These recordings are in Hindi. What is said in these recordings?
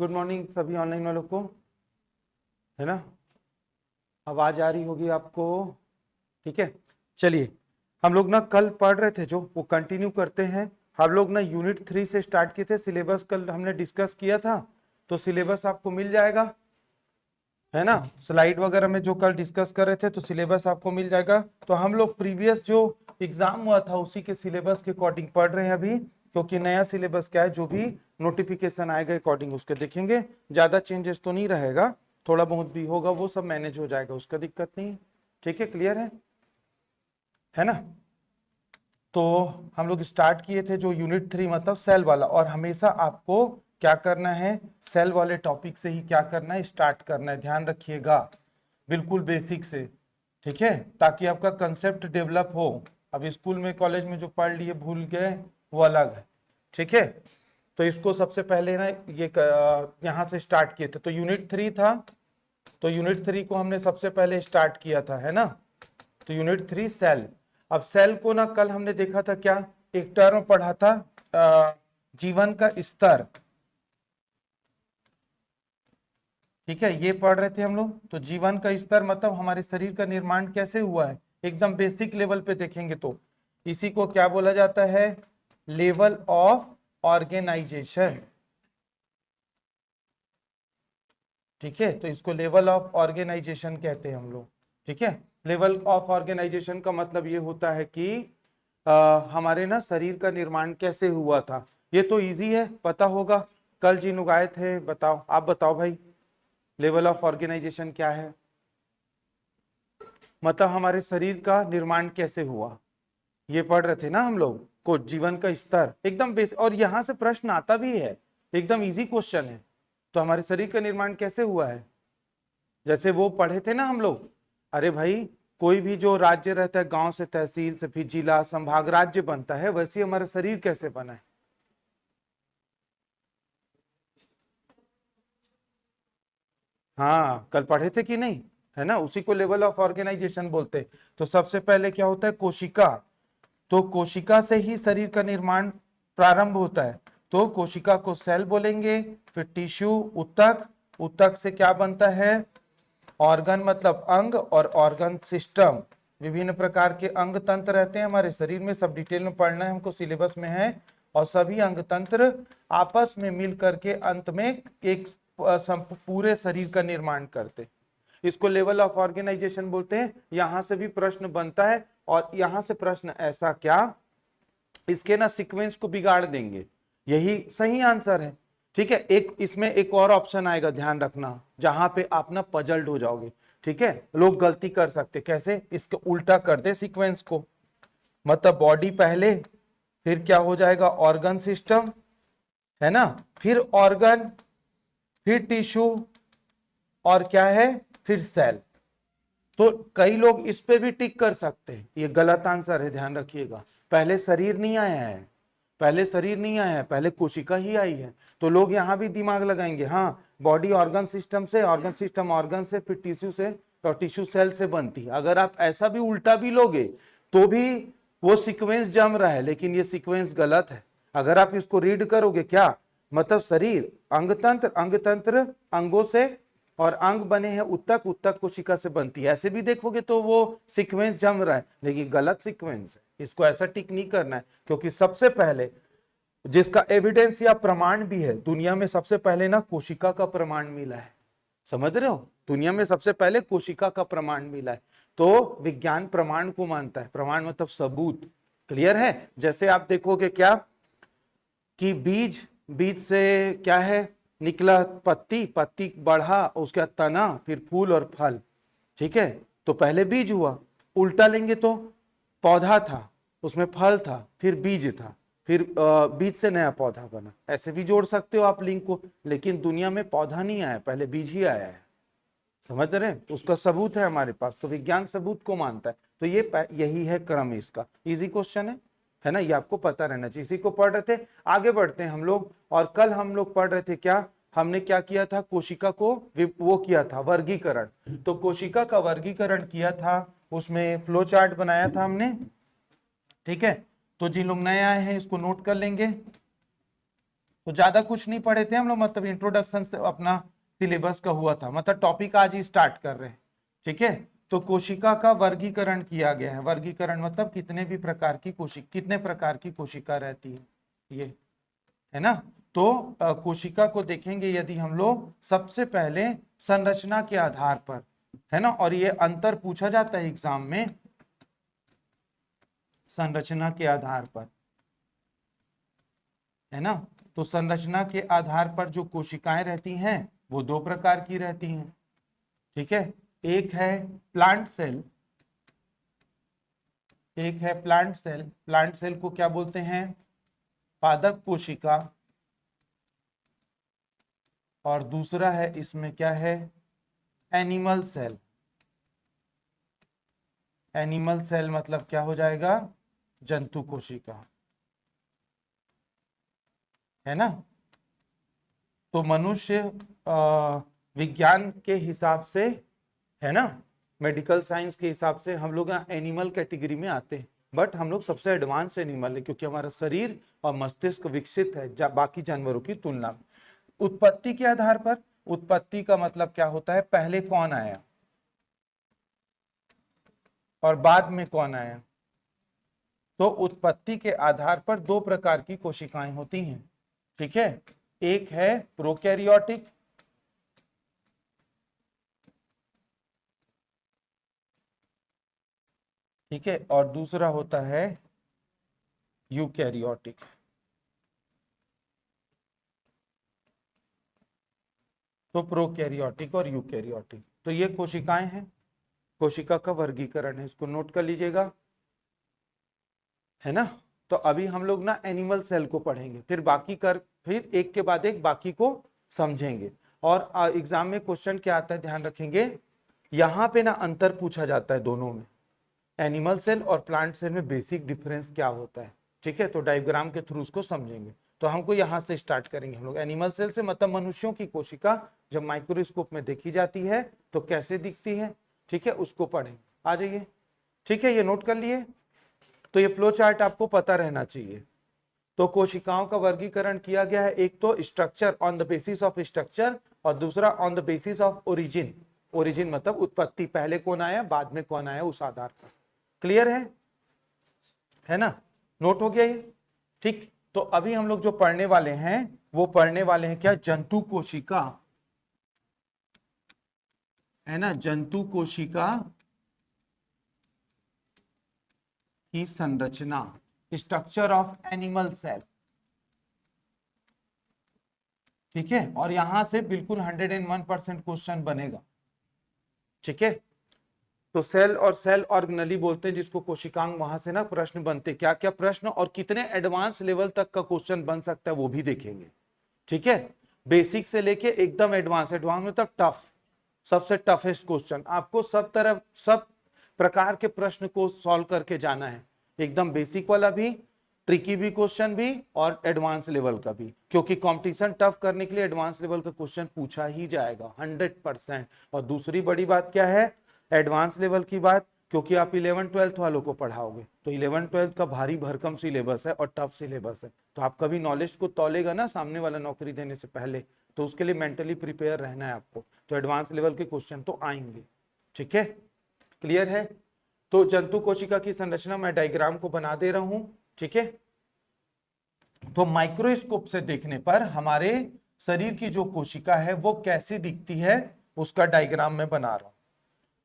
गुड मॉर्निंग सभी ऑनलाइन वालों को, है ना। आवाज आ रही होगी आपको, ठीक है। चलिए हम लोग ना कल पढ़ रहे थे जो वो कंटिन्यू करते हैं। हम लोग ना यूनिट 3 से स्टार्ट किए थे। सिलेबस कल हमने डिस्कस किया था, तो सिलेबस आपको मिल जाएगा, है ना। स्लाइड वगैरह में जो कल डिस्कस कर रहे थे तो सिलेबस आपको मिल जाएगा। तो हम लोग प्रीवियस जो एग्जाम हुआ था उसी के सिलेबस के अकॉर्डिंग पढ़ रहे हैं अभी, क्योंकि नया सिलेबस क्या है, जो भी नोटिफिकेशन आएगा अकॉर्डिंग उसके देखेंगे। ज्यादा चेंजेस तो नहीं रहेगा, थोड़ा बहुत भी होगा, वो सब मैनेज हो जाएगा, उसका दिक्कत नहीं है। ठीक है, क्लियर है ना। तो हम लोग स्टार्ट किए थे जो यूनिट 3 मतलब सेल वाला, और हमेशा आपको क्या करना है, सेल वाले टॉपिक से ही क्या करना है, स्टार्ट करना है। ध्यान रखिएगा, बिल्कुल बेसिक से, ठीक है, ताकि आपका कंसेप्ट डेवलप हो। अब स्कूल में कॉलेज में जो पढ़ लिए भूल गए वो अलग है, ठीक है। तो इसको सबसे पहले ना ये यहाँ से स्टार्ट किए थे। तो यूनिट 3 था, तो यूनिट 3 को हमने सबसे पहले स्टार्ट किया था, है ना। तो यूनिट 3 सेल। अब सेल को ना कल हमने देखा था क्या, एक टर्म पढ़ा था जीवन का स्तर, ठीक है, ये पढ़ रहे थे हम लोग। तो जीवन का स्तर मतलब हमारे शरीर का निर्माण कैसे हुआ है, एकदम बेसिक लेवल पे देखेंगे तो इसी को क्या बोला जाता है, लेवल ऑफ ऑर्गेनाइजेशन, ठीक है। तो इसको लेवल ऑफ ऑर्गेनाइजेशन कहते हैं हम लोग, ठीक है। लेवल ऑफ ऑर्गेनाइजेशन का मतलब ये होता है कि हमारे ना शरीर का निर्माण कैसे हुआ था। ये तो इजी है, पता होगा, कल जी लोग आए थे। बताओ, आप बताओ भाई, लेवल ऑफ ऑर्गेनाइजेशन क्या है, मतलब हमारे शरीर का निर्माण कैसे हुआ, ये पढ़ रहे थे ना हम लोग को। जीवन का स्तर एकदम बेस, और यहां से प्रश्न आता भी है, एकदम इजी क्वेश्चन है। तो हमारे शरीर का निर्माण कैसे हुआ है, जैसे वो पढ़े थे ना हम लोग। अरे भाई, कोई भी जो राज्य रहता है, गांव से तहसील से फिर जिला संभाग राज्य बनता है, वैसे हमारा शरीर कैसे बना है। हाँ, कल पढ़े थे कि नहीं, है ना, उसी को लेवल ऑफ ऑर्गेनाइजेशन बोलते हैं। तो सबसे पहले क्या होता है, कोशिका। तो कोशिका से ही शरीर का निर्माण प्रारंभ होता है। तो कोशिका को सेल बोलेंगे, फिर टिश्यू, ऊतक, ऊतक से क्या बनता है, ऑर्गन मतलब अंग, और ऑर्गन सिस्टम, विभिन्न प्रकार के अंग तंत्र रहते हैं हमारे शरीर में, सब डिटेल में पढ़ना है हमको, सिलेबस में है। और सभी अंग तंत्र आपस में मिल करके अंत में एक पूरे शरीर का निर्माण करते, इसको लेवल ऑफ ऑर्गेनाइजेशन बोलते हैं। यहां से भी प्रश्न बनता है, और यहां से प्रश्न ऐसा क्या, इसके ना सीक्वेंस को बिगाड़ देंगे, यही सही आंसर है, ठीक है। एक इसमें एक और ऑप्शन आएगा, ध्यान रखना, जहां पे आप ना पजल्ड हो जाओगे, ठीक है। लोग गलती कर सकते, कैसे, इसको उल्टा कर दे सीक्वेंस को, मतलब बॉडी पहले, फिर क्या हो जाएगा, ऑर्गन सिस्टम, है ना, फिर ऑर्गन, फिर टिश्यू, और क्या है, फिर सेल। तो कई लोग इस पे भी टिक कर सकते हैं, ये गलत आंसर है, ध्यान रखिएगा। पहले शरीर नहीं आया है, पहले शरीर नहीं आया है, पहले कोशिका ही आई है। तो लोग यहां भी दिमाग लगाएंगे, हाँ बॉडी ऑर्गन सिस्टम से, ऑर्गन सिस्टम ऑर्गन से, फिर टिश्यू से, और टिश्यू सेल से बनती है। अगर आप ऐसा भी उल्टा भी लोगे तो भी वो सीक्वेंस जम रहा है, लेकिन ये सीक्वेंस गलत है। अगर आप इसको रीड करोगे, क्या मतलब, शरीर अंगतंत्र, अंगतंत्र अंगों से, और अंग बने हैं ऊतक, ऊतक कोशिका से बनती है। ऐसे भी देखोगे तो वो सीक्वेंस जम रहा है, लेकिन गलत सीक्वेंस है, इसको ऐसा टिक नहीं करना है। क्योंकि सबसे पहले जिसका एविडेंस या प्रमाण भी है दुनिया में, सबसे पहले ना कोशिका का प्रमाण मिला है, समझ रहे हो, दुनिया में सबसे पहले कोशिका का प्रमाण मिला है। तो विज्ञान प्रमाण को मानता है, प्रमाण मतलब सबूत, क्लियर है। जैसे आप देखोगे क्या कि बीज, बीज से क्या है निकला, पत्ती, पत्ती बढ़ा, उसके बाद तना, फिर फूल और फल, ठीक है। तो पहले बीज हुआ, उल्टा लेंगे तो पौधा था, उसमें फल था, फिर बीज था, फिर बीज से नया पौधा बना। ऐसे भी जोड़ सकते हो आप लिंक को, लेकिन दुनिया में पौधा नहीं आया, पहले बीज ही आया है, समझ रहे हैं, उसका सबूत है हमारे पास। तो विज्ञान सबूत को मानता है। तो ये यही है क्रम इसका, इजी क्वेश्चन है ना, ये आपको पता रहना चाहिए। इसी को पढ़ रहे थे, आगे बढ़ते हैं हम लोग। और कल हम लोग पढ़ रहे थे क्या, हमने क्या किया था, कोशिका को वो किया था वर्गीकरण। तो कोशिका का वर्गीकरण किया था, उसमें फ्लो चार्ट बनाया था हमने, ठीक है। तो जिन लोग नए आए हैं इसको नोट कर लेंगे। तो ज्यादा कुछ नहीं पढ़े थे हम लोग, मतलब इंट्रोडक्शन से अपना सिलेबस का हुआ था, मतलब टॉपिक आज ही स्टार्ट कर रहे हैं। ठीक है, तो कोशिका का वर्गीकरण किया गया है। वर्गीकरण मतलब कितने प्रकार की कोशिका रहती है, ये है ना। तो कोशिका को देखेंगे यदि हम लोग सबसे पहले संरचना के आधार पर, है ना, और ये अंतर पूछा जाता है एग्जाम में, संरचना के आधार पर, है ना। तो संरचना के आधार पर जो कोशिकाएं रहती हैं वो दो प्रकार की रहती हैं। ठीक है, एक है प्लांट सेल, एक है प्लांट सेल। प्लांट सेल को क्या बोलते हैं? पादप कोशिका। और दूसरा है इसमें क्या है? Animal cell. एनिमल सेल मतलब क्या हो जाएगा? जंतु कोशिका, है ना। तो मनुष्य विज्ञान के हिसाब से, है ना, मेडिकल साइंस के हिसाब से हम लोग यहाँ एनिमल कैटेगरी में आते हैं, बट हम लोग सबसे एडवांस एनिमल है क्योंकि हमारा शरीर और मस्तिष्क विकसित है बाकी जानवरों की तुलना में। उत्पत्ति के आधार पर, उत्पत्ति का मतलब क्या होता है? पहले कौन आया और बाद में कौन आया। तो उत्पत्ति के आधार पर दो प्रकार की कोशिकाएं होती हैं। ठीक है, एक है प्रोकैरियोटिक, ठीक है, और दूसरा होता है यूकैरियोटिक। तो प्रोकैरियोटिक और यूकैरियोटिक, तो ये कोशिकाएं हैं। कोशिका का वर्गीकरण है, इसको नोट कर लीजिएगा, है ना। तो अभी हम लोग ना एनिमल सेल को पढ़ेंगे, फिर एक के बाद एक बाकी को समझेंगे। और एग्जाम में क्वेश्चन क्या आता है ध्यान रखेंगे, यहाँ पे ना अंतर पूछा जाता है दोनों में, एनिमल सेल और प्लांट सेल में बेसिक डिफरेंस क्या होता है। ठीक है, तो डायग्राम के थ्रू उसको समझेंगे। तो हमको यहाँ से स्टार्ट करेंगे हम लोग। एनिमल सेल से मतलब मनुष्यों की कोशिका जब माइक्रोस्कोप में देखी जाती है तो कैसे दिखती है, ठीक है, उसको पढ़ेंगे। आ जाइए, ठीक है, ये नोट कर लिए। तो ये फ्लो चार्ट आपको पता रहना चाहिए। तो कोशिकाओं का वर्गीकरण किया गया है, एक तो structure, on the basis of structure, और दूसरा on the basis of origin. Origin मतलब उत्पत्ति, पहले कौन आया बाद में कौन आया, उस आधार पर। क्लियर है ना, नोट हो गया ये। ठीक, तो अभी हम लोग जो पढ़ने वाले हैं वो पढ़ने वाले हैं क्या? जंतु कोशिका, है ना, जंतु कोशिका की संरचना, स्ट्रक्चर ऑफ एनिमल सेल। ठीक है, और यहां से बिल्कुल 101% क्वेश्चन बनेगा। ठीक है, तो सेल और सेल ऑर्गेनली बोलते हैं जिसको कोशिकांग, वहां से ना प्रश्न बनते, क्या क्या प्रश्न और कितने एडवांस लेवल तक का क्वेश्चन बन सकता है वो भी देखेंगे। ठीक है, बेसिक से लेके एकदम एडवांस, एडवांस मतलब टफ, सबसे टफेस्ट क्वेश्चन। आपको सब प्रकार के प्रश्न को सॉल्व करके जाना है, एकदम बेसिक वाला भी, ट्रिकी भी क्वेश्चन भी, और एडवांस लेवल का भी, क्योंकि कंपटीशन टफ करने के लिए एडवांस लेवल का क्वेश्चन पूछा ही जाएगा 100%। और दूसरी बड़ी बात क्या है एडवांस लेवल की बात, क्योंकि आप 11th-12th वालों को पढ़ाओगे तो 11th-12th का भारी भरकम सिलेबस है और टफ सिलेबस है। तो आप कभी नॉलेज को तौलेगा ना सामने वाला नौकरी देने से पहले, तो उसके लिए मेंटली प्रिपेयर रहना है आपको। तो एडवांस लेवल के क्वेश्चन तो आएंगे। ठीक है, क्लियर है। तो जंतु कोशिका की संरचना मैं डायग्राम को बना दे रहा हूं। ठीक है, तो माइक्रोस्कोप से देखने पर हमारे शरीर की जो कोशिका है वो कैसी दिखती है उसका डायग्राम मैं बना रहा हूं।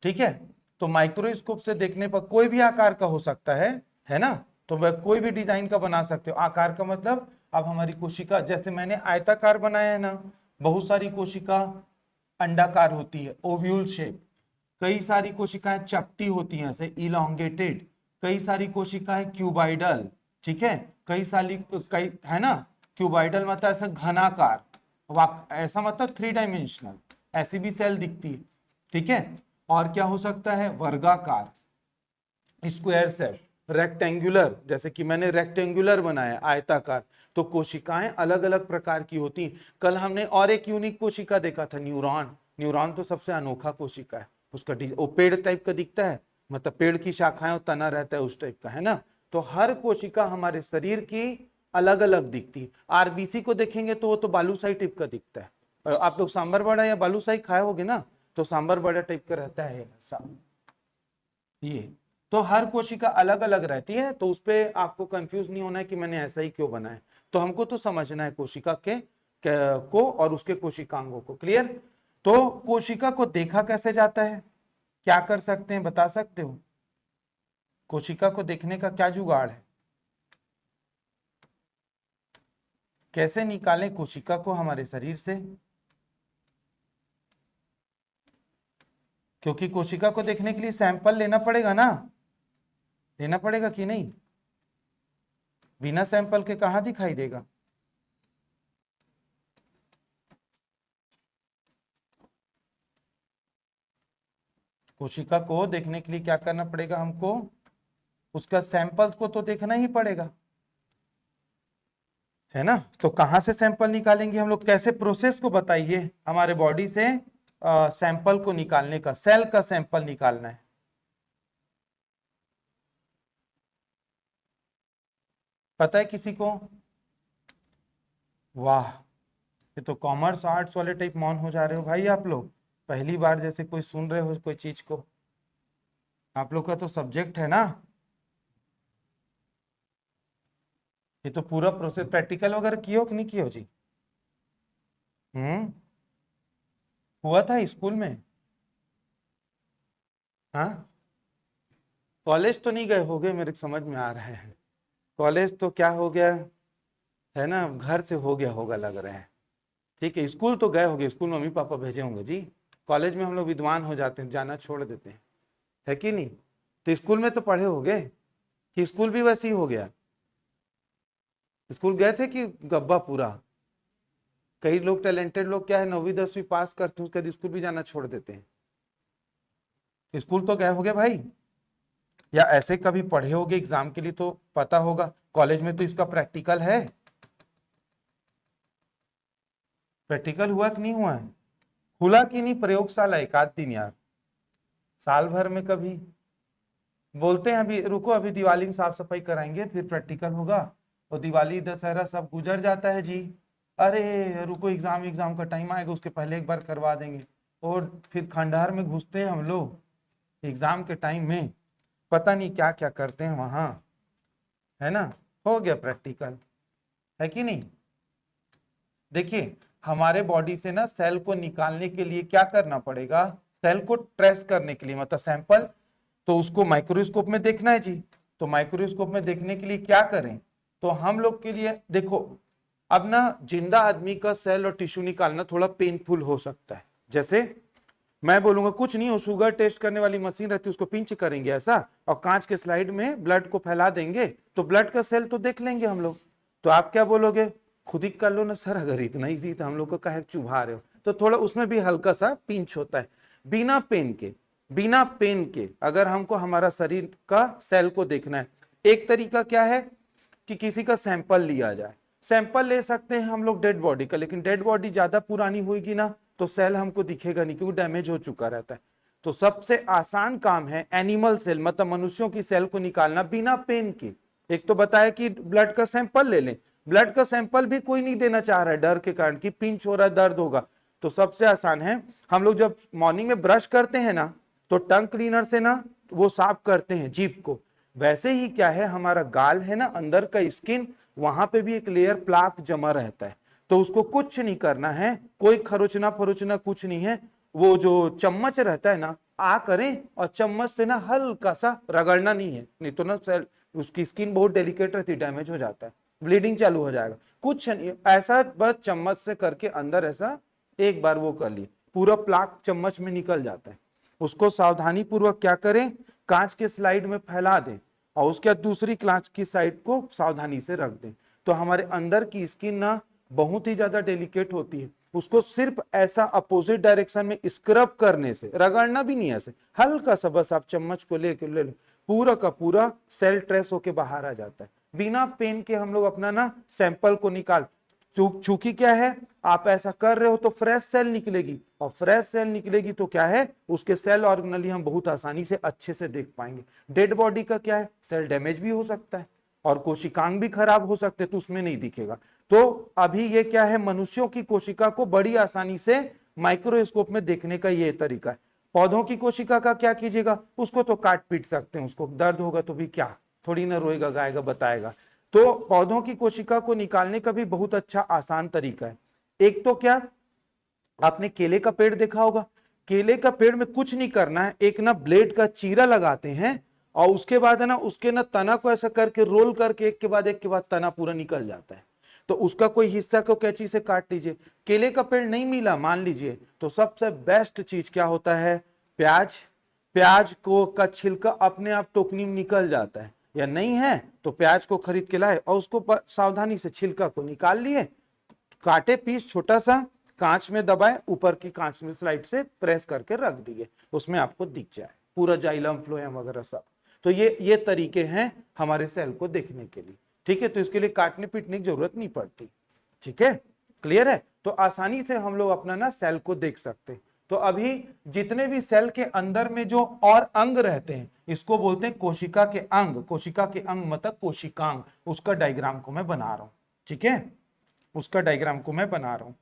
ठीक है, तो माइक्रोस्कोप से देखने पर कोई भी आकार का हो सकता है ना, तो वह कोई भी डिजाइन का बना सकते हो। आकार का मतलब अब हमारी कोशिका, जैसे मैंने आयताकार बनाया है ना, बहुत सारी कोशिका अंडाकार होती है, ओव्यूल शेप, कई सारी कोशिकाएं चपटी होती हैं ऐसे इलोंगेटेड, कई सारी कोशिकाएं क्यूबाइडल, ठीक है, कई है ना, क्यूबाइडल मतलब ऐसा घनाकार, ऐसा मतलब 3 डायमेंशनल, ऐसी भी सेल दिखती है। ठीक है, और क्या हो सकता है वर्गाकार, स्क्वायर सेल, रेक्टेंगुलर, जैसे कि मैंने रेक्टेंगुलर बनाया आयताकार। तो कोशिकाएं अलग अलग प्रकार की होती। कल हमने और एक यूनिक कोशिका देखा था, न्यूरॉन। न्यूरॉन तो सबसे अनोखा कोशिका है, उसका वो पेड़ टाइप का दिखता है, मतलब पेड़ की शाखाएं और तना रहता है उस टाइप का, है ना। तो हर कोशिका हमारे शरीर की अलग अलग दिखती है। आरबीसी को देखेंगे तो वो तो बालूशाही टाइप का दिखता है। और आप लोग सांबर बड़ा या बालूशाही खाए होगे ना, तो सांबर बड़ा टाइप का रहता है ये। तो हर कोशिका अलग अलग रहती है, तो उस पर आपको कंफ्यूज नहीं होना है कि मैंने ऐसा ही क्यों बनाया। तो हमको तो समझना है कोशिका को और उसके कोशिकांगों को। क्लियर? तो कोशिका को देखा कैसे जाता है, क्या कर सकते हैं, बता सकते हो? कोशिका को देखने का क्या जुगाड़ है? कैसे निकालें कोशिका को हमारे शरीर से? क्योंकि कोशिका को देखने के लिए सैंपल लेना पड़ेगा ना, लेना पड़ेगा कि नहीं? बिना सैंपल के कहां दिखाई देगा? कोशिका को देखने के लिए क्या करना पड़ेगा हमको? उसका सैंपल को तो देखना ही पड़ेगा, है ना? तो कहां से सैंपल निकालेंगे हम लोग? कैसे प्रोसेस को बताइए हमारे बॉडी से सैंपल को निकालने का, सेल का सैंपल निकालना है। पता है किसी को? वाह, ये तो कॉमर्स आर्ट्स वाले टाइप मौन हो जा रहे हो भाई आप लोग। पहली बार जैसे कोई सुन रहे हो कोई चीज को। आप लोग का तो सब्जेक्ट है ना ये। तो पूरा प्रोसेस प्रैक्टिकल वगैरह कियो कि नहीं कियो जी? हुआ था स्कूल में? हाँ, कॉलेज तो नहीं गए होगे मेरे समझ में आ रहा है। कॉलेज तो क्या हो गया है ना, घर से हो गया होगा लग रहा है। ठीक है, स्कूल तो गए होंगे, स्कूल मम्मी पापा भेजे होंगे जी। कॉलेज में हम लोग विद्वान हो जाते हैं, जाना छोड़ देते हैं, है कि नहीं? तो स्कूल में तो पढ़े होगे कि स्कूल भी वैसे ही हो गया? स्कूल गए थे कि गब्बा पूरा? कई लोग टैलेंटेड लोग क्या है 9वीं 10वीं पास करते हैं उसके बाद स्कूल भी जाना छोड़ देते हैं। स्कूल तो गए होगे भाई, या ऐसे कभी पढ़े होगे एग्जाम के लिए तो पता होगा। कॉलेज में तो इसका प्रैक्टिकल है। प्रैक्टिकल हुआ कि नहीं हुआ है? खुला कि नहीं प्रयोगशाला एक आध दिन यार, साल भर में कभी? बोलते हैं अभी रुको, अभी दिवाली में साफ सफाई कराएंगे फिर प्रैक्टिकल होगा, और दिवाली दशहरा सब गुजर जाता है जी। अरे रुको, एग्जाम का टाइम आएगा उसके पहले एक बार करवा देंगे। और फिर खंडहर में घुसते हैं हम लोग एग्जाम के टाइम में, पता नहीं क्या क्या करते हैं वहां, है ना? हो गया प्रैक्टिकल, है कि नहीं? देखिए, हमारे बॉडी से ना सेल को निकालने के लिए क्या करना पड़ेगा? सेल को ट्रेस करने के लिए, मतलब सैंपल, तो उसको माइक्रोस्कोप में देखना है जी। तो माइक्रोस्कोप में देखने के लिए क्या करें? तो हम लोग के लिए देखो, अब ना जिंदा आदमी का सेल और टिश्यू निकालना थोड़ा पेनफुल हो सकता है। जैसे मैं बोलूंगा कुछ नहीं, वो शुगर टेस्ट करने वाली मशीन रहती है, उसको पिंच करेंगे ऐसा, और कांच के स्लाइड में ब्लड को फैला देंगे, तो ब्लड का सेल तो देख लेंगे हम लोग। तो आप क्या बोलोगे? खुद ही कर लो ना सर, अगर इतना इजी तो हम लोग को काहे चुभा रहे हो? तो थोड़ा उसमें भी हल्का सा पिंच होता है। बिना पेन के अगर हमको हमारा शरीर का सेल को देखना है, एक तरीका क्या है कि किसी का सैंपल लिया जाए। सैंपल ले सकते हैं हम लोग डेड बॉडी का, लेकिन डेड बॉडी ज्यादा पुरानी होगी ना तो सेल हमको दिखेगा नहीं क्योंकि डैमेज हो चुका रहता है। तो सबसे आसान काम है एनिमल सेल, मतलब मनुष्यों की सेल को निकालना बिना पेन के। एक तो बताया कि ब्लड का सैंपल ले लें, ब्लड का सैंपल भी कोई नहीं देना चाह रहा है डर के कारण कि पिंच हो रहा है, दर्द होगा। तो सबसे आसान है, हम लोग जब मॉर्निंग में ब्रश करते हैं ना तो टंग क्लीनर से ना वो साफ करते हैं जीभ को। वैसे ही क्या है, हमारा गाल है ना, अंदर का स्किन, वहां पे भी एक लेयर प्लाक जमा रहता है। तो उसको कुछ नहीं करना है, कोई खरोचना फरोचना कुछ नहीं है। वो जो चम्मच रहता है ना, आ करें और चम्मच से ना हल्का सा रगड़ना नहीं है, नहीं तो ना सेल, उसकी स्किन बहुत डेलिकेट रहती है, डैमेज हो जाता है, ब्लीडिंग चालू हो जाएगा। कुछ नहीं, ऐसा बस चम्मच से करके अंदर ऐसा एक बार वो कर लिए, पूरा प्लाक चम्मच में निकल जाता है। उसको सावधानी पूर्वक क्या करें, कांच के स्लाइड में फैला दें और उसके बाद दूसरी कांच की साइड को सावधानी से रख दें। तो हमारे अंदर की स्किन ना बहुत ही ज्यादा डेलिकेट होती है, उसको सिर्फ ऐसा अपोजिट डायरेक्शन में स्क्रब करने से, रगड़ना भी नहीं है, ऐसे हल्का सा बस आप चम्मच को ले लो, पूरा का पूरा सेल ट्रेस होके बाहर आ जाता है। बिना पेन के हम लोग अपना ना सैंपल को निकाल, चूंकि क्या है, आप ऐसा कर रहे हो तो फ्रेश सेल निकलेगी, और फ्रेश सेल निकलेगी तो क्या है, उसके सेल ऑर्गेनली हम बहुत आसानी से अच्छे से देख पाएंगे। डेड बॉडी का क्या है, सेल डैमेज भी हो सकता है, और कोशिकांग भी खराब हो सकते, तो उसमें नहीं दिखेगा। तो अभी ये क्या है, मनुष्यों की कोशिका को बड़ी आसानी से माइक्रोस्कोप में देखने का ये तरीका है। पौधों की कोशिका का क्या कीजिएगा, उसको तो काट पीट सकते हैं, उसको दर्द होगा तो भी क्या, थोड़ी ना रोएगा गाएगा बताएगा। तो पौधों की कोशिका को निकालने का भी बहुत अच्छा आसान तरीका है। एक तो क्या, आपने केले का पेड़ देखा होगा, केले का पेड़ में कुछ नहीं करना है, एक ना ब्लेड का चीरा लगाते हैं और उसके बाद है ना उसके ना तना को ऐसा करके रोल करके एक के बाद तना पूरा निकल जाता है। तो उसका कोई हिस्सा को कैंची से काट लीजिए। केले का पेड़ नहीं मिला मान लीजिए, तो सबसे बेस्ट चीज क्या होता है, प्याज। प्याज को का छिलका अपने आप टोकनी में निकल जाता है, या नहीं है तो प्याज को खरीद के लाए और उसको सावधानी से छिलका को निकाल लिए, काटे पीस छोटा सा, कांच में दबाए, ऊपर की कांच में स्लाइड से प्रेस करके रख दिए, उसमें आपको दिख जाए पूरा जाइलम फ्लोएम वगैरह सब। तो ये तरीके हैं हमारे सेल को देखने के लिए। ठीक है, तो इसके लिए काटने पीटने की जरूरत नहीं पड़ती। ठीक है, क्लियर है। तो आसानी से हम लोग अपना ना सेल को देख सकते हैं। तो अभी जितने भी सेल के अंदर में जो और अंग रहते हैं, इसको बोलते हैं कोशिका के अंग। कोशिका के अंग मतलब कोशिकांग, उसका डायग्राम को मैं बना रहा हूं। ठीक है, उसका डायग्राम को मैं बना रहा हूं।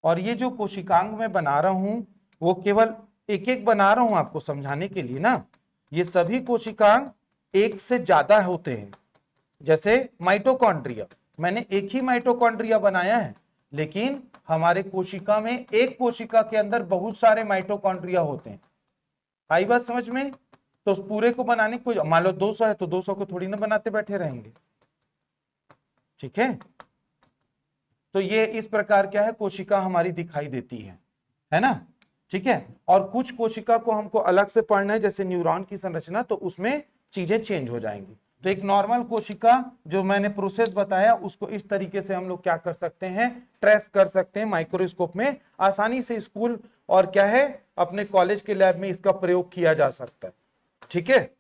और ये जो कोशिकांग मैं बना रहा हूं, वो केवल एक एक बना रहा हूं आपको समझाने के लिए ना। ये सभी कोशिकांग एक से ज्यादा होते हैं। जैसे माइटोकॉन्ड्रिया, मैंने एक ही माइटोकॉन्ड्रिया बनाया है, लेकिन हमारे कोशिका में एक कोशिका के अंदर बहुत सारे माइटोकॉन्ड्रिया होते हैं। आई बात समझ में। तो उस पूरे को बनाने को मान लो 200 है, तो 200 को थोड़ी ना बनाते बैठे रहेंगे। ठीक है, तो ये इस प्रकार क्या है, कोशिका हमारी दिखाई देती है ना। ठीक है, और कुछ कोशिका को हमको अलग से पढ़ना है, जैसे न्यूरॉन की संरचना, तो उसमें चीजें चेंज हो जाएंगी। तो एक नॉर्मल कोशिका जो मैंने प्रोसेस बताया, उसको इस तरीके से हम लोग क्या कर सकते हैं, ट्रेस कर सकते हैं माइक्रोस्कोप में आसानी से। स्कूल और क्या है, अपने कॉलेज के लैब में इसका प्रयोग किया जा सकता है। ठीक है,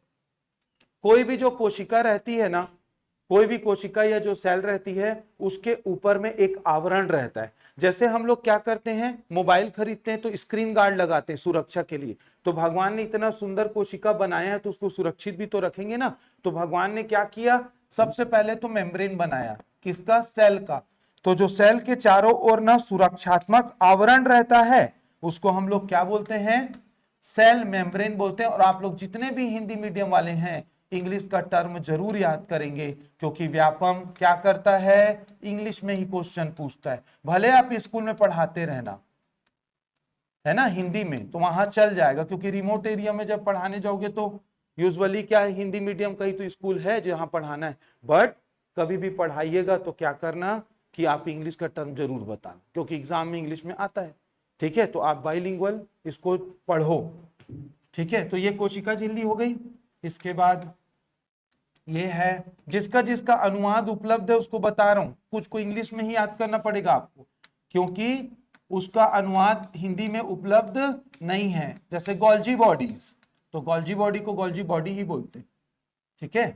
कोई भी जो कोशिका रहती है ना, कोई भी कोशिका या जो सेल रहती है, उसके ऊपर में एक आवरण रहता है। जैसे हम लोग क्या करते हैं, मोबाइल खरीदते हैं तो स्क्रीन गार्ड लगाते हैं सुरक्षा के लिए। तो भगवान ने इतना सुंदर कोशिका बनाया है, तो उसको सुरक्षित भी तो रखेंगे ना। तो भगवान ने क्या किया, सबसे पहले तो मेम्ब्रेन बनाया, किसका, सेल का। तो जो सेल के चारों ओर ना सुरक्षात्मक आवरण रहता है, उसको हम लोग क्या बोलते हैं, सेल मेम्ब्रेन बोलते हैं। और आप लोग जितने भी हिंदी मीडियम वाले हैं, इंग्लिश का टर्म जरूर याद करेंगे, क्योंकि व्यापम क्या करता है, इंग्लिश में ही क्वेश्चन पूछता है। भले आप स्कूल में पढ़ाते रहना, है ना, हिंदी में तो वहां चल जाएगा, क्योंकि रिमोट एरिया में जब पढ़ाने जाओगे तो यूजुअली क्या है, हिंदी मीडियम का ही तो स्कूल है जहां पढ़ाना है। बट कभी भी पढ़ाइएगा तो क्या करना कि आप इंग्लिश का टर्म जरूर बताना, क्योंकि एग्जाम में इंग्लिश में आता है। ठीक है, तो आप बाइलिंगुअल इसको पढ़ो। ठीक है, तो ये कोशिका झिल्ली हो गई। इसके बाद ये है, जिसका जिसका अनुवाद उपलब्ध है उसको बता रहा हूं, कुछ को इंग्लिश में ही याद करना पड़ेगा आपको, क्योंकि उसका अनुवाद हिंदी में उपलब्ध नहीं है। जैसे गोल्जी बॉडीज, तो गोल्जी बॉडी को गोल्जी बॉडी ही बोलते हैं। ठीक है।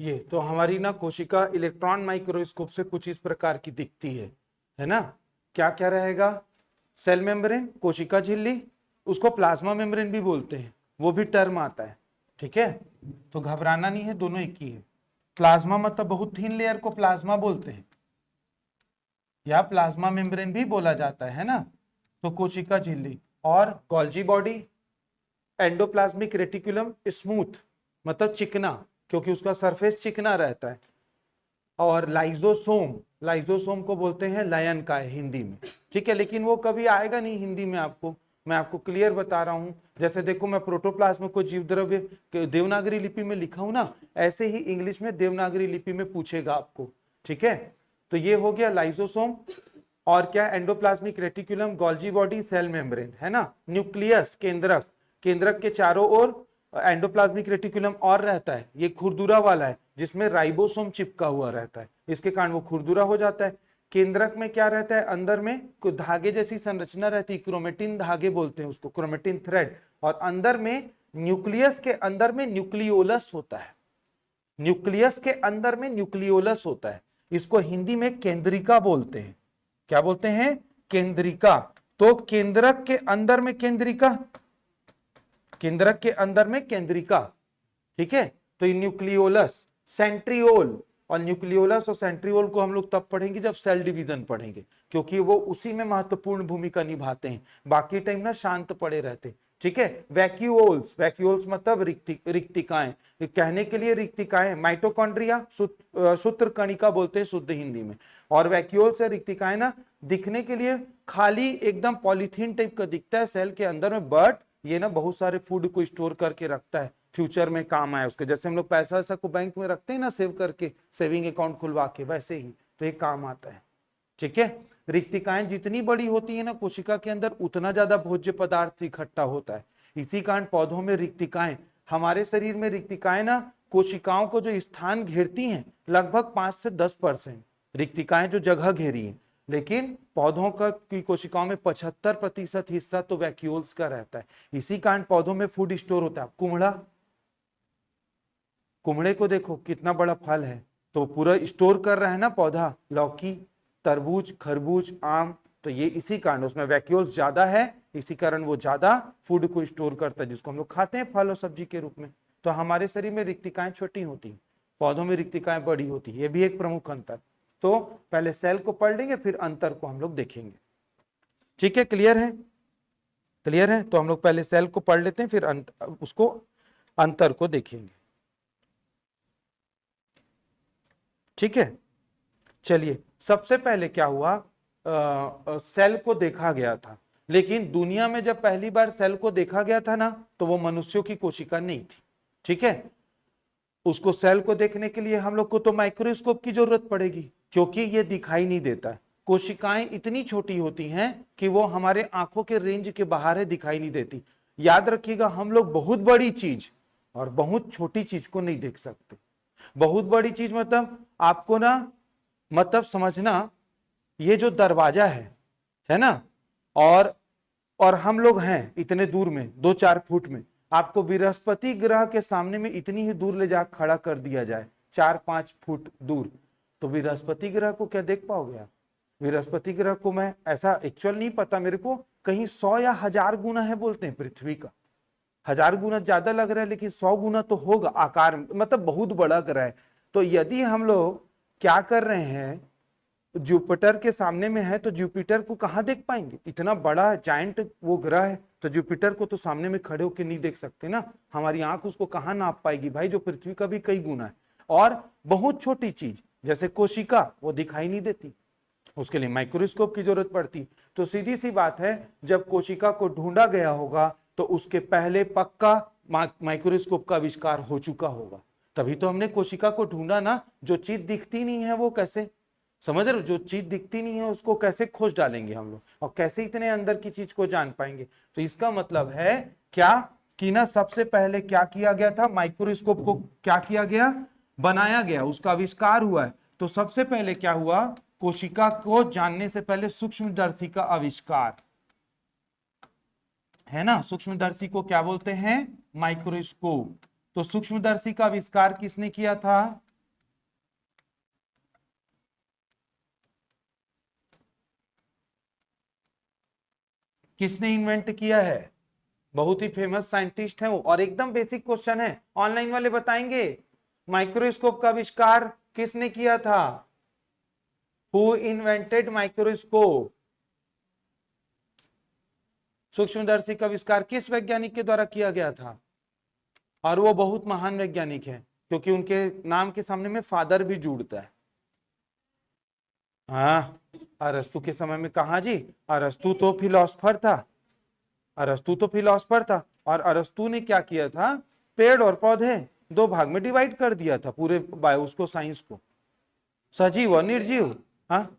ये तो हमारी ना कोशिका इलेक्ट्रॉन माइक्रोस्कोप से कुछ इस प्रकार की दिखती है ना। क्या क्या रहेगा? सेल मेम्ब्रेन, कोशिका झिल्ली, उसको प्लाज्मा मेम्ब्रेन भी बोलते हैं, वो भी टर्म आता है, ठीक है। तो घबराना नहीं है, दोनों एक ही है। प्लाज्मा मतलब बहुत थिन लेयर को प्लाज्मा बोलते हैं, या प्लाज्मा मेम्ब्रेन भी बोला जाता है ना। तो कोशिका झिल्ली और Golgi body, endoplasmic reticulum smooth मतलब चिकना, क्योंकि उसका सरफेस चिकना रहता है। और लाइजोसोम, लाइजोसोम को बोलते हैं लायन का है हिंदी में, ठीक है, लेकिन वो कभी आएगा नहीं हिंदी में आपको, मैं आपको क्लियर बता रहा हूं। जैसे देखो मैं प्रोटोप्लाज्म को जीव द्रव्य देवनागरी लिपि में लिखा हूं ना, ऐसे ही इंग्लिश में देवनागरी लिपि में पूछेगा आपको, ठीक है। तो ये हो गया लाइजोसोम, और क्या? Endoplasmic reticulum, Golgi body, cell membrane, है ना। न्यूक्लियस, केंद्रक, केंद्रक के चारों ओर एंडोप्लाज्मिक रेटिकुलम और रहता है, ये खुरदुरा वाला है जिसमें राइबोसोम चिपका हुआ रहता है, इसके कारण वो खुरदुरा हो जाता है। केंद्रक में क्या रहता है? अंदर में धागे जैसी संरचना रहती है, क्रोमेटिन धागे बोलते हैं उसको, क्रोमेटिन थ्रेड। और अंदर में न्यूक्लियस के अंदर में न्यूक्लियोलस होता है, न्यूक्लियस के अंदर में न्यूक्लियोलस होता है, इसको हिंदी में केंद्रिका बोलते हैं। क्या बोलते हैं? केंद्रिका। तो केंद्रक के अंदर में केंद्रिका, केंद्रक के अंदर में केंद्रिका, ठीक है। तो ये न्यूक्लियोलस, सेंट्रियोल, और न्यूक्लियोलस और सेंट्रियोल को हम लोग तब पढ़ेंगे जब सेल डिवीजन पढ़ेंगे, क्योंकि वो उसी में महत्वपूर्ण भूमिका निभाते हैं, बाकी टाइम ना शांत पड़े रहते हैं, ठीक है। वैक्यूओल्स, वैक्यूओल्स मतलब रिक्तिकाएं, कहने के लिए रिक्तिकाएं, माइटोकॉन्ड्रिया सूत्र कणिका बोलते हैं शुद्ध हिंदी में। और वैक्यूओल्स से रिक्तिकाएं ना दिखने के लिए खाली एकदम पॉलीथीन टाइप का दिखता है सेल के अंदर में, बट ये ना बहुत सारे फूड को स्टोर करके रखता है, फ्यूचर में काम आए उसके। जैसे हम लोग पैसा वैसा को बैंक में रखते हैं ना सेव करके, सेविंग अकाउंट खुलवा के, वैसे ही तो ये काम आता है, ठीक है। रिक्तिकाएं जितनी बड़ी होती है ना कोशिका के अंदर, उतना ज्यादा भोज्य पदार्थ इकट्ठा होता है। इसी कारण पौधों में रिक्तिकाएं, हमारे शरीर में रिक्तिकाएं ना कोशिकाओं को जो स्थान घेरती हैं, लगभग 5 से 10% रिक्तिकाएं जो जगह घेरी हैं। लेकिन पौधों का की कोशिकाओं में 75% हिस्सा तो वैक्यूल्स का रहता है। इसी कारण पौधों में फूड स्टोर होता है। कुम्हड़ा, कुम्हड़े को देखो कितना बड़ा फल है, तो पूरा स्टोर कर रहा है ना पौधा। लौकी, तरबूज, खरबूज, आम, तो ये इसी कारण उसमें वैक्यूल्स ज्यादा है, इसी कारण वो ज्यादा फूड को स्टोर करता है, जिसको हम लोग खाते हैं फल और सब्जी के रूप में। तो हमारे शरीर में रिक्तिकाएं छोटी होती हैं, पौधों में रिक्तिकाएं बड़ी होती है, ये भी एक प्रमुख अंतर। तो पहले सेल को पढ़ लेंगे, फिर अंतर को हम लोग देखेंगे, ठीक है। क्लियर है? क्लियर है? तो हम लोग पहले सेल को पढ़ लेते हैं, फिर उसको अंतर को देखेंगे, ठीक है। चलिए, सबसे पहले क्या हुआ, सेल को देखा गया था, लेकिन दुनिया में जब पहली बार सेल को देखा गया था ना, तो वो मनुष्यों की कोशिका नहीं थी, ठीक है। उसको सेल को देखने के लिए हम लोग को तो माइक्रोस्कोप की जरूरत पड़ेगी, क्योंकि ये दिखाई नहीं देता है। कोशिकाएं इतनी छोटी होती हैं कि वो हमारे आंखों के रेंज के बाहर है, दिखाई नहीं देती। याद रखिएगा, हम लोग बहुत बड़ी चीज और बहुत छोटी चीज को नहीं देख सकते। बहुत बड़ी चीज मतलब आपको ना, मतलब समझना, ये जो दरवाजा है ना, और हम लोग हैं इतने दूर में, 2-4 फुट में, आपको बृहस्पति ग्रह के सामने में इतनी ही दूर ले जा खड़ा कर दिया जाए, 4-5 फुट दूर, तो बृहस्पति ग्रह को क्या देख पाओगे आप? बृहस्पति ग्रह को मैं ऐसा एक्चुअल नहीं पता मेरे को, कहीं 100 या 1000 गुना है बोलते हैं पृथ्वी का। 1000 गुना ज्यादा लग रहा है, लेकिन 100 गुना तो होगा आकार में, मतलब बहुत बड़ा ग्रह है। तो यदि हम लोग क्या कर रहे हैं, जुपिटर के सामने में है, तो जुपिटर को कहाँ देख पाएंगे? इतना बड़ा जायंट वो ग्रह है, तो जुपिटर को तो सामने में खड़े होकर नहीं देख सकते ना, हमारी आंख उसको कहाँ नाप पाएगी भाई, जो पृथ्वी का भी कई गुना है। और बहुत छोटी चीज जैसे कोशिका, वो दिखाई नहीं देती, उसके लिए माइक्रोस्कोप की जरूरत पड़ती। तो सीधी सी बात है, जब कोशिका को ढूंढा गया होगा, तो उसके पहले पक्का माइक्रोस्कोप का आविष्कार हो चुका होगा, तभी तो हमने कोशिका को ढूंढा ना। जो चीज दिखती नहीं है वो कैसे, समझ रहे हो, जो चीज दिखती नहीं है उसको कैसे खोज डालेंगे हम लोग, और कैसे इतने अंदर की चीज को जान पाएंगे? तो इसका मतलब है क्या कि ना, सबसे पहले क्या किया गया था, माइक्रोस्कोप को क्या किया गया, बनाया गया, उसका आविष्कार हुआ है। तो सबसे पहले क्या हुआ, कोशिका को जानने से पहले सूक्ष्मदर्शी का आविष्कार, है ना। सूक्ष्मदर्शी को क्या बोलते हैं? माइक्रोस्कोप। तो सूक्ष्मदर्शी का आविष्कार किसने किया था? किसने इन्वेंट किया है? बहुत ही फेमस साइंटिस्ट है वो, और एकदम बेसिक क्वेश्चन है, ऑनलाइन वाले बताएंगे। माइक्रोस्कोप का आविष्कार किसने किया था? Who invented microscope? सूक्ष्मदर्शी का आविष्कार किस वैज्ञानिक के द्वारा किया गया था? और वो बहुत महान वैज्ञानिक है, क्योंकि उनके नाम के सामने में फादर भी जुड़ता है। हाँ, अरस्तु के समय में कहा जी, अरस्तु तो फिलोसफर था, अरस्तु तो फिलोसफर था, और अरस्तु ने क्या किया था? पेड़ और पौधे दो भाग में डिवाइड कर दिया था, पूरे उसको, साइंस को, सजीव और निर्जीव। हाँ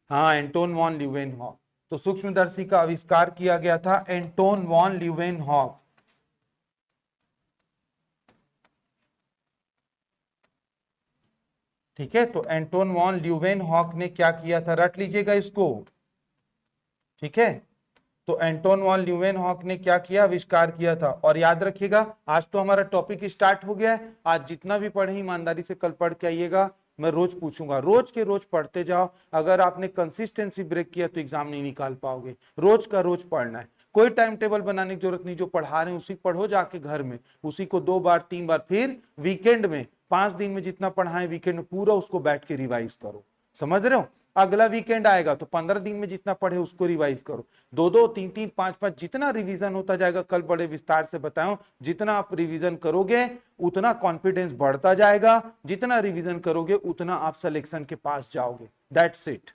हाँ, एंटोन वॉन ल्यूवेनहॉक। तो सूक्ष्मदर्शी का आविष्कार किया गया था एंटोन वॉन ल्यूवेनहॉक। ठीक है, तो एंटोन वॉन ल्यूवेनहॉक ने क्या किया था, रट लीजिएगा इसको। ठीक है, तो एंटोन वॉन ल्यूवेनहॉक ने क्या किया, आविष्कार किया था। और याद रखिएगा, आज तो हमारा टॉपिक स्टार्ट हो गया है। आज जितना भी पढ़े ईमानदारी से कल पढ़ के आइएगा, मैं रोज पूछूंगा, रोज के रोज पढ़ते जाओ। अगर आपने कंसिस्टेंसी ब्रेक किया तो एग्जाम नहीं निकाल पाओगे। रोज का रोज पढ़ना है, कोई टाइम टेबल बनाने की जरूरत नहीं। जो पढ़ा रहे हैं उसी पढ़ो जाके घर में, उसी को 2 बार 3 बार, फिर वीकेंड में 5 दिन में जितना पढ़ाएं वीकेंड में पूरा उसको बैठ के रिवाइज करो। समझ रहे हो? अगला वीकेंड आएगा तो 15 दिन में जितना पढ़े उसको रिवाइज करो। 2-2, 3-3, 5-5 जितना रिवीजन होता जाएगा, कल बड़े विस्तार से बताऊं, जितना आप रिवीजन करोगे उतना कॉन्फिडेंस बढ़ता जाएगा, जितना रिवीजन करोगे उतना आप सिलेक्शन के पास जाओगे। That's it.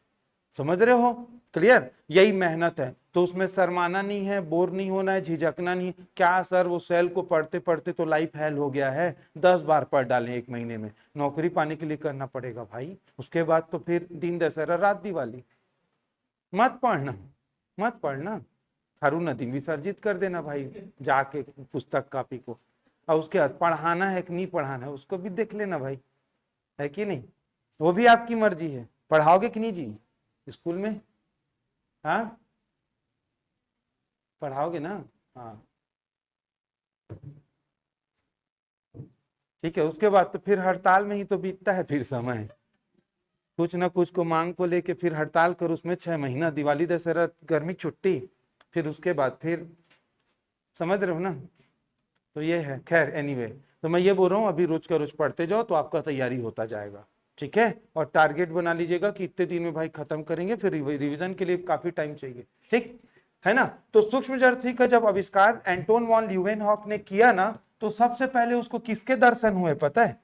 समझ रहे हो? क्लियर? यही मेहनत है। तो उसमें शर्माना नहीं है, बोर नहीं होना है, झिझकना नहीं है। क्या सर वो सेल को पढ़ते पढ़ते तो लाइफ हेल हो गया है, 10 बार पढ़ डालें 1 महीने में? नौकरी पाने के लिए करना पड़ेगा भाई, उसके बाद तो फिर दिन दशहरा रात दिवाली। मत पढ़ना, मत पढ़ना, खारू नदी विसर्जित कर देना भाई जाके पुस्तक कॉपी को। और उसके बाद पढ़ाना है कि नहीं पढ़ाना है उसको भी देख लेना भाई, है कि नहीं? वो भी आपकी मर्जी है। पढ़ाओगे कि नहीं जी स्कूल में? हाँ, पढ़ाओगे ना? हाँ, ठीक है। उसके बाद तो फिर हड़ताल में ही तो बीतता है फिर समय, कुछ ना कुछ को मांग को लेके फिर हड़ताल करो, उसमें 6 महीना, दिवाली दशहरा गर्मी छुट्टी, फिर उसके बाद फिर, समझ रहे हो ना? तो ये है। खैर एनीवे, तो मैं ये बोल रहा हूँ अभी रोज का रोज पढ़ते जाओ तो आपका तैयारी होता जाएगा। ठीक है, और टारगेट बना लीजिएगा कि इतने दिन में भाई खत्म करेंगे, फिर रिवीजन के लिए काफी टाइम चाहिए। ठीक है ना? तो सूक्ष्मदर्शी का जब आविष्कार एंटोन वॉन ल्यूवेनहॉक ने किया ना, तो सबसे पहले उसको किसके दर्शन हुए पता है?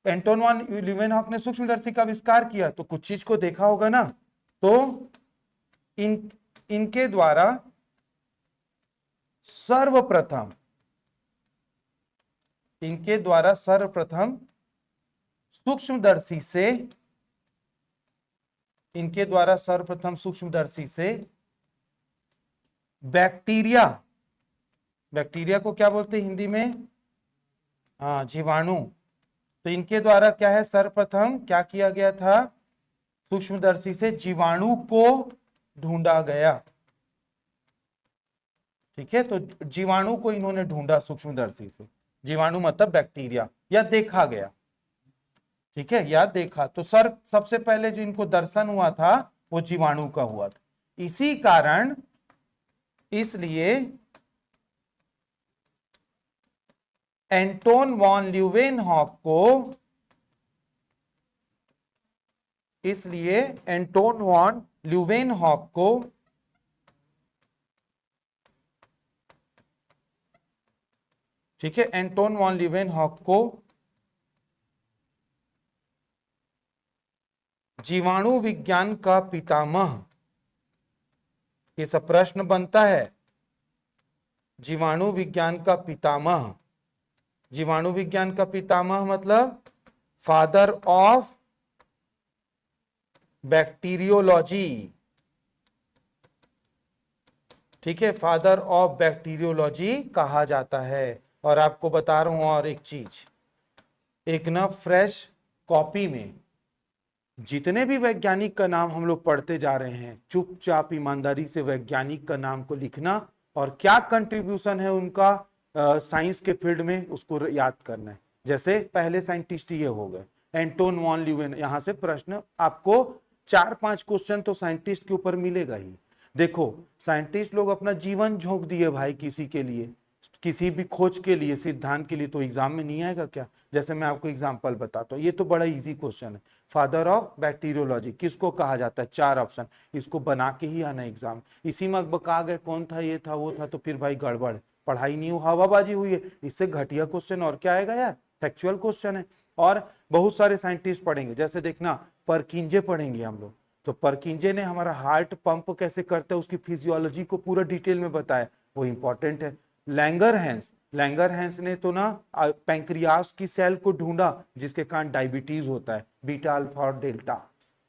एंटोन वॉन ल्यूवेनहॉक ने सूक्ष्मदर्शी का आविष्कार किया तो कुछ चीज को देखा होगा ना। तो इनके द्वारा सर्वप्रथम सूक्ष्मदर्शी से, इनके द्वारा सर्वप्रथम सूक्ष्मदर्शी से बैक्टीरिया, बैक्टीरिया को क्या बोलते हैं हिंदी में? हाँ, जीवाणु। तो इनके द्वारा क्या है, सर्वप्रथम क्या किया गया था? सूक्ष्मदर्शी से जीवाणु को ढूंढा गया। ठीक है, तो जीवाणु को इन्होंने ढूंढा सूक्ष्मदर्शी से। जीवाणु मतलब बैक्टीरिया, या देखा गया। ठीक है, या देखा। तो सबसे पहले जो इनको दर्शन हुआ था वो जीवाणु का हुआ था। इसी कारण, इसलिए एंटोन वॉन ल्यूवेनहॉक को, इसलिए एंटोन वॉन ल्यूवेनहॉक को ठीक है, एंटोन वॉन ल्यूवेनहॉक को जीवाणु विज्ञान का पितामह, ये सब प्रश्न बनता है। जीवाणु विज्ञान का पितामह, जीवाणु विज्ञान का पितामह मतलब फादर ऑफ बैक्टीरियोलॉजी। ठीक है, फादर ऑफ बैक्टीरियोलॉजी कहा जाता है। और आपको बता रहा हूं और एक चीज, एक ना फ्रेश कॉपी में जितने भी वैज्ञानिक का नाम हम लोग पढ़ते जा रहे हैं, चुपचाप ईमानदारी से वैज्ञानिक का नाम को लिखना और क्या कंट्रीब्यूशन है उनका साइंस के फील्ड में, उसको याद करना है। जैसे पहले साइंटिस्ट ये हो गए एंटोन वॉन ल्यूवेन, यहां से प्रश्न आपको 4-5 क्वेश्चन तो साइंटिस्ट के ऊपर मिलेगा ही। देखो साइंटिस्ट लोग अपना जीवन झोंक दिए भाई किसी के लिए, किसी भी खोज के लिए, सिद्धांत के लिए, तो एग्जाम में नहीं आएगा क्या? जैसे मैं आपको एग्जांपल बताता हूँ, ये तो बड़ा इजी क्वेश्चन है। फादर ऑफ बैक्टीरियोलॉजी किसको कहा जाता है? 4 ऑप्शन, इसको बना के ही आना एग्जाम। इसी में बका गए कौन था, ये था, वो था, तो फिर भाई गड़बड़, पढ़ाई नहीं हो, हवाबाजी हुई है। इससे घटिया क्वेश्चन और क्या आएगा यार, फैक्चुअल क्वेश्चन है। और बहुत सारे साइंटिस्ट पढ़ेंगे, जैसे देखना परकिंजे पढ़ेंगे हम लोग, तो परकिंजे ने हमारा हार्ट पंप कैसे करता है उसकी फिजियोलॉजी को पूरा डिटेल में बताया, वो इंपॉर्टेंट है। लैंगरहैंस ने तो ना पैंक्रियास की सेल को ढूंढा जिसके कारण डायबिटीज होता है, बीटा अल्फा और डेल्टा,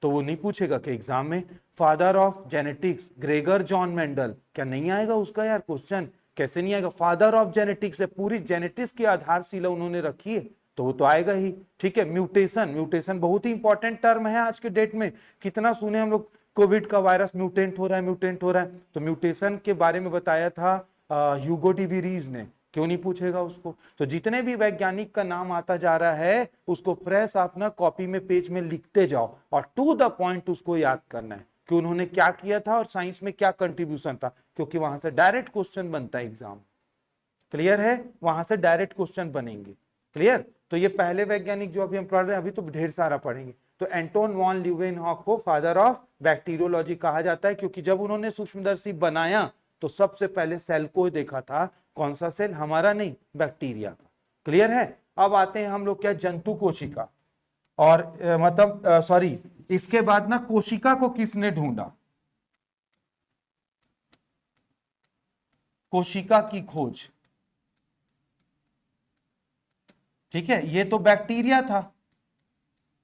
तो वो नहीं पूछेगा कि एग्जाम में। Father of genetics Gregor John Mendel, क्या नहीं आएगा उसका यार क्वेश्चन? कैसे नहीं आएगा? फादर ऑफ जेनेटिक्स है, पूरी जेनेटिक्स की आधारशिला उन्होंने रखी है, तो वो तो आएगा ही। ठीक है, म्यूटेशन बहुत ही इंपॉर्टेंट टर्म है आज के डेट में, कितना सुने हम लोग, कोविड का वायरस म्यूटेंट हो रहा है, तो म्यूटेशन के बारे में बताया था ह्यूगो डी विरीज ने, क्यों नहीं पूछेगा उसको? तो जितने भी वैज्ञानिक का नाम आता जा रहा है उसको प्रेस अपना कॉपी में पेज में लिखते जाओ और टू द पॉइंट उसको याद करना है कि उन्होंने क्या किया था और साइंस में क्या कंट्रीब्यूशन था, क्योंकि वहां से डायरेक्ट क्वेश्चन बनता है एग्जाम। क्लियर है? वहां से डायरेक्ट क्वेश्चन बनेंगे। क्लियर? तो ये पहले वैज्ञानिक जो अभी हम पढ़ रहे हैं, अभी तो ढेर सारा पढ़ेंगे। तो एंटोन वॉन ल्यूवेनहॉक को फादर ऑफ बैक्टीरियोलॉजी कहा जाता है, क्योंकि जब उन्होंने सूक्ष्मदर्शी बनाया तो सबसे पहले सेल को देखा था। कौन सा सेल? हमारा नहीं, बैक्टीरिया का। क्लियर है? अब आते हैं हम लोग क्या, जंतु कोशिका। और सॉरी, इसके बाद ना कोशिका को किसने ढूंढा? कोशिका की खोज, ठीक है, ये तो बैक्टीरिया था।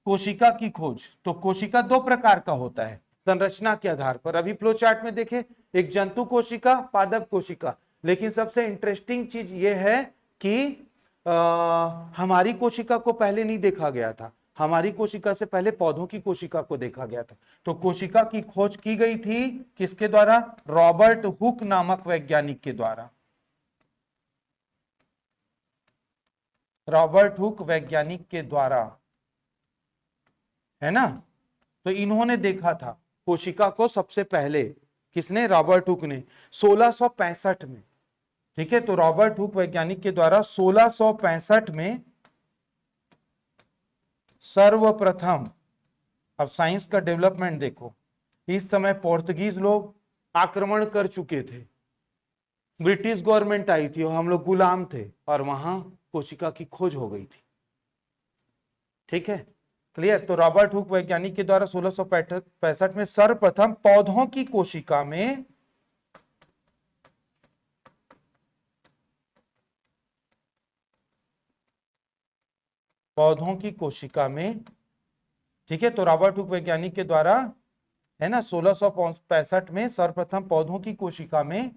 कोशिका की खोज, तो कोशिका 2 प्रकार का होता है संरचना के आधार पर। अभी फ्लो चार्ट में देखें, एक जंतु कोशिका, पादप कोशिका। लेकिन सबसे इंटरेस्टिंग चीज ये है कि हमारी कोशिका को पहले नहीं देखा गया था, हमारी कोशिका से पहले पौधों की कोशिका को देखा गया था। तो कोशिका की खोज की गई थी किसके द्वारा? रॉबर्ट हुक नामक वैज्ञानिक के द्वारा। रॉबर्ट हुक वैज्ञानिक के द्वारा, है ना? तो इन्होंने देखा था कोशिका को सबसे पहले, किसने? रॉबर्ट हुक ने, 1665 में। ठीक है, तो रॉबर्ट हुक वैज्ञानिक के द्वारा 1665 में सर्वप्रथम, अब साइंस का डेवलपमेंट देखो, इस समय पोर्तुगीज लोग आक्रमण कर चुके थे, ब्रिटिश गवर्नमेंट आई थी और हम लोग गुलाम थे, और वहां कोशिका की खोज हो गई थी। ठीक है, क्लियर? तो रॉबर्ट हुक वैज्ञानिक के द्वारा 1665 में सर्वप्रथम पौधों की कोशिका में ठीक है, तो रॉबर्ट हुक वैज्ञानिक के द्वारा, है ना, 1665 में सर्वप्रथम पौधों की कोशिका में,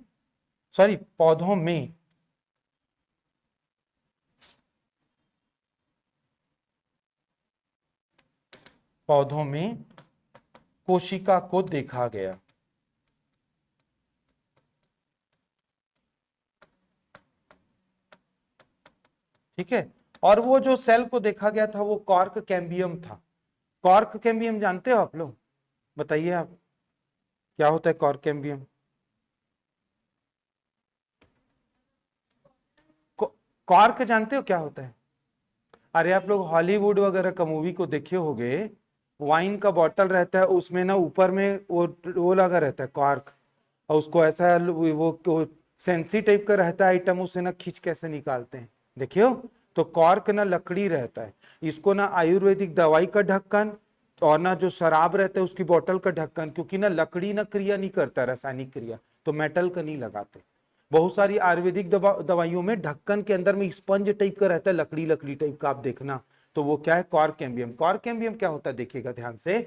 सॉरी, पौधों में कोशिका को देखा गया। ठीक है, और वो जो सेल को देखा गया था वो कॉर्क कैम्बियम था। कॉर्क कैम्बियम जानते हो आप लोग? बताइए आप, क्या होता है कॉर्क कैम्बियम? कॉर्क जानते हो क्या होता है? अरे आप लोग हॉलीवुड वगैरह का मूवी को देखे होगे, वाइन का बॉटल रहता है, उसमें ना ऊपर में वो लगा रहता है कॉर्क, और उसको ऐसा वो सेंसी टाइप का रहता है आइटम, उससे ना खींच कैसे निकालते हैं, देखियो। तो कॉर्क ना लकड़ी रहता है, इसको ना आयुर्वेदिक दवाई का ढक्कन, और ना जो शराब रहता है उसकी बोतल का ढक्कन, क्योंकि ना लकड़ी ना क्रिया नहीं करता रासायनिक क्रिया, तो मेटल का नहीं लगाते। बहुत सारी आयुर्वेदिक दवाइयों में ढक्कन के अंदर में स्पंज टाइप का रहता है, लकड़ी लकड़ी टाइप का, आप देखना, तो वो क्या है? Cork cambium. कॉर्क कैम्बियम क्या होता है देखिएगा ध्यान से,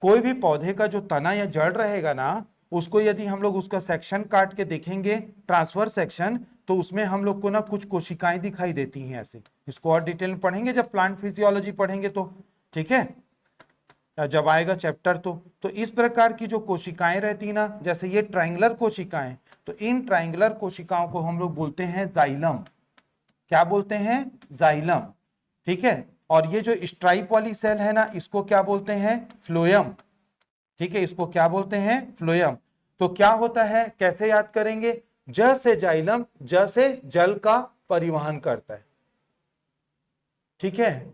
कोई भी पौधे का जो तना या जड़ रहेगा ना, उसको यदि हम लोग उसका सेक्शन काट के देखेंगे, ट्रांसफर सेक्शन, तो उसमें हम लोग को ना कुछ कोशिकाएं दिखाई देती हैं ऐसे। इसको और डिटेल में पढ़ेंगे जब प्लांट फिजियोलॉजी पढ़ेंगे तो, ठीक है, जब आएगा चैप्टर तो इस प्रकार की जो कोशिकाएं रहती ना, जैसे ये ट्रायंगुलर कोशिकाएं, तो इन ट्रायंगुलर कोशिकाओं को हम लोग बोलते हैं जाइलम। क्या बोलते हैं? जाइलम। ठीक है, और ये जो स्ट्राइप वाली सेल है ना, इसको क्या बोलते हैं? फ्लोएम। ठीक है, इसको क्या बोलते हैं? फ्लोएम। तो क्या होता है, कैसे याद करेंगे, ज से जाइलम, ज से जल का परिवहन करता है, ठीक है,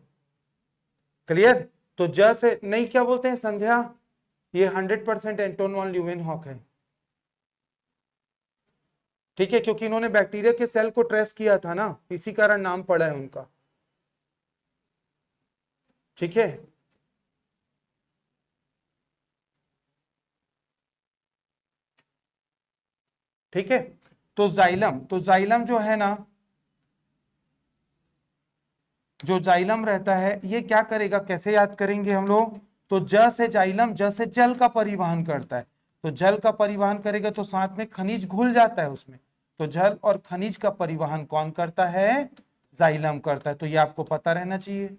क्लियर। तो ज से नहीं, क्या बोलते हैं संध्या, ये 100% एंटोन वॉन ल्यूवेनहॉक है, ठीक है, क्योंकि इन्होंने बैक्टीरिया के सेल को ट्रेस किया था ना, इसी कारण नाम पड़ा है उनका, ठीक है। ठीक है, तो जाइलम जो है ना, जो जाइलम रहता है ये क्या करेगा, कैसे याद करेंगे हम लोग, तो ज से जाइलम, ज से जल का परिवहन करता है, तो जल का परिवहन करेगा तो साथ में खनिज घुल जाता है उसमें, तो जल और खनिज का परिवहन कौन करता है, जाइलम करता है, तो ये आपको पता रहना चाहिए।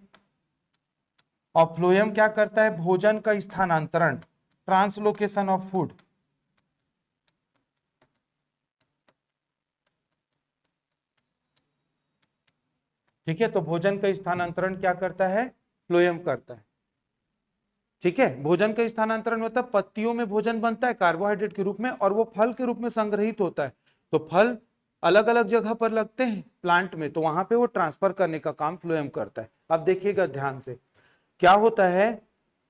और फ्लोएम क्या करता है, भोजन का स्थानांतरण, ट्रांसलोकेशन ऑफ फूड, ठीक है, तो भोजन का स्थानांतरण क्या करता है, फ्लोएम करता है, ठीक है। भोजन का स्थानांतरण मतलब पत्तियों में भोजन बनता है कार्बोहाइड्रेट के रूप में और वो फल के रूप में संग्रहित होता है, तो फल अलग अलग जगह पर लगते हैं प्लांट में, तो वहां पे वो ट्रांसफर करने का काम फ्लोएम करता है। अब देखिएगा ध्यान से, क्या होता है,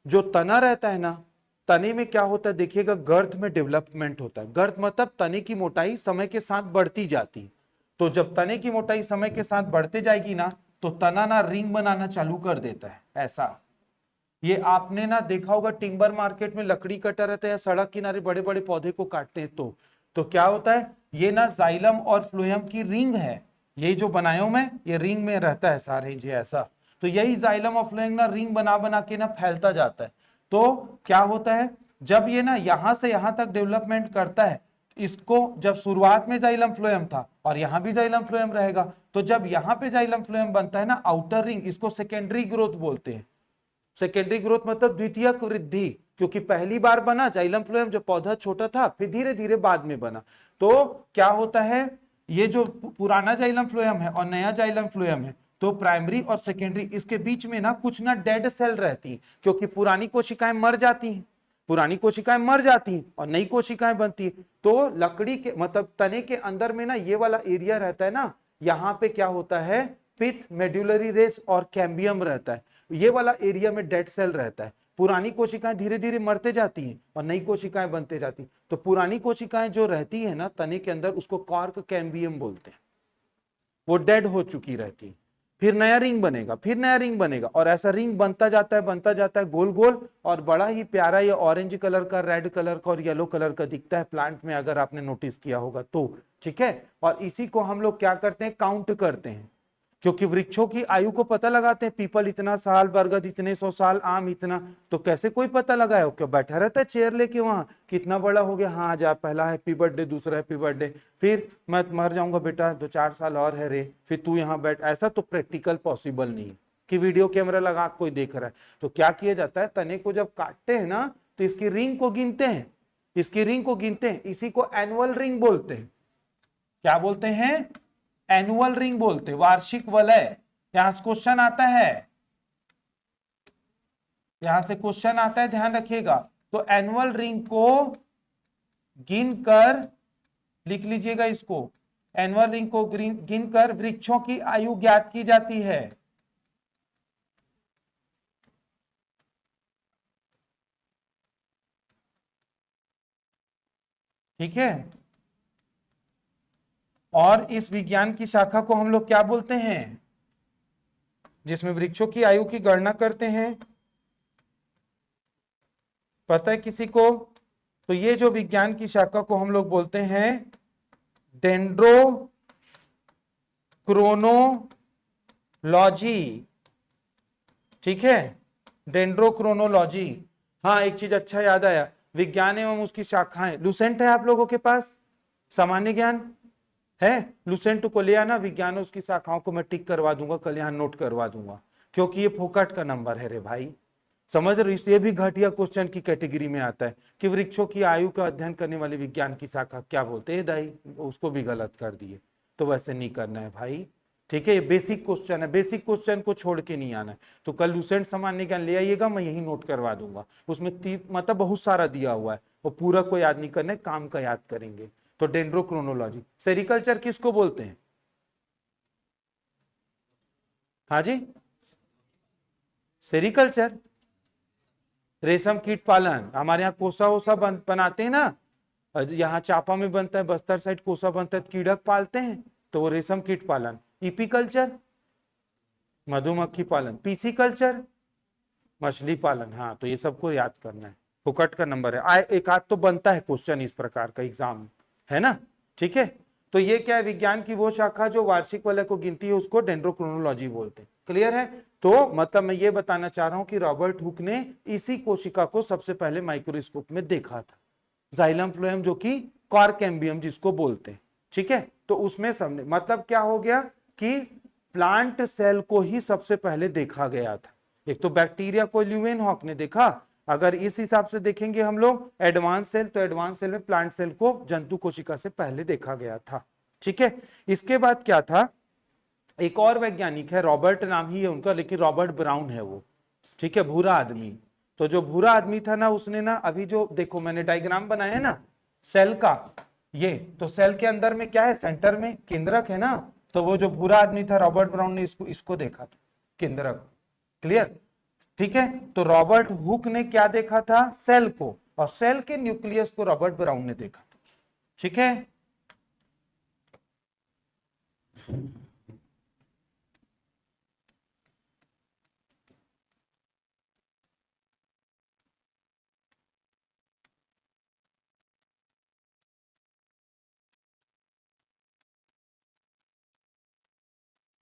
जो तना रहता है ना, तने में क्या होता है देखिएगा, गर्थ में डेवलपमेंट होता है, गर्थ मतलब तने की मोटाई समय के साथ बढ़ती जाती है, तो जब तने की मोटाई समय के साथ बढ़ते जाएगी ना, तो तना ना रिंग बनाना चालू कर देता है, ऐसा। ये आपने ना देखा होगा टिम्बर मार्केट में लकड़ी कटा रहता है या सड़क किनारे बड़े बड़े पौधे को काटते हैं, तो क्या होता है, ये ना जाइलम और फ्लोएम की रिंग है, यही जो बनाया हूं मैं, ये रिंग में रहता है सारे जी ऐसा, तो यही जाइलम और फ्लोएम ना रिंग बना बना के ना फैलता जाता है। तो क्या होता है, जब ये ना यहां से यहां तक डेवलपमेंट करता है, इसको जब शुरुआत में जाइलम फ्लोएम था और यहां भी जाइलम फ्लोएम रहेगा, तो जब यहां पे जाइलम फ्लोएम बनता है ना आउटर रिंग, इसको सेकेंडरी ग्रोथ बोलते हैं। सेकेंडरी ग्रोथ मतलब द्वितीयक वृद्धि, क्योंकि पहली बार बना जाइलम फ्लोएम जब पौधा छोटा था, फिर धीरे धीरे बाद में बना। तो क्या होता है, ये जो पुराना जाइलम फ्लोएम है और नया जाइलम फ्लोएम है, तो प्राइमरी और सेकेंडरी इसके बीच में ना कुछ ना डेड सेल रहती है, क्योंकि पुरानी कोशिकाएं मर जाती हैं, पुरानी कोशिकाएं मर जाती हैं और नई कोशिकाएं बनती है। तो लकड़ी के मतलब तने के अंदर में ना ये वाला एरिया रहता है ना, यहाँ पे क्या होता है, पिथ, मेड्यूलरी रेस और कैम्बियम रहता है, ये वाला एरिया में डेड सेल रहता है। पुरानी कोशिकाएं धीरे धीरे मरते जाती हैं और नई कोशिकाएं बनते जाती हैं, तो पुरानी कोशिकाएं जो रहती है ना तने के अंदर, उसको कॉर्क कैम्बियम बोलते हैं, वो डेड हो चुकी रहती है। फिर नया रिंग बनेगा, फिर नया रिंग बनेगा, और ऐसा रिंग बनता जाता है, बनता जाता है गोल गोल, और बड़ा ही प्यारा ये ऑरेंज कलर का, रेड कलर का और येलो कलर का दिखता है प्लांट में, अगर आपने नोटिस किया होगा तो, ठीक है। और इसी को हम लोग क्या करते हैं, काउंट करते हैं, क्योंकि वृक्षों की आयु को पता लगाते हैं, पीपल इतना साल, बरगद इतने 100 साल, आम इतना, तो कैसे कोई पता लगाए, क्या बैठा रहता है चेयर लेके वहां, कितना बड़ा हो गया, हाँ जा, पहला हैप्पी बर्थडे, दूसरा हैप्पी बर्थडे, फिर मैं मर जाऊंगा बेटा, 2-4 साल और है रे, फिर तू यहाँ बैठ, ऐसा तो प्रैक्टिकल पॉसिबल नहीं है कि वीडियो कैमरा लगा कोई देख रहा है। तो क्या किया जाता है, तने को जब काटते हैं ना, तो इसकी रिंग को गिनते हैं, इसकी रिंग को गिनते हैं, इसी को एनुअल रिंग बोलते हैं। क्या बोलते हैं, एनुअल रिंग बोलते, वार्षिक वलय। यहां से क्वेश्चन आता है, यहां से क्वेश्चन आता है, ध्यान रखिएगा। तो एनुअल रिंग को गिनकर लिख लीजिएगा इसको, एनुअल रिंग को गिनकर वृक्षों की आयु ज्ञात की जाती है। ठीक है, और इस विज्ञान की शाखा को हम लोग क्या बोलते हैं, जिसमें वृक्षों की आयु की गणना करते हैं, पता है किसी को? तो ये जो विज्ञान की शाखा को हम लोग बोलते हैं डेंड्रोक्रोनोलॉजी। ठीक है, डेंड्रोक्रोनोलॉजी। हाँ, एक चीज अच्छा याद आया, विज्ञान एवं उसकी शाखाएं, लुसेंट है आप लोगों के पास, सामान्य ज्ञान है, लुसेंट को ले आना, विज्ञान और उसकी शाखाओं को मैं टिक करवा दूंगा, कल यहाँ नोट करवा दूंगा, क्योंकि ये फोकट का नंबर है रे भाई, समझ रहे हो? इसलिए भी घटिया क्वेश्चन की कैटेगरी में आता है कि वृक्षों की आयु का अध्ययन करने वाली विज्ञान की शाखा क्या बोलते हैं दाई, उसको भी गलत कर दिए, तो वैसे नहीं करना है भाई, ठीक है, ये बेसिक क्वेश्चन है, बेसिक क्वेश्चन को छोड़ के नहीं आना है। तो कल लूसेंट सामान्य ज्ञान ले आइएगा, मैं यही नोट करवा दूंगा, उसमें मतलब बहुत सारा दिया हुआ है, वो पूरा को याद नहीं करना है, काम का याद करेंगे। तो डेंड्रोक्रोनोलॉजी, सेरिकल्चर किसको बोलते हैं? हाँ जी, सेरिकल्चर रेशम कीट पालन, हमारे यहाँ कोसा वोसा बनाते हैं ना, यहाँ चापा में बनता है, बस्तर साइड कोसा बनता है, कीड़क पालते हैं, तो वो रेशम कीट पालन। ईपी कल्चर मधुमक्खी पालन, पीसी कल्चर मछली पालन। हाँ, तो ये सबको याद करना है, फुकट का नंबर है, एक आध तो बनता है क्वेश्चन इस प्रकार का एग्जाम में, है ना। ठीक है, तो ये क्या है, विज्ञान की वो शाखा जो वार्षिक वाले को गिनती है, उसको डेंड्रोक्रोनोलॉजी बोलते हैं। क्लियर है? तो मतलब मैं ये बताना चाह रहा हूं कि रॉबर्ट हुक ने इसी कोशिका को सबसे पहले माइक्रोस्कोप में देखा था, जाइलम फ्लोएम, जो कि कॉर्केम्बियम जिसको बोलते हैं। ठीक है, तो उसमें सबने मतलब क्या हो गया कि प्लांट सेल को ही सबसे पहले देखा गया था। एक तो बैक्टीरिया को ल्यूवेनहॉक ने देखा, अगर इस हिसाब से देखेंगे हम लोग एडवांस सेल, तो एडवांस सेल में प्लांट सेल को जंतु कोशिका से पहले देखा गया था। ठीक है, इसके बाद क्या था, एक और वैज्ञानिक है, रॉबर्ट नाम ही है उनका, लेकिन रॉबर्ट ब्राउन है वो। ठीक है, भूरा आदमी। तो जो भूरा आदमी था ना, उसने ना, अभी जो देखो मैंने डायग्राम बनाया है ना सेल का, ये तो सेल के अंदर में क्या है, सेंटर में केंद्रक है ना, तो वो जो भूरा आदमी था रॉबर्ट ब्राउन ने इसको देखा था, केंद्रक। क्लियर? ठीक है, तो रॉबर्ट हुक ने क्या देखा था, सेल को, और सेल के न्यूक्लियस को रॉबर्ट ब्राउन ने देखा था। ठीक है,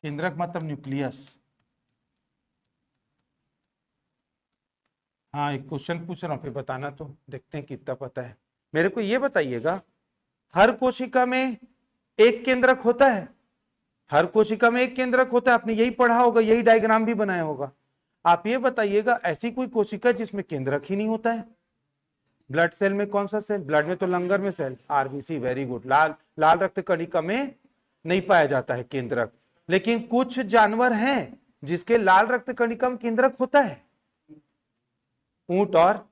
केंद्रक मतलब न्यूक्लियस। हाँ, एक क्वेश्चन पूछ रहा हूँ, फिर बताना, तो देखते हैं कितना पता है। मेरे को ये बताइएगा, हर कोशिका में एक केंद्रक होता है? हर कोशिका में एक केंद्रक होता है, आपने यही पढ़ा होगा, यही डायग्राम भी बनाया होगा। आप ये बताइएगा, ऐसी कोई कोशिका जिसमें केंद्रक ही नहीं होता है? ब्लड सेल में कौन सा सेल, ब्लड में तो लंगर में सेल, आरबीसी, वेरी गुड। लाल लाल रक्त कणिका में नहीं पाया जाता है केंद्रक, लेकिन कुछ जानवर हैं जिसके लाल रक्त कणिका में केंद्रक होता है, ऊंट और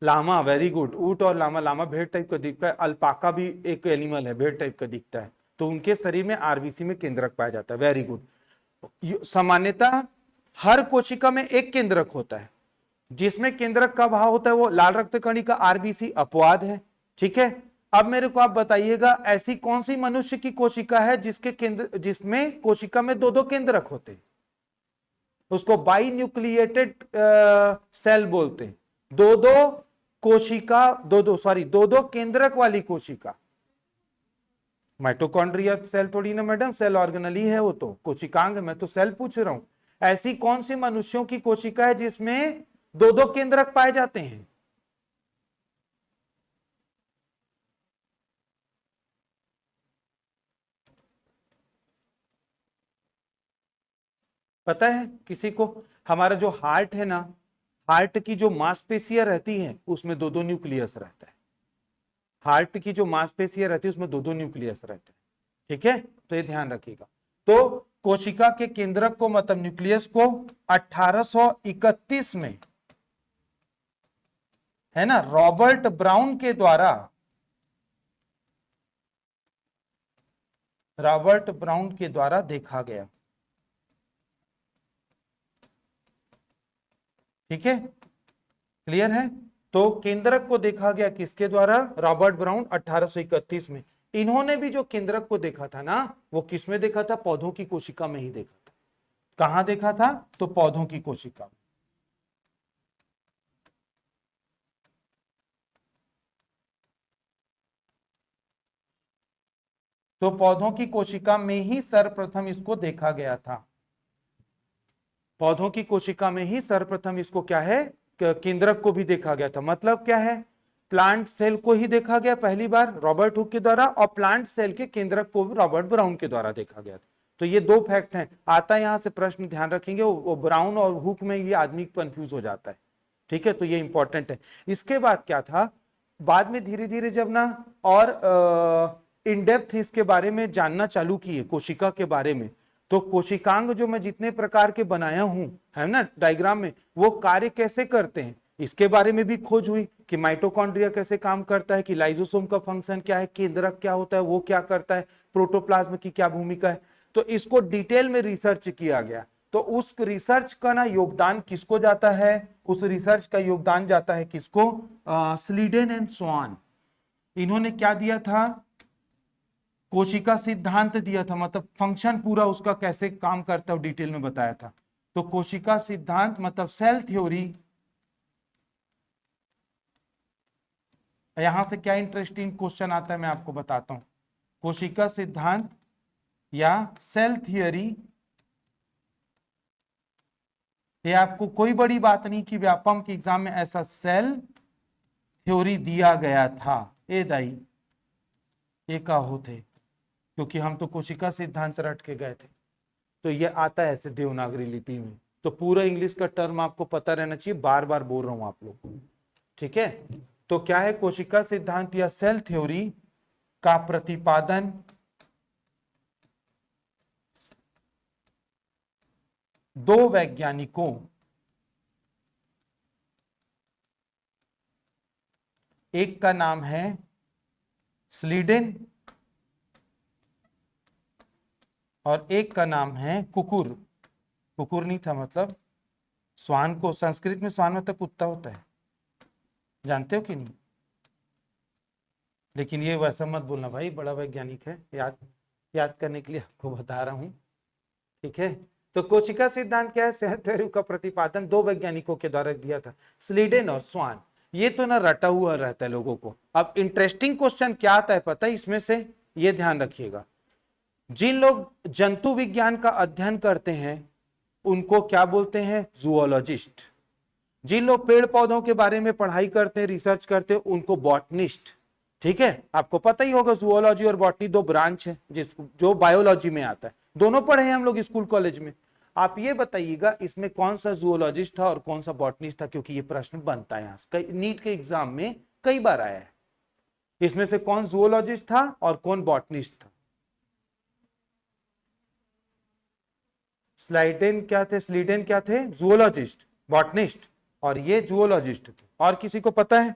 लामा, वेरी गुड, ऊंट और लामा। लामा भेड़ टाइप का दिखता है, अल्पाका भी एक एनिमल है, भेड़ टाइप का दिखता है, तो उनके शरीर में आरबीसी में केंद्रक पाया जाता है, वेरी गुड। सामान्यतः हर कोशिका में एक केंद्रक होता है, जिसमें केंद्रक का भाव होता है वो लाल रक्त कणिका आरबीसी अपवाद है। ठीक है, अब मेरे को आप बताइएगा, ऐसी कौन सी मनुष्य की कोशिका है जिसमें कोशिका में दो दो केंद्रक होते हैं? उसको बाई न्यूक्लिएटेड सेल बोलते हैं, दो दो कोशिका, दो दो केंद्रक वाली कोशिका। माइटोकॉन्ड्रिया सेल थोड़ी ना मैडम, सेल ऑर्गेनल ही है वो, तो कोशिकांग है, मैं तो सेल पूछ रहा हूं। ऐसी कौन सी मनुष्यों की कोशिका है जिसमें दो दो केंद्रक पाए जाते हैं? पता है किसी को? हमारा जो हार्ट है ना, हार्ट की जो मांसपेशियां रहती हैं उसमें दो दो न्यूक्लियस रहता है। हार्ट की जो मांसपेशियां रहती है उसमें दो दो न्यूक्लियस रहते हैं। ठीक है, तो ये ध्यान रखिएगा। तो कोशिका के केंद्रक को मतलब न्यूक्लियस को 1831 में, है ना, रॉबर्ट ब्राउन के द्वारा, रॉबर्ट ब्राउन के द्वारा देखा गया। ठीक है, क्लियर है? तो केंद्रक को देखा गया किसके द्वारा, रॉबर्ट ब्राउन 1831 में। इन्होंने भी जो केंद्रक को देखा था ना, वो किस में देखा था, पौधों की कोशिका में ही देखा था। कहां देखा था, तो पौधों की कोशिका में। तो पौधों की कोशिका में ही सर्वप्रथम इसको देखा गया था, पौधों की कोशिका में ही सर्वप्रथम इसको क्या है, केंद्रक को भी देखा गया था। मतलब क्या है, प्लांट सेल को ही देखा गया पहली बार रॉबर्ट हुक के द्वारा, और प्लांट सेल के केंद्रक को भी रॉबर्ट ब्राउन के द्वारा देखा गया था। तो ये दो फैक्ट हैं। आता है यहां से प्रश्न, ध्यान रखेंगे, वो ब्राउन और हुक में ये आदमी कंफ्यूज हो जाता है। ठीक है, तो ये इंपॉर्टेंट है। इसके बाद क्या था, बाद में धीरे धीरे जब ना और इन डेप्थ इसके बारे में जानना चालू किए, कोशिका के बारे में, तो कोशिकांग जो मैं जितने प्रकार के बनाया हूं, है ना, डायग्राम में, वो कार्य कैसे करते हैं इसके बारे में भी खोज हुई कि माइटोकॉन्ड्रिया कैसे काम करता है, कि लाइसोसोम का फंक्शन क्या है, केंद्रक क्या होता है, वो क्या करता है, प्रोटोप्लाज्म की क्या भूमिका है। तो इसको डिटेल में रिसर्च किया गया। तो उस रिसर्च का ना योगदान किसको जाता है, उस रिसर्च का योगदान जाता है किसको, स्लीडेन एंड स्वान। इन्होंने क्या दिया था, कोशिका सिद्धांत दिया था, मतलब फंक्शन पूरा उसका कैसे काम करता है डिटेल में बताया था। तो कोशिका सिद्धांत मतलब सेल थ्योरी। यहां से क्या इंटरेस्टिंग क्वेश्चन आता है मैं आपको बताता हूं। कोशिका सिद्धांत या सेल थियरी, ये आपको कोई बड़ी बात नहीं कि व्यापम के एग्जाम में ऐसा सेल थ्योरी दिया गया था। ए दाई ये का होते, क्योंकि हम तो कोशिका सिद्धांत रट के गए थे, तो ये आता है ऐसे देवनागरी लिपि में। तो पूरा इंग्लिश का टर्म आपको पता रहना चाहिए, बार बार बोल रहा हूं आप लोग को, ठीक है। तो क्या है, कोशिका सिद्धांत या सेल थ्योरी का प्रतिपादन दो वैज्ञानिकों, एक का नाम है स्लीडेन और एक का नाम है कुकुर। कुकुर नहीं था, मतलब स्वान को संस्कृत में स्वान मतलब कुत्ता होता है, जानते हो कि नहीं। लेकिन ये वैसा मत बोलना भाई, बड़ा वैज्ञानिक है, याद करने के लिए आपको बता रहा हूं, ठीक है। तो कोशिका सिद्धांत क्या है, सेल थ्योरी का प्रतिपादन दो वैज्ञानिकों के द्वारा दिया था, स्लीडेन और स्वान। ये तो ना रटा हुआ रहता है लोगों को। अब इंटरेस्टिंग क्वेश्चन क्या आता है पता है इसमें से, ये ध्यान रखिएगा, जिन लोग जंतु विज्ञान का अध्ययन करते हैं उनको क्या बोलते हैं, जूओलॉजिस्ट। जिन लोग पेड़ पौधों के बारे में पढ़ाई करते हैं, रिसर्च करते हैं, उनको बॉटनिस्ट। ठीक है, आपको पता ही होगा जूओलॉजी और बॉटनी दो ब्रांच है जो बायोलॉजी में आता है, दोनों पढ़े हैं हम लोग स्कूल कॉलेज में। आप ये बताइएगा इसमें कौन सा जूओलॉजिस्ट था और कौन सा बॉटनिस्ट था, क्योंकि ये प्रश्न बनता है यहाँ नीट के एग्जाम में कई बार आया है। इसमें से कौन जूओलॉजिस्ट था और कौन बॉटनिस्ट था। स्लाइडेन क्या थे, स्लीडेन क्या थे, जूओलॉजिस्ट, बॉटनिस्ट, और ये जूओलॉजिस्ट थे। और किसी को पता है,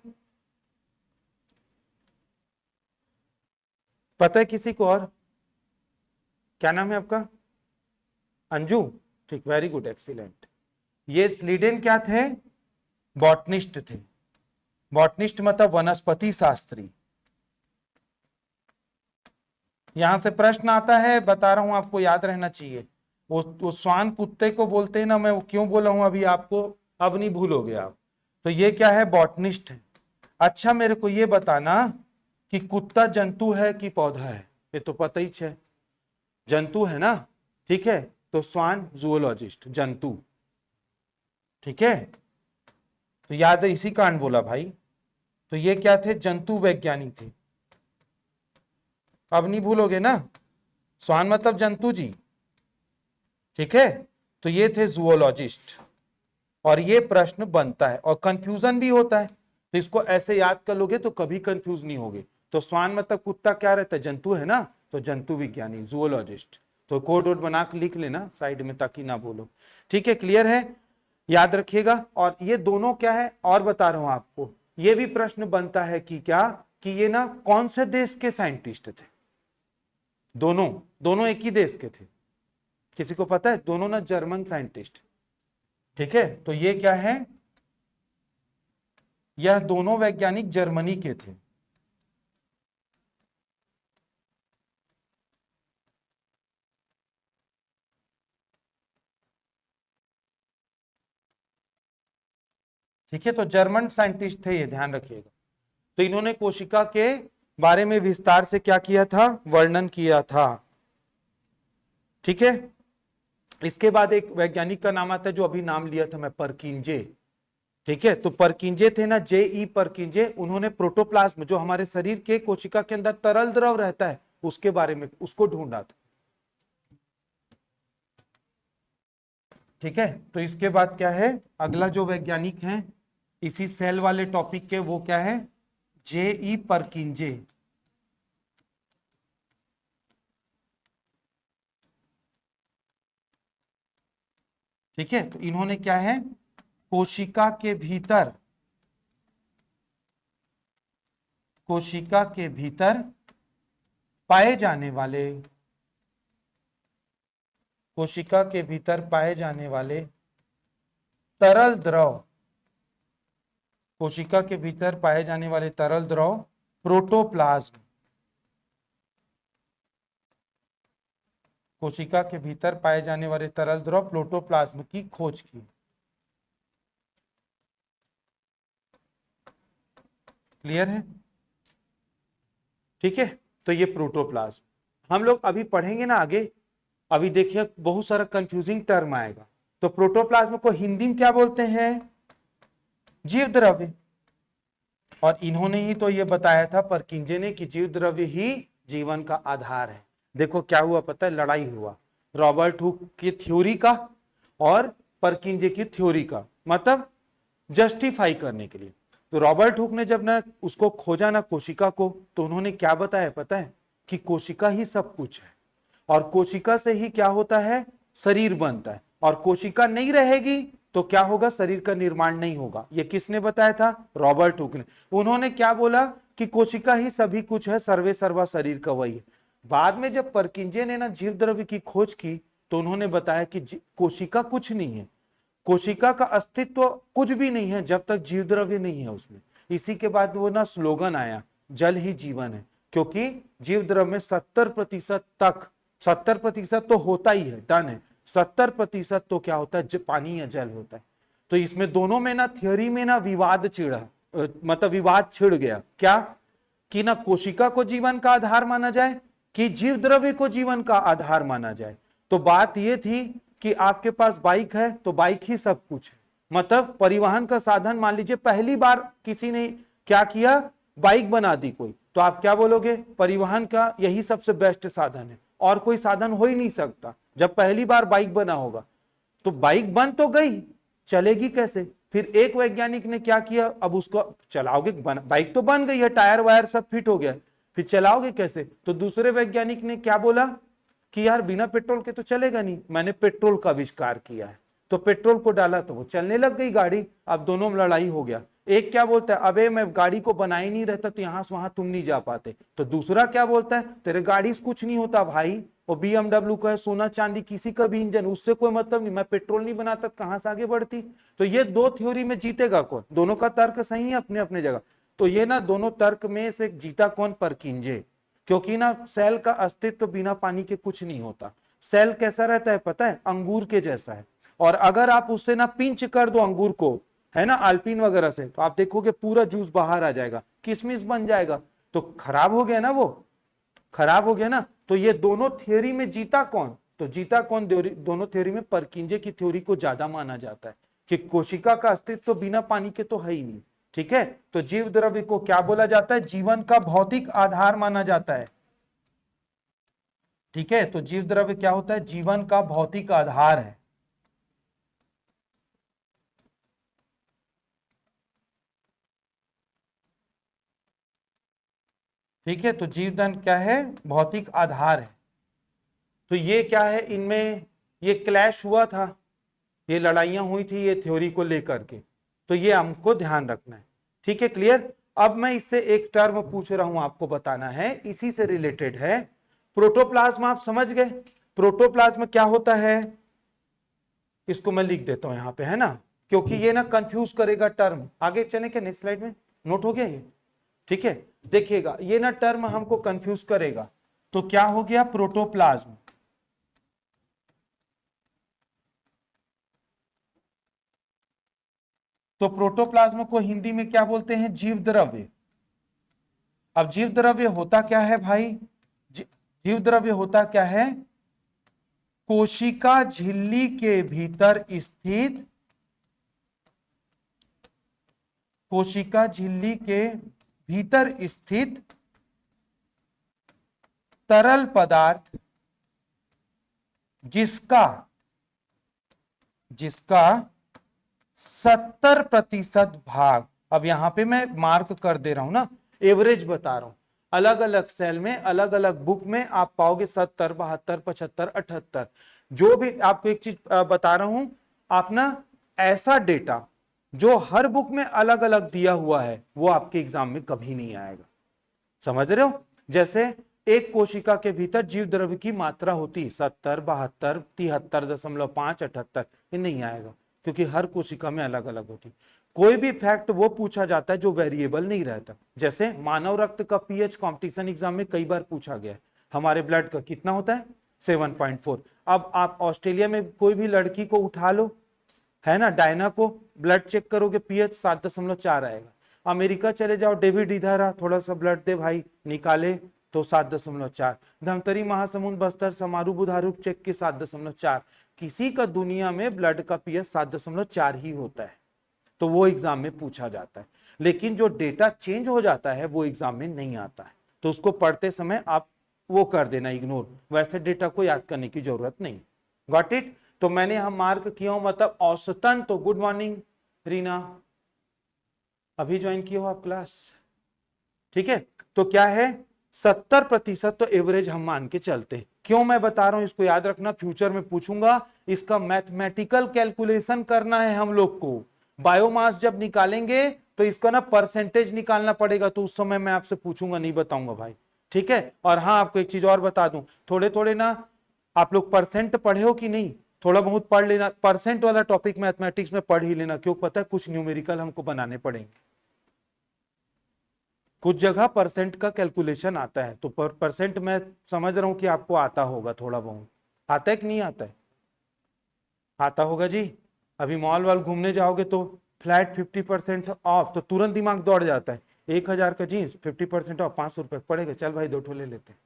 पता है किसी को, और क्या नाम है आपका, अंजू, ठीक, वेरी गुड, एक्सीलेंट। ये स्लीडेन क्या थे, बॉटनिस्ट थे। बॉटनिस्ट मतलब वनस्पति शास्त्री। यहां से प्रश्न आता है, बता रहा हूं आपको, याद रहना चाहिए। वो स्वान कुत्ते को बोलते हैं ना, मैं वो क्यों बोला हूं अभी आपको, अब नहीं भूलोगे आप। तो ये क्या है, बॉटनिस्ट है। अच्छा मेरे को ये बताना कि कुत्ता जंतु है कि पौधा है, ये तो पता ही है, जंतु है ना, ठीक है। तो स्वान जूओलॉजिस्ट, जंतु, ठीक है। तो याद है, इसी कारण बोला भाई। तो ये क्या थे, जंतु वैज्ञानिक थे, अब नहीं भूलोगे ना, स्वान मतलब जंतु जी, ठीक है। तो ये थे जूओलॉजिस्ट। और ये प्रश्न बनता है और कंफ्यूजन भी होता है, तो इसको ऐसे याद कर लोगे तो कभी कंफ्यूज नहीं होगे। तो स्वान मतलब कुत्ता क्या रहता है, जंतु है ना, तो जंतु विज्ञानी, जूओलॉजिस्ट। तो कोड वोड बना के लिख लेना साइड में ताकि ना बोलो, ठीक है, क्लियर है, याद रखिएगा। और ये दोनों क्या है, और बता रहा हूं आपको, ये भी प्रश्न बनता है कि क्या, कि ये ना कौन से देश के साइंटिस्ट थे, दोनों एक ही देश के थे, किसी को पता है, दोनों ना जर्मन साइंटिस्ट, ठीक है। तो ये क्या है, यह दोनों वैज्ञानिक जर्मनी के थे। ठीक है, तो जर्मन साइंटिस्ट थे ये, ध्यान रखिएगा। तो इन्होंने कोशिका के बारे में विस्तार से क्या किया था, वर्णन किया था, ठीक है। इसके बाद एक वैज्ञानिक का नाम आता है जो अभी नाम लिया था मैं, परकिंजे, ठीक है। तो परकिंजे थे ना, J.E. परकिंजे, उन्होंने प्रोटोप्लाज्म जो हमारे शरीर के कोशिका के अंदर तरल द्रव रहता है उसके बारे में, उसको ढूंढा था, ठीक है। तो इसके बाद क्या है, अगला जो वैज्ञानिक है इसी सेल वाले टॉपिक के, वो क्या है, J.E. परकिंजे। ठीक है, तो इन्होंने क्या है, कोशिका के भीतर, कोशिका के भीतर पाए जाने वाले, कोशिका के भीतर पाए जाने वाले तरल द्रव, कोशिका के भीतर पाए जाने वाले तरल द्रव प्रोटोप्लाज्म, कोशिका के भीतर पाए जाने वाले तरल द्रव प्रोटोप्लाज्म की खोज की। क्लियर है? ठीक है, तो ये प्रोटोप्लाज्म हम लोग अभी पढ़ेंगे ना आगे। अभी देखिए बहुत सारा कंफ्यूजिंग टर्म आएगा। तो प्रोटोप्लाज्म को हिंदी में क्या बोलते हैं? जीव द्रव्य। और इन्होंने ही तो ये बताया था परकिंजे ने कि जीव द्रव्य ही जीवन का आधार है। देखो क्या हुआ पता है, लड़ाई हुआ रॉबर्ट हुक की थ्योरी का और परकिंजे की थ्योरी का, मतलब जस्टिफाई करने के लिए। तो रॉबर्ट हुक ने जब ना उसको खोजा ना कोशिका को, तो उन्होंने क्या बताया पता है कि कोशिका ही सब कुछ है और कोशिका से ही क्या होता है, शरीर बनता है, और कोशिका नहीं रहेगी तो क्या होगा, शरीर का निर्माण नहीं होगा। ये किसने बताया था? रॉबर्ट हुक ने। उन्होंने क्या बोला कि कोशिका ही सभी कुछ है, सर्वे सर्वा शरीर का वही है। बाद में जब परकिंजे ने ना जीव द्रव्य की खोज की तो उन्होंने बताया कि कोशिका कुछ नहीं है, कोशिका का अस्तित्व कुछ भी नहीं है जब तक जीव द्रव्य नहीं है उसमें। इसी के बाद वो ना स्लोगन आया, जल ही जीवन है, क्योंकि जीव द्रव्य में 70% तक, 70% तो होता ही है, डन है, 70% तो क्या होता है, पानी या जल होता है। तो इसमें दोनों में ना थियोरी में ना विवाद छिड़ा, मतलब विवाद छिड़ गया। क्या कि ना कोशिका को जीवन का आधार माना जाए कि जीव द्रव्य को जीवन का आधार माना जाए। तो बात यह थी कि आपके पास बाइक है तो बाइक ही सब कुछ है, मतलब परिवहन का साधन। मान लीजिए पहली बार किसी ने क्या किया, बाइक बना दी कोई, तो आप क्या बोलोगे, परिवहन का यही सबसे बेस्ट साधन है और कोई साधन हो ही नहीं सकता जब पहली बार बाइक बना होगा। तो बाइक बन तो गई, चलेगी कैसे? फिर एक वैज्ञानिक ने क्या किया, अब उसको चलाओगे, बाइक तो बन गई है, टायर वायर सब फिट हो गया, फिर चलाओगे कैसे? तो दूसरे वैज्ञानिक ने क्या बोला कि यार बिना पेट्रोल के तो चलेगा नहीं, मैंने पेट्रोल का आविष्कार किया है। तो पेट्रोल को डाला तो वो चलने लग गई गाड़ी। अब दोनों में लड़ाई हो गया। एक क्या बोलता है, अबे मैं गाड़ी को बना ही नहीं रहता तो यहां से वहां तुम नहीं जा पाते। तो दूसरा क्या बोलता है, तेरे गाड़ी से कुछ नहीं होता भाई, वो BMW का है, सोना चांदी किसी का भी इंजन, उससे कोई मतलब नहीं, मैं पेट्रोल नहीं बनाता कहां से आगे बढ़ती। तो ये दो थ्योरी में जीतेगा कौन? दोनों का तर्क सही है अपने अपने जगह। तो ये ना दोनों तर्क में से जीता कौन? परकिंजे। क्योंकि ना सेल का अस्तित्व बिना पानी के कुछ नहीं होता। सेल कैसा रहता है पता है? अंगूर के जैसा है, और अगर आप उससे ना पिंच कर दो अंगूर को, है ना, अल्पीन वगैरह से, तो आप देखोगे पूरा जूस बाहर आ जाएगा, किशमिश बन जाएगा। तो खराब हो गया ना, वो खराब हो गया ना। तो ये दोनों थ्योरी में जीता कौन? तो जीता कौन दोनों थ्योरी में? परकिंजे की थ्योरी को ज्यादा माना जाता है कि कोशिका का अस्तित्व तो बिना पानी के तो है ही नहीं। ठीक है, तो जीव द्रव्य को क्या बोला जाता है? जीवन का भौतिक आधार माना जाता है। ठीक है, तो जीव द्रव्य क्या होता है? जीवन का भौतिक आधार है। ठीक है, तो जीवदान क्या है? भौतिक आधार है। तो ये क्या है, इनमें ये क्लैश हुआ था, ये लड़ाइयां हुई थी ये थ्योरी को लेकर के, तो ये हमको ध्यान रखना है। ठीक है, क्लियर? अब मैं इससे एक टर्म पूछ रहा हूं, आपको बताना है, इसी से रिलेटेड है। प्रोटोप्लाज्म आप समझ गए? प्रोटोप्लाज्म क्या होता है? इसको मैं लिख देता हूं यहां पे, है ना, क्योंकि ये ना कंफ्यूज करेगा टर्म। आगे चले के नेक्स्ट स्लाइड में, नोट हो गया ये? ठीक है, देखिएगा ये ना टर्म हमको कंफ्यूज करेगा। तो क्या हो गया? प्रोटोप्लाज्म। तो प्रोटोप्लाज्म को हिंदी में क्या बोलते हैं? जीव द्रव्य। अब जीव द्रव्य होता क्या है भाई? जीव द्रव्य होता क्या है? कोशिका झिल्ली के भीतर स्थित, कोशिका झिल्ली के भीतर स्थित तरल पदार्थ जिसका 70% भाग, अब यहां पे मैं मार्क कर दे रहा हूं ना, एवरेज बता रहा हूं, अलग अलग सेल में अलग अलग बुक में आप पाओगे 70, 72, 75, 78। जो भी आपको एक चीज बता रहा हूं, आप ना ऐसा डेटा जो हर बुक में अलग अलग दिया हुआ है वो आपके एग्जाम में कभी नहीं आएगा। समझ रहे हो? जैसे एक कोशिका के भीतर जीव द्रव्य की मात्रा होती 70, 72, 73.5, 78, ये नहीं आएगा क्योंकि हर कोशिका में अलग अलग होती। कोई भी फैक्ट वो पूछा जाता है जो वेरिएबल नहीं रहता। जैसे मानव रक्त का पीएच कंपटीशन एग्जाम में कई बार पूछा गया है। हमारे ब्लड का कितना होता है? 7.4। अब आप ऑस्ट्रेलिया में कोई भी लड़की को उठा लो, है ना, डायना को ब्लड चेक करोगे पीएच 7.4 आएगा। अमेरिका चले जाओ, डेविड इधर आ, थोड़ा सा ब्लड दे भाई, निकाले तो 7.4। धमतरी महासमुंद बस्तर समारू बुधारू चेक के 7.4। किसी का दुनिया में ब्लड का पीएच 7.4 ही होता है, तो वो एग्जाम में पूछा जाता है। लेकिन जो डेटा चेंज हो जाता है वो एग्जाम में नहीं आता है, तो उसको पढ़ते समय आप वो कर देना इग्नोर, वैसे डेटा को याद करने की जरूरत नहीं। Got it? तो मैंने यहां मार्क किया हूं, मतलब औसतन। तो गुड मॉर्निंग रीना, अभी ज्वाइन किए हो आप क्लास? ठीक है, तो क्या है 70% तो एवरेज हम मान के चलते। क्यों मैं बता रहा हूं इसको याद रखना, फ्यूचर में पूछूंगा। इसका मैथमेटिकल कैलकुलेशन करना है हम लोग को। बायोमास जब निकालेंगे तो इसका ना परसेंटेज निकालना पड़ेगा, तो उस समय मैं आपसे पूछूंगा, नहीं बताऊंगा भाई। ठीक है, और हाँ आपको एक चीज और बता दूं, थोड़े थोड़े ना आप लोग परसेंट पढ़े हो कि नहीं, थोड़ा बहुत पढ़ लेना। परसेंट वाला टॉपिक मैथमेटिक्स में पढ़ ही लेना, क्यों पता है कुछ न्यूमेरिकल हमको बनाने पड़ेंगे। कुछ जगह परसेंट का कैलकुलेशन आता है, तो परसेंट मैं समझ रहा हूं कि आपको आता होगा, थोड़ा बहुत आता है कि नहीं आता है? आता होगा जी। अभी मॉल वाल घूमने जाओगे तो फ्लैट 50% ऑफ, तो तुरंत दिमाग दौड़ जाता है। 1000 का जीन्स 50% ऑफ, 500 रुपए पड़ेगा, चल भाई 2 ठो ले लेते हैं।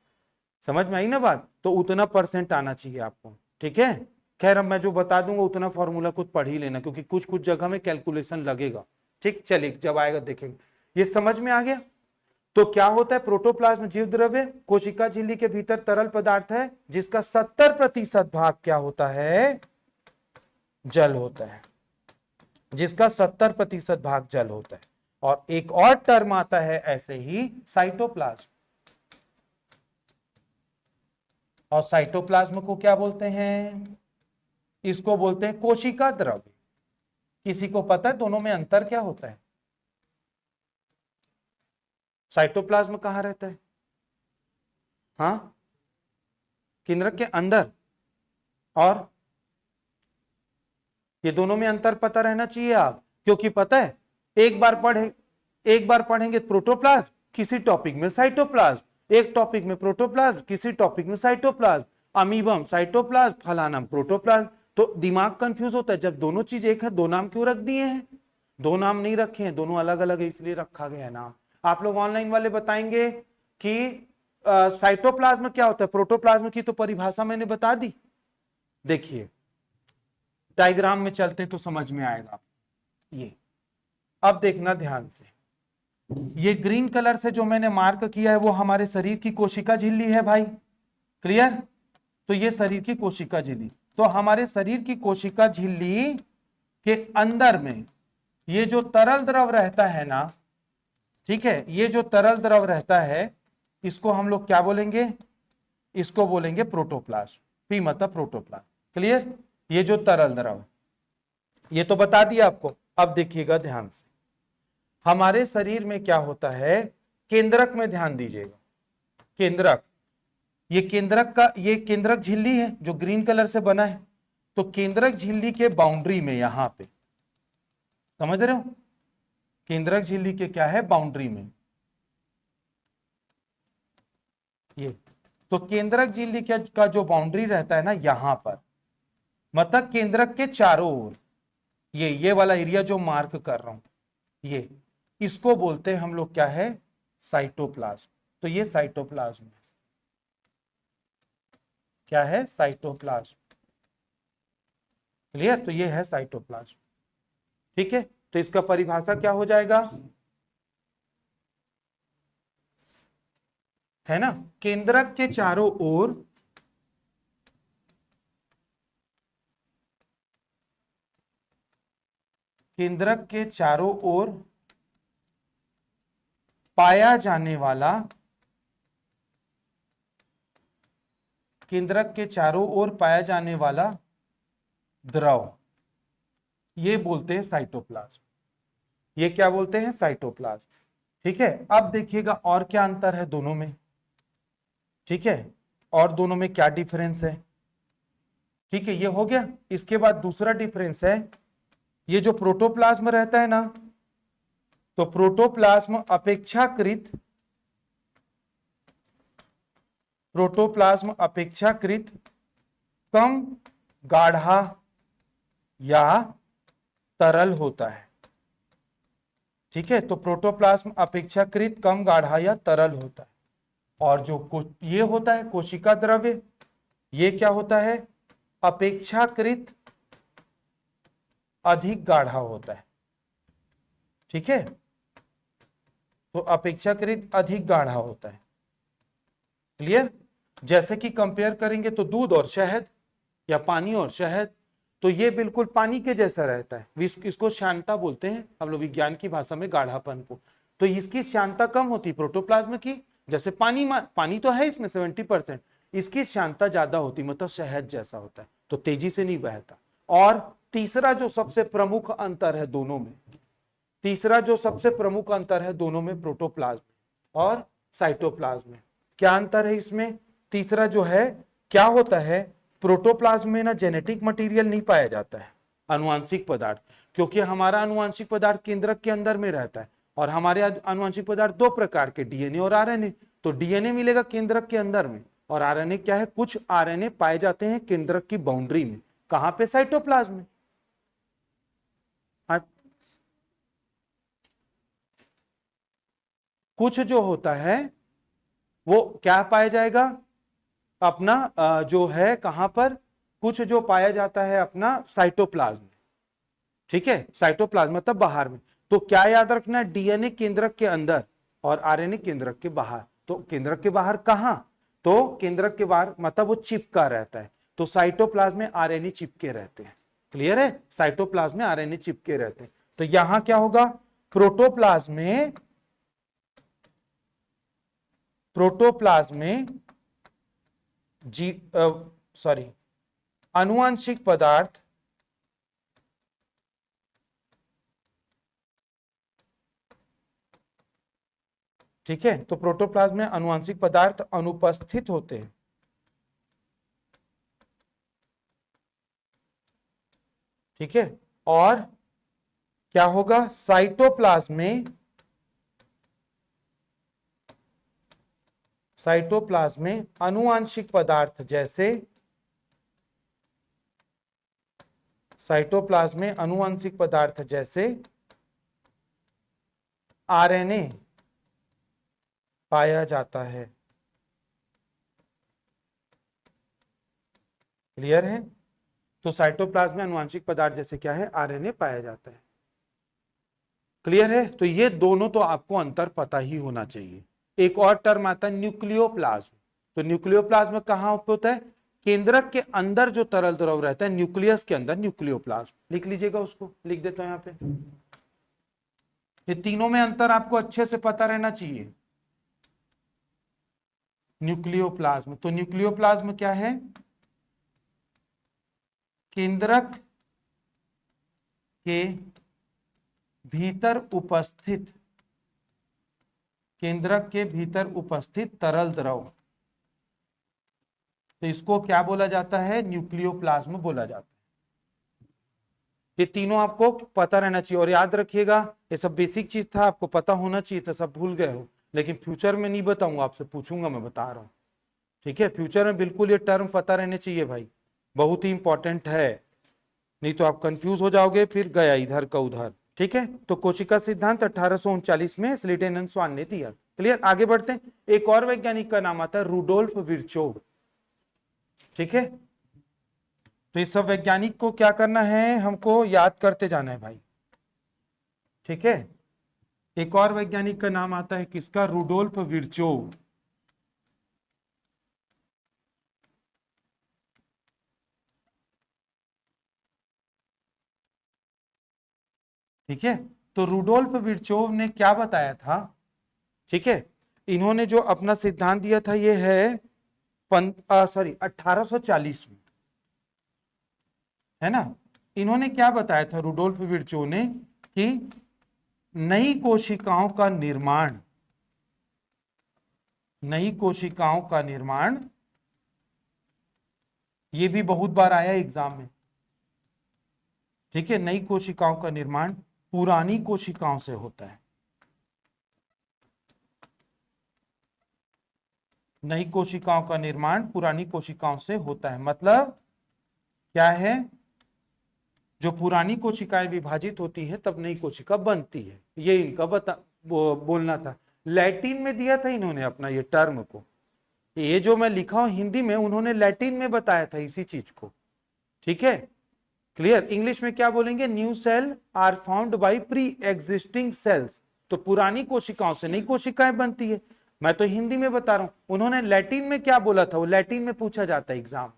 समझ में आई ना बात? तो उतना परसेंट आना चाहिए आपको। ठीक है, खैर अब मैं जो बता दूंगा उतना फॉर्मूला खुद पढ़ ही लेना, क्योंकि कुछ कुछ जगह में कैलकुलेशन लगेगा। ठीक, चलिए जब आएगा देखेंगे। ये समझ में आ गया? तो क्या होता है, प्रोटोप्लाज्म जीव द्रव्य कोशिका झिल्ली के भीतर तरल पदार्थ है जिसका 70% भाग क्या होता है? जल होता है, जिसका 70% भाग जल होता है। और एक और टर्म आता है ऐसे ही, साइटोप्लाज्म। और साइटोप्लाज्म को क्या बोलते हैं? इसको बोलते हैं कोशिका द्रव्य। किसी को पता है दोनों में अंतर क्या होता है? साइटोप्लाज्म कहां रहता है? हाँ, केंद्रक के अंदर। और ये दोनों में अंतर पता रहना चाहिए आप, क्योंकि पता है एक बार पढ़ेंगे प्रोटोप्लाज्म, किसी टॉपिक में साइटोप्लाज्म, एक टॉपिक में प्रोटोप्लाज्म, किसी टॉपिक में साइटोप्लाज्म, अमीबम साइटोप्लाज्म, फलाना प्रोटोप्लाज्म। तो दिमाग कंफ्यूज होता है, जब दोनों चीज एक है, दो नाम क्यों रख दिए हैं? दो नाम नहीं रखे हैं, दोनों अलग अलग है इसलिए रखा गया है नाम। आप लोग ऑनलाइन वाले बताएंगे कि साइटोप्लाज्म क्या होता है, प्रोटोप्लाज्म की तो परिभाषा मैंने बता दी। देखिए डायग्राम में चलते तो समझ में आएगा। ये अब देखना ध्यान से, ये ग्रीन कलर से जो मैंने मार्क किया है वो हमारे शरीर की कोशिका झिल्ली है भाई, क्लियर? तो ये शरीर की कोशिका झिल्ली, तो हमारे शरीर की कोशिका झिल्ली के अंदर में ये जो तरल द्रव रहता है ना, ठीक है, ये जो तरल द्रव रहता है इसको हम लोग क्या बोलेंगे? इसको बोलेंगे प्रोटोप्लाज्म। पी मतलब प्रोटोप्लाज्म, क्लियर? ये जो तरल द्रव, ये तो बता दिया आपको। अब देखिएगा ध्यान से, हमारे शरीर में क्या होता है, केंद्रक में ध्यान दीजिएगा। केंद्रक, ये केंद्रक झिल्ली है जो ग्रीन कलर से बना है। तो केंद्रक झिल्ली के बाउंड्री में यहां पे, समझ रहे हो, केंद्रक झिल्ली के क्या है, बाउंड्री में ये। तो केंद्रक झिल्ली का जो बाउंड्री रहता है ना यहां पर, मतलब केंद्रक के चारों ओर, ये वाला एरिया जो मार्क कर रहा हूं, ये इसको बोलते हैं हम लोग क्या है, साइटोप्लाज्म। तो ये साइटोप्लाज्म है, क्या है, साइटोप्लाज्म, क्लियर? तो ये है साइटोप्लाज्म। ठीक है, तो इसका परिभाषा क्या हो जाएगा, है ना, केंद्रक के चारों ओर केंद्रक के चारों ओर पाया जाने वाला, केंद्रक के चारों ओर पाया जाने वाला द्रव, ये बोलते हैं साइटोप्लाज्म। ये क्या बोलते हैं? साइटोप्लाज्म। ठीक है, अब देखिएगा और क्या अंतर है दोनों में। ठीक है, और दोनों में क्या डिफरेंस है। ठीक है, ये हो गया। इसके बाद दूसरा डिफरेंस है, ये जो प्रोटोप्लाज्म रहता है ना, तो प्रोटोप्लाज्म अपेक्षाकृत कम गाढ़ा या तरल होता है। ठीक है, तो प्रोटोप्लाज्म अपेक्षाकृत कम गाढ़ा या तरल होता है। और जो ये होता है कोशिका द्रव्य, ये क्या होता है? अपेक्षाकृत अधिक गाढ़ा होता है। ठीक है, तो अपेक्षाकृत अधिक गाढ़ा होता है। क्लियर? जैसे कि कंपेयर करेंगे तो दूध और शहद या पानी और शहद, तो ये बिल्कुल पानी के जैसा रहता है। इसको श्यानता बोलते हैं हम लोग विज्ञान की भाषा में, गाढ़ापन को। तो इसकी श्यानता कम होती है प्रोटोप्लाज्म की। जैसे पानी तो है इसमें 70%, इसकी श्यानता ज्यादा होती, मतलब शहद जैसा होता है, तो तेजी से नहीं बहता। और तीसरा जो सबसे प्रमुख अंतर है दोनों में, प्रोटोप्लाज्म और साइटोप्लाज्म में क्या अंतर है इसमें? तीसरा जो है, क्या होता है, प्रोटोप्लाज्म में ना जेनेटिक मटेरियल नहीं पाया जाता है, आनुवांशिक पदार्थ, क्योंकि हमारा आनुवांशिक पदार्थ केंद्रक के अंदर में रहता है। और हमारे आनुवांशिक पदार्थ दो प्रकार के, डीएनए और आरएनए। तो डीएनए मिलेगा केंद्रक के अंदर में, और आरएनए क्या है? कुछ आरएनए पाए जाते हैं केंद्रक की बाउंड्री में। कहां पे? साइटोप्लाज्म में। कुछ जो होता है वो क्या पाया जाएगा अपना, जो है कहां पर? कुछ जो पाया जाता है अपना साइटोप्लाज्म। ठीक है, साइटोप्लाज्म मतलब बाहर में। तो क्या याद रखना? डीएनए केंद्रक के अंदर और आरएनए केंद्रक के बाहर। तो केंद्रक के बाहर कहां? तो केंद्रक के बाहर मतलब वो चिपका रहता है। तो साइटोप्लाज्म में आरएनए चिपके रहते हैं। क्लियर है? साइटोप्लाज्म में आरएनए चिपके रहते हैं। तो यहां क्या होगा? प्रोटोप्लाज्म में आनुवांशिक पदार्थ ठीक है, तो प्रोटोप्लाज्म में आनुवांशिक पदार्थ अनुपस्थित होते हैं। ठीक है, और क्या होगा? साइटोप्लाज्म में आनुवांशिक पदार्थ जैसे आरएनए पाया जाता है। क्लियर है? तो साइटोप्लाज्म में आनुवांशिक पदार्थ जैसे क्या है? आरएनए पाया जाता है। क्लियर है? तो ये दोनों तो आपको अंतर पता ही होना चाहिए। एक और टर्म आता है न्यूक्लियोप्लाज्म। तो न्यूक्लियोप्लाज्म कहां होता है? केंद्रक के अंदर जो तरल द्रव रहता है, न्यूक्लियस के अंदर न्यूक्लियोप्लाज्म। लिख लीजिएगा, उसको लिख देता हूं यहां पे। ये तीनों में अंतर आपको अच्छे से पता रहना चाहिए। न्यूक्लियोप्लाज्म, तो न्यूक्लियोप्लाज्म क्या है? केंद्रक के भीतर उपस्थित तरल द्रव। तो इसको क्या बोला जाता है? न्यूक्लियोप्लाज्म बोला जाता है। ये तीनों आपको पता रहना चाहिए। और याद रखिएगा, ये सब बेसिक चीज था, आपको पता होना चाहिए था, सब भूल गए हो। लेकिन फ्यूचर में नहीं बताऊंगा, आपसे पूछूंगा, मैं बता रहा हूं। ठीक है, फ्यूचर में बिल्कुल ये टर्म पता रहने चाहिए भाई, बहुत ही इंपॉर्टेंट है, नहीं तो आप कंफ्यूज हो जाओगे, फिर गया इधर का उधर। ठीक है, तो कोशिका सिद्धांत 1839 में स्लेटन एंड स्वान ने दिया। क्लियर? आगे बढ़ते हैं। एक और वैज्ञानिक का नाम आता है रुडोल्फ विर्चोव। ठीक है, तो इस सब वैज्ञानिक को क्या करना है? हमको याद करते जाना है भाई। ठीक है, एक और वैज्ञानिक का नाम आता है किसका? रुडोल्फ विर्चोव। ठीक है, तो रुडोल्फ विर्चोव ने क्या बताया था? ठीक है, इन्होंने जो अपना सिद्धांत दिया था, ये है 1840 में, है ना? इन्होंने क्या बताया था रुडोल्फ विर्चो ने कि नई कोशिकाओं का निर्माण, नई कोशिकाओं का निर्माण, ये भी बहुत बार आया एग्जाम में, ठीक है। नई कोशिकाओं का निर्माण पुरानी कोशिकाओं से होता है, नई कोशिकाओं का निर्माण पुरानी कोशिकाओं से होता है। मतलब क्या है, जो पुरानी कोशिकाएं विभाजित होती है तब नई कोशिका बनती है, ये इनका बोलना था। लैटिन में दिया था इन्होंने अपना ये टर्म को, ये जो मैं लिखा हूं हिंदी में उन्होंने लैटिन में बताया था इसी चीज को, ठीक है। क्लियर। इंग्लिश में क्या बोलेंगे, new cell are found by pre existing cells, तो पुरानी कोशिकाओं से नई कोशिकाएं बनती है। मैं तो हिंदी में बता रहा हूं, उन्होंने लैटिन में क्या बोला था, वो लैटिन में पूछा जाता है एग्जाम।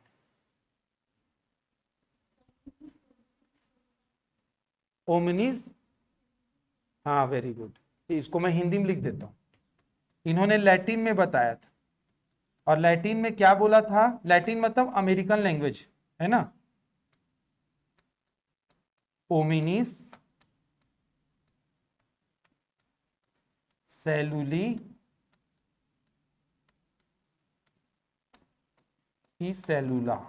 ओमिनीज, हाँ वेरी गुड, इसको मैं हिंदी में लिख देता हूं। इन्होंने लैटिन में बताया था, और लैटिन में क्या बोला था, लैटिन मतलब अमेरिकन लैंग्वेज है ना, ओमिनिस सेलुली ही सेलुला,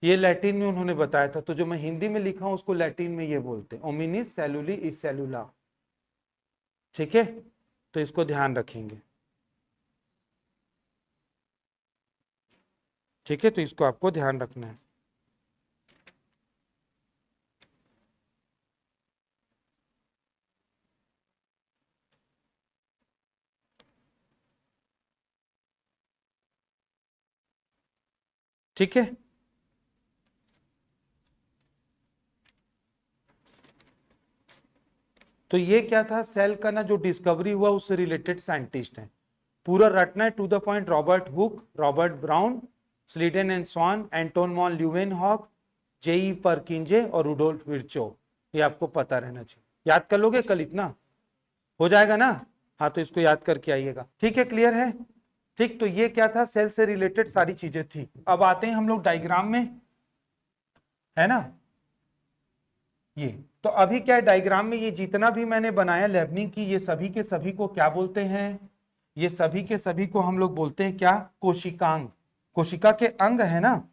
ये लैटिन में उन्होंने बताया था। तो जो मैं हिंदी में लिखा हूं उसको लैटिन में ये बोलते हैं, ओमिनिस सेलुली ई सेलुला, ठीक है। तो इसको ध्यान रखेंगे, ठीक है। तो इसको आपको ध्यान रखना है। ठीक है। तो ये क्या था, सेल का ना जो डिस्कवरी हुआ उससे रिलेटेड साइंटिस्ट हैं, पूरा रटना है to the point. Robert Hooke, Robert Brown, Schleiden and Schwann, Anton von Leeuwenhoek, J E Purkinje और रुडोल्फ विर्चो, ये आपको पता रहना चाहिए। याद कर लोगे कल, इतना हो जाएगा ना, हाँ तो इसको याद करके आइएगा, ठीक है। क्लियर है, ठीक। तो ये क्या था, सेल से रिलेटेड सारी चीजें थी। अब आते हैं हम लोग डायग्राम में, है ना। ये तो अभी क्या है, डायग्राम में ये जितना भी मैंने बनाया लेबनिंग की, ये सभी के सभी को क्या बोलते हैं, ये सभी के सभी को हम लोग बोलते हैं क्या, कोशिकांग। कोशिका के अंग है ना,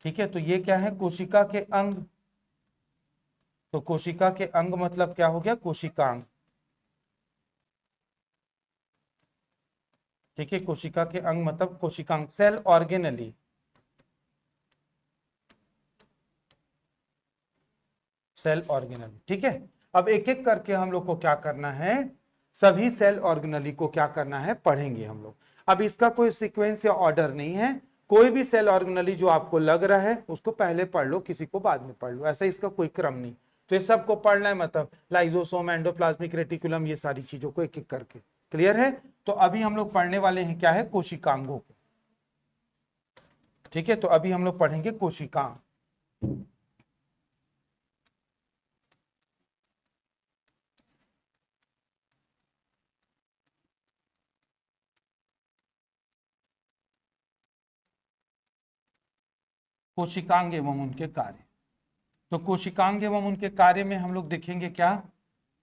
ठीक है। तो ये क्या है, कोशिका के अंग। तो कोशिका के अंग मतलब क्या हो गया, कोशिकांग, ठीक है। कोशिका के अंग मतलब कोशिकांग, सेल ऑर्गेनली, सेल ऑर्गेनली, ठीक है। अब एक एक करके हम लोग को क्या करना है, सभी सेल ऑर्गेनली को क्या करना है, पढ़ेंगे हम लोग। अब इसका कोई सीक्वेंस या ऑर्डर नहीं है, कोई भी सेल ऑर्गेनली जो आपको लग रहा है उसको पहले पढ़ लो, किसी को बाद में पढ़ लो, ऐसा इसका कोई क्रम नहीं। तो ये सबको पढ़ना है, मतलब लाइजोसोम, एंडोप्लाज्मिक रेटिकुलम, ये सारी चीजों को एक एक करके। क्लियर है। तो अभी हम लोग पढ़ने वाले हैं क्या है, कोशिकांगों को, ठीक है। तो अभी हम लोग पढ़ेंगे कोशिकांग। कोशिकांग एवं उनके कार्य। तो कोशिकांग एवं उनके कार्य में हम लोग देखेंगे क्या,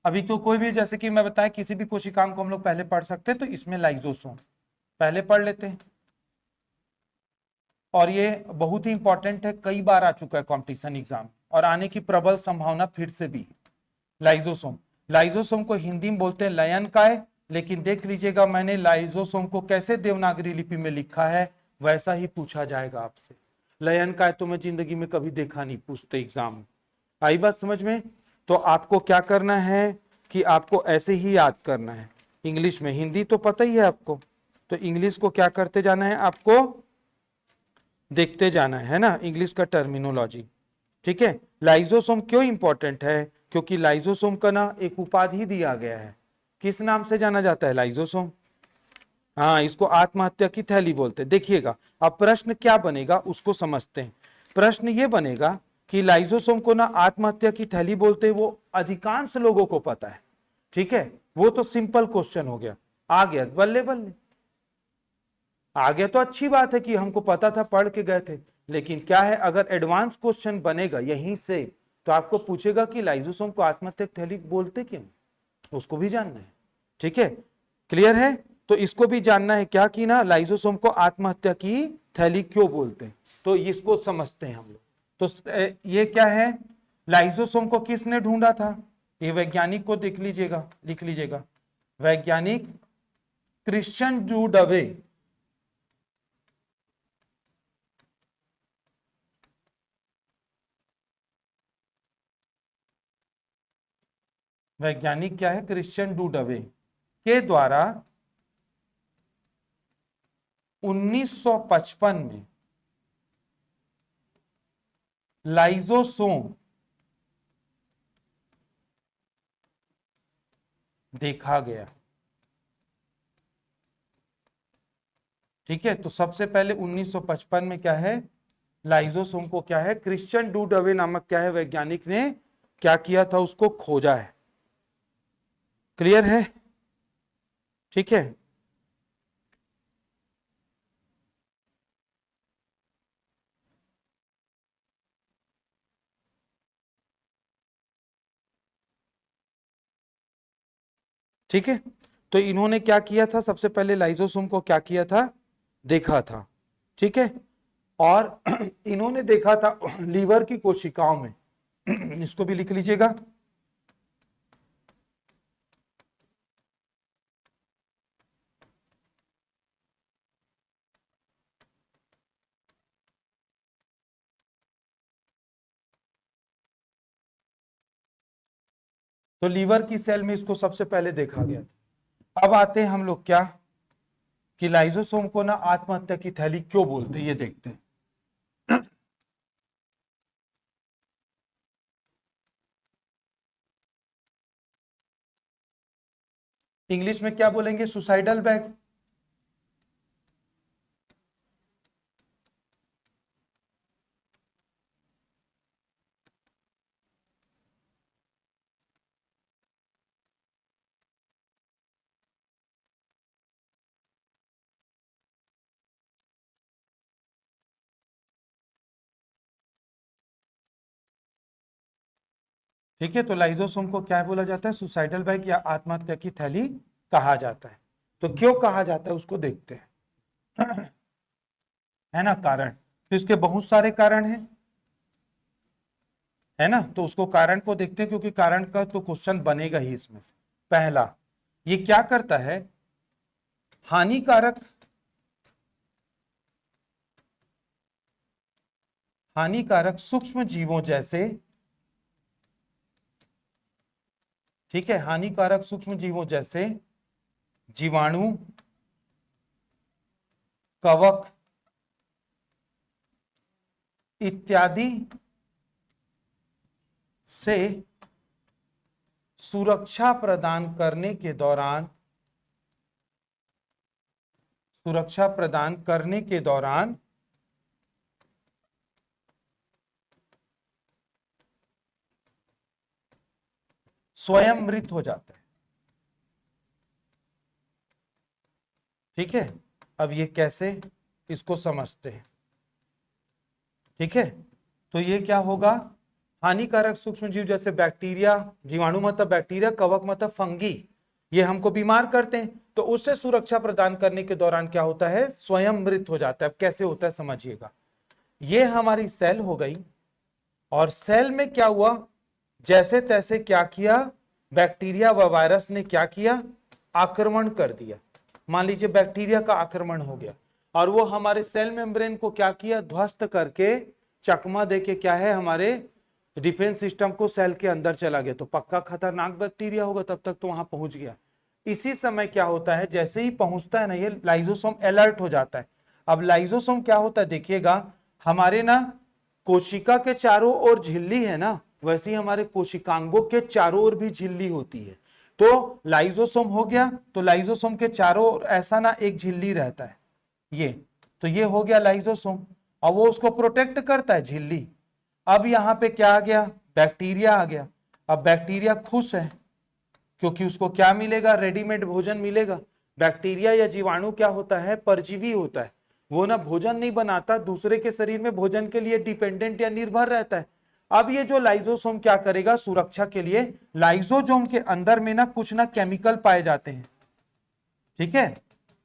अभी तो कोई भी, जैसे कि मैं बताया किसी भी कोशिकांग को हम लोग पहले पढ़ सकते हैं, तो इसमें लाइजोसोम पहले पढ़ लेते हैं। और ये बहुत ही इंपॉर्टेंट है, कई बार आ चुका है कंपटीशन एग्जाम, और आने की प्रबल संभावना फिर से भी। लाइजोसोम, लाइजोसोम को हिंदी में बोलते हैं लयनकाय, लेकिन देख लीजिएगा मैंने लाइजोसोम को कैसे देवनागरी लिपि में लिखा है, वैसा ही पूछा जाएगा आपसे। लयनकाय तो मैं जिंदगी में कभी देखा नहीं, पूछते एग्जाम। आई बात समझ में। तो आपको क्या करना है कि आपको ऐसे ही याद करना है इंग्लिश में, हिंदी तो पता ही है आपको, तो इंग्लिश को क्या करते जाना है, आपको देखते जाना है ना, इंग्लिश का टर्मिनोलॉजी, ठीक है। लाइजोसोम क्यों इंपॉर्टेंट है, क्योंकि लाइजोसोम का ना एक उपाधि दिया गया है, किस नाम से जाना जाता है लाइजोसोम, हाँ इसको आत्महत्या की थैली बोलते हैं। देखिएगा अब प्रश्न क्या बनेगा उसको समझते हैं। प्रश्न ये बनेगा कि लाइजोसोम को ना आत्महत्या की थैली बोलते हैं, वो अधिकांश लोगों को पता है, ठीक है। वो तो सिंपल क्वेश्चन हो गया, आ गया बल्ले बल्ले, आगे तो अच्छी बात है कि हमको पता था, पढ़ के गए थे, लेकिन क्या है अगर एडवांस क्वेश्चन बनेगा यहीं से तो आपको पूछेगा कि लाइजोसोम को आत्महत्या थैली बोलते क्यों, उसको भी जानना है। ठीक है, क्लियर है? तो इसको भी जानना है क्या कि ना लाइजोसोम को आत्महत्या की थैली क्यों बोलते हैं, तो इसको समझते हैं हम लोग। तो ये क्या है, लाइजोसोम को किसने ढूंढा था, ये वैज्ञानिक को लिख लीजिएगा, वैज्ञानिक क्रिश्चियन डू डवे। वैज्ञानिक क्या है, क्रिश्चियन डू डवे के द्वारा 1955 में लाइजोसोम देखा गया। ठीक है, तो सबसे पहले 1955 में क्या है, लाइजोसोम को क्या है, क्रिश्चियन डू डवे नामक क्या है वैज्ञानिक ने क्या किया था, उसको खोजा है। क्लियर है? ठीक है, ठीक है। तो इन्होंने क्या किया था, सबसे पहले लाइजोसोम को क्या किया था, देखा था। ठीक है, और इन्होंने देखा था लीवर की कोशिकाओं में इसको भी लिख लीजिएगा। तो लीवर की सेल में इसको सबसे पहले देखा गया था। अब आते हैं हम लोग क्या कि लाइजोसोम को ना आत्महत्या की थैली क्यों बोलते हैं, ये देखते हैं। इंग्लिश में क्या बोलेंगे, सुसाइडल बैग। ठीक है, तो लाइजोसोम को क्या बोला जाता है, सुसाइडल बैग या आत्महत्या की थैली कहा जाता है। तो क्यों कहा जाता है उसको देखते हैं। है ना, कारण तो इसके बहुत सारे कारण हैं, है ना, तो उसको कारण को देखते हैं क्योंकि कारण का तो क्वेश्चन बनेगा ही इसमें से। पहला, ये क्या करता है, हानिकारक हानिकारक सूक्ष्म जीवों जैसे, ठीक है, हानिकारक सूक्ष्म जीवों जैसे जीवाणु, कवक इत्यादि से सुरक्षा प्रदान करने के दौरान स्वयं मृत हो जाता है। ठीक है, अब ये कैसे, इसको समझते हैं। ठीक है, तो ये क्या होगा, हानिकारक सूक्ष्म जीव जैसे बैक्टीरिया, जीवाणु मतलब बैक्टीरिया, कवक मतलब फंगी, ये हमको बीमार करते हैं, तो उससे सुरक्षा प्रदान करने के दौरान क्या होता है, स्वयं मृत हो जाता है। अब कैसे होता है समझिएगा, ये हमारी सेल हो गई, और सेल में क्या हुआ, जैसे तैसे क्या किया, बैक्टीरिया व वायरस ने क्या किया, आक्रमण कर दिया। मान लीजिए बैक्टीरिया का आक्रमण हो गया और वो हमारे सेल मेम्ब्रेन को क्या किया, ध्वस्त करके चकमा देके क्या है, हमारे डिफेंस सिस्टम को सेल के अंदर चला गया। तो पक्का खतरनाक बैक्टीरिया होगा, तब तक तो वहां पहुंच गया। इसी समय क्या होता है, जैसे ही पहुंचता है ना, ये लाइजोसोम अलर्ट हो जाता है। अब लाइजोसोम क्या होता है देखिएगा, हमारे ना कोशिका के चारों ओर झिल्ली है ना, वैसे ही हमारे कोशिकांगों के चारों ओर भी झिल्ली होती है। तो लाइजोसोम हो गया, तो लाइजोसोम के चारों ओर ऐसा ना एक झिल्ली रहता है, ये तो ये हो गया लाइजोसोम, और वो उसको प्रोटेक्ट करता है, झिल्ली। अब यहां पे क्या आ गया, बैक्टीरिया आ गया। अब बैक्टीरिया खुश है क्योंकि उसको क्या मिलेगा, रेडीमेड भोजन मिलेगा। बैक्टीरिया या जीवाणु क्या होता है, परजीवी होता है। वो ना भोजन नहीं बनाता, दूसरे के शरीर में भोजन के लिए डिपेंडेंट या निर्भर रहता है। अब ये जो लाइजोसोम क्या करेगा, सुरक्षा के लिए लाइजोसोम के अंदर में ना कुछ ना केमिकल पाए जाते हैं, ठीक है।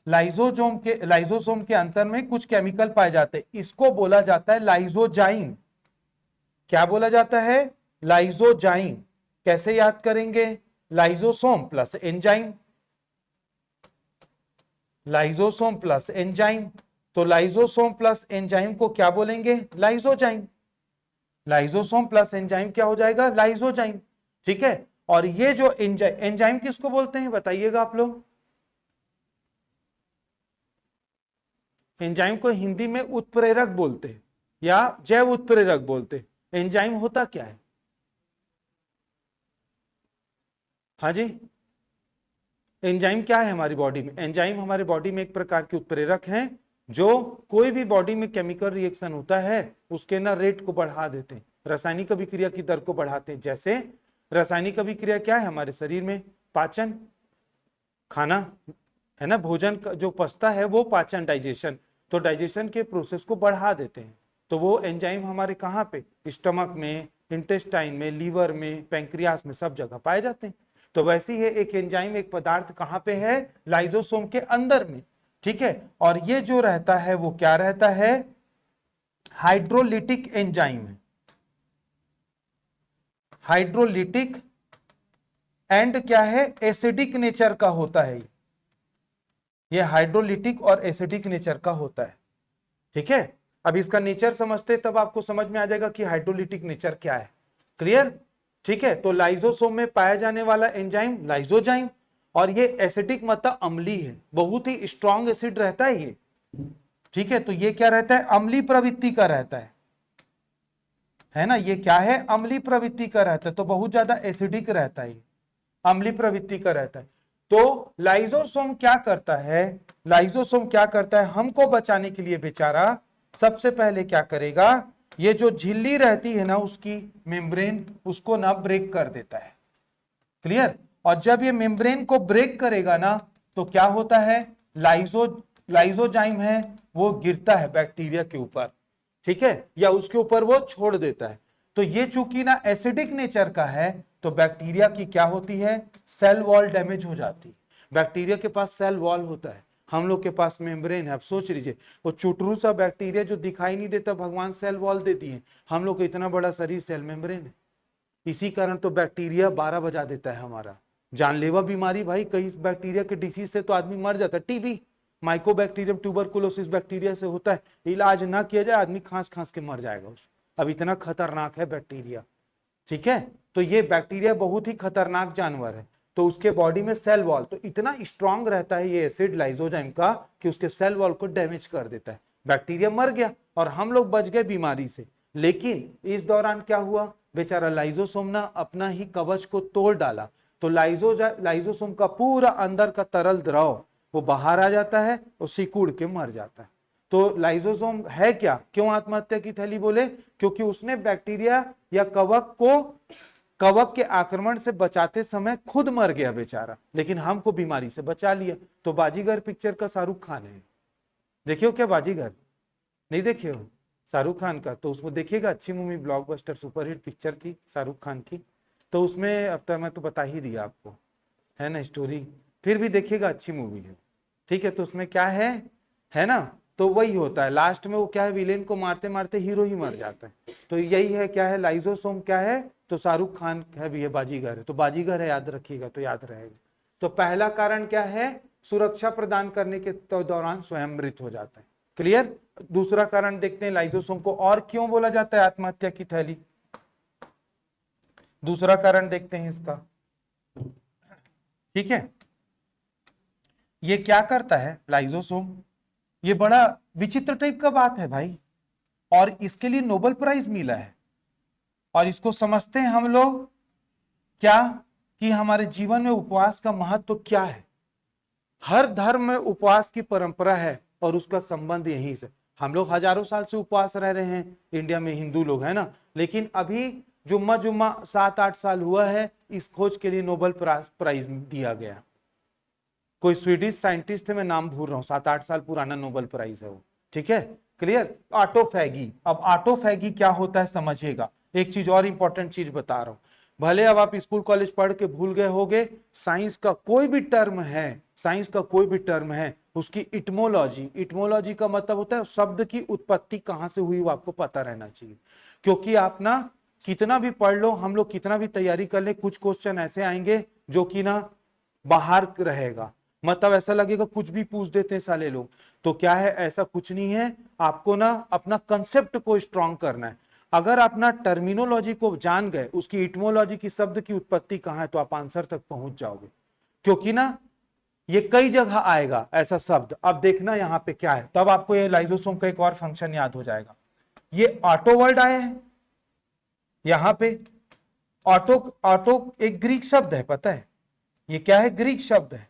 लाइजोसोम के अंदर में कुछ केमिकल पाए जाते हैं, इसको बोला जाता है लाइजोजाइम। क्या बोला जाता है, लाइजोजाइम। कैसे याद करेंगे, lysosome plus enzyme, lysosome plus enzyme. तो लाइजोसोम प्लस एंजाइम को क्या बोलेंगे, लाइजोजाइम। लाइजोसोम प्लस एंजाइम क्या हो जाएगा, लाइजोजाइम, ठीक है। और ये जो एंजाइम किसको बोलते हैं बताइएगा आप लोग। एंजाइम को हिंदी में उत्प्रेरक बोलते हैं या जैव उत्प्रेरक बोलते हैं। एंजाइम होता क्या है, हाँ जी, एंजाइम क्या है हमारी बॉडी में, एंजाइम हमारे बॉडी में एक प्रकार के उत्प्रेरक हैं जो कोई भी बॉडी में केमिकल रिएक्शन होता है उसके ना रेट को बढ़ा देते हैं, रासायनिक अभिक्रिया की दर को बढ़ाते हैं। जैसे रासायनिक अभिक्रिया क्या है हमारे शरीर में, पाचन, खाना है ना, भोजन जो पचता है वो पाचन, डाइजेशन, तो डाइजेशन के प्रोसेस को बढ़ा देते हैं। तो वो एंजाइम हमारे कहाँ पे, स्टमक में, इंटेस्टाइन में, लीवर में, पैंक्रियास में, सब जगह पाए जाते हैं। तो वैसे ही एक एंजाइम, एक पदार्थ कहाँ पे है, लाइजोसोम के अंदर में, ठीक है। और ये जो रहता है वो क्या रहता है, हाइड्रोलिटिक एंजाइम है, हाइड्रोलिटिक एंड क्या है, एसिडिक नेचर का होता है। ये हाइड्रोलिटिक और एसिडिक नेचर का होता है, ठीक है। अब इसका नेचर समझते तब आपको समझ में आ जाएगा कि हाइड्रोलिटिक नेचर क्या है, क्लियर, ठीक है। तो लाइजोसोम में पाया जाने वाला एंजाइम लाइजोजाइम, और ये एसिडिक मतलब अम्लीय है, बहुत ही स्ट्रॉन्ग एसिड रहता है ये, ठीक है। तो ये क्या रहता है, अम्लीय प्रवृत्ति का रहता है ना, ये क्या है, अम्लीय प्रवृत्ति का रहता है, तो बहुत ज्यादा एसिडिक रहता है, अम्लीय प्रवृत्ति का रहता है। तो लाइजोसोम क्या करता है, लाइजोसोम क्या करता है, हमको बचाने के लिए बेचारा सबसे पहले क्या करेगा, ये जो झिल्ली रहती है ना उसकी मेम्ब्रेन, उसको ना ब्रेक कर देता है, क्लियर। और जब ये मेम्ब्रेन को ब्रेक करेगा ना तो क्या होता है, लाइजोजाइम है वो गिरता है बैक्टीरिया के ऊपर, ठीक है, या उसके ऊपर वो छोड़ देता है। तो ये चूंकि ना एसिडिक नेचर का है तो बैक्टीरिया की क्या होती है, सेल वॉल डैमेज हो जाती है। बैक्टीरिया के पास सेल वॉल होता है, हम लोग के पास मेम्ब्रेन है। अब सोच लीजिए वो चुटरू सा बैक्टीरिया जो दिखाई नहीं देता, भगवान सेल वॉल दे दिए, हम लोग को इतना बड़ा शरीर सेल मेम्ब्रेन है। इसी कारण तो बैक्टीरिया 12 बजा देता है हमारा, जानलेवा बीमारी भाई, कई बैक्टीरिया के डिसीज से तो आदमी मर जाता है। टीबी, माइकोबैक्टीरियम ट्यूबरकुलोसिस बैक्टीरिया से होता है, इलाज ना किया जाए आदमी खांस खांस के मर जाएगा उसको, अब इतना खतरनाक है बैक्टीरिया, ठीक है। तो ये बैक्टीरिया बहुत ही खतरनाक जानवर है। तो उसके बॉडी में सेल वॉल तो इतना स्ट्रांग रहता है ये एसिड लाइजोजाइम का कि उसके सेल वॉल को डैमेज कर देता है। बैक्टीरिया मर गया और हम लोग बच गए बीमारी से। लेकिन इस दौरान क्या हुआ, बेचारा लाइजोसोम ना अपना ही कवच को तोड़ डाला, तो लाइजोसोम का पूरा अंदर का तरल द्रव वो बाहर आ जाता है और सिकुड़ के मर जाता है। तो लाइजोसोम है क्या, क्यों आत्महत्या की थैली बोले, क्योंकि उसने बैक्टीरिया या कवक के आक्रमण से बचाते समय खुद मर गया बेचारा, लेकिन हमको बीमारी से बचा लिया। तो बाजीगर पिक्चर का शाहरुख खान है, देखियो क्या बाजीगर, नहीं देखिए हो शाहरुख खान का, तो उसमें देखिएगा, अच्छी मूवी, ब्लॉकबस्टर सुपरहिट पिक्चर थी शाहरुख खान की। तो उसमें अब तक मैं तो बता ही दिया आपको, है ना स्टोरी, फिर भी देखिएगा अच्छी मूवी है, ठीक है। तो उसमें क्या है ना, तो वही होता है लास्ट में, वो क्या है, विलेन को मारते मारते हीरो ही मर जाता है। तो यही है, क्या है, लाइजोसोम क्या है, तो शाहरुख खान है भी है, बाजीगर है, तो बाजीगर है, याद रखिएगा तो याद रहेगा। तो पहला कारण क्या है, सुरक्षा प्रदान करने के दौरान स्वयं मृत हो जाता है, क्लियर। दूसरा कारण देखते हैं लाइजोसोम को और क्यों बोला जाता है आत्महत्या की थैली, दूसरा कारण देखते हैं इसका, ठीक है। ये क्या करता है लाइजोसोम, ये बड़ा विचित्र टाइप का बात है भाई, और इसके लिए नोबेल प्राइज मिला है। और इसको समझते हैं हम लोग क्या, कि हमारे जीवन में उपवास का महत्व क्या है। हर धर्म में उपवास की परंपरा है और उसका संबंध यहीं से, हम लोग हजारों साल से उपवास रह रहे हैं इंडिया में, हिंदू लोग है ना, लेकिन अभी जुम्मा 7-8 साल हुआ है, इस खोज के लिए नोबेल प्राइज दिया गया। कोई स्वीडिश साइंटिस्ट थे, मैं नाम भूल रहा हूँ, 7-8 साल पुराना नोबेल प्राइज है वो, ठीक है, क्लियर। ऑटोफैगी, अब ऑटोफैगी क्या होता है समझिएगा। एक चीज और इंपॉर्टेंट चीज बता रहा हूं, भले अब आप स्कूल कॉलेज पढ़ के भूल गए होगे, साइंस का कोई भी टर्म है, साइंस का कोई भी टर्म है, उसकी इटमोलॉजी, इटमोलॉजी का मतलब होता है शब्द की उत्पत्ति कहां से हुई वो आपको पता रहना चाहिए। क्योंकि आप ना कितना भी पढ़ लो, हम लोग कितना भी तैयारी कर ले, कुछ क्वेश्चन ऐसे आएंगे जो कि ना बाहर रहेगा, मतलब ऐसा लगेगा कुछ भी पूछ देते हैं साले लोग। तो क्या है, ऐसा कुछ नहीं है, आपको ना अपना कंसेप्ट को स्ट्रांग करना है। अगर आप ना टर्मिनोलॉजी को जान गए, उसकी इटमोलॉजी की शब्द की उत्पत्ति कहां है, तो आप आंसर तक पहुंच जाओगे। क्योंकि ना ये कई जगह आएगा ऐसा शब्द, अब देखना यहां पे क्या है, तब आपको ये लाइजोसोम का एक और फंक्शन याद हो जाएगा। ये ऑटो वर्ड आया है यहां पे, ऑटो, ऑटो एक ग्रीक शब्द है, पता है ये क्या है, ग्रीक शब्द है,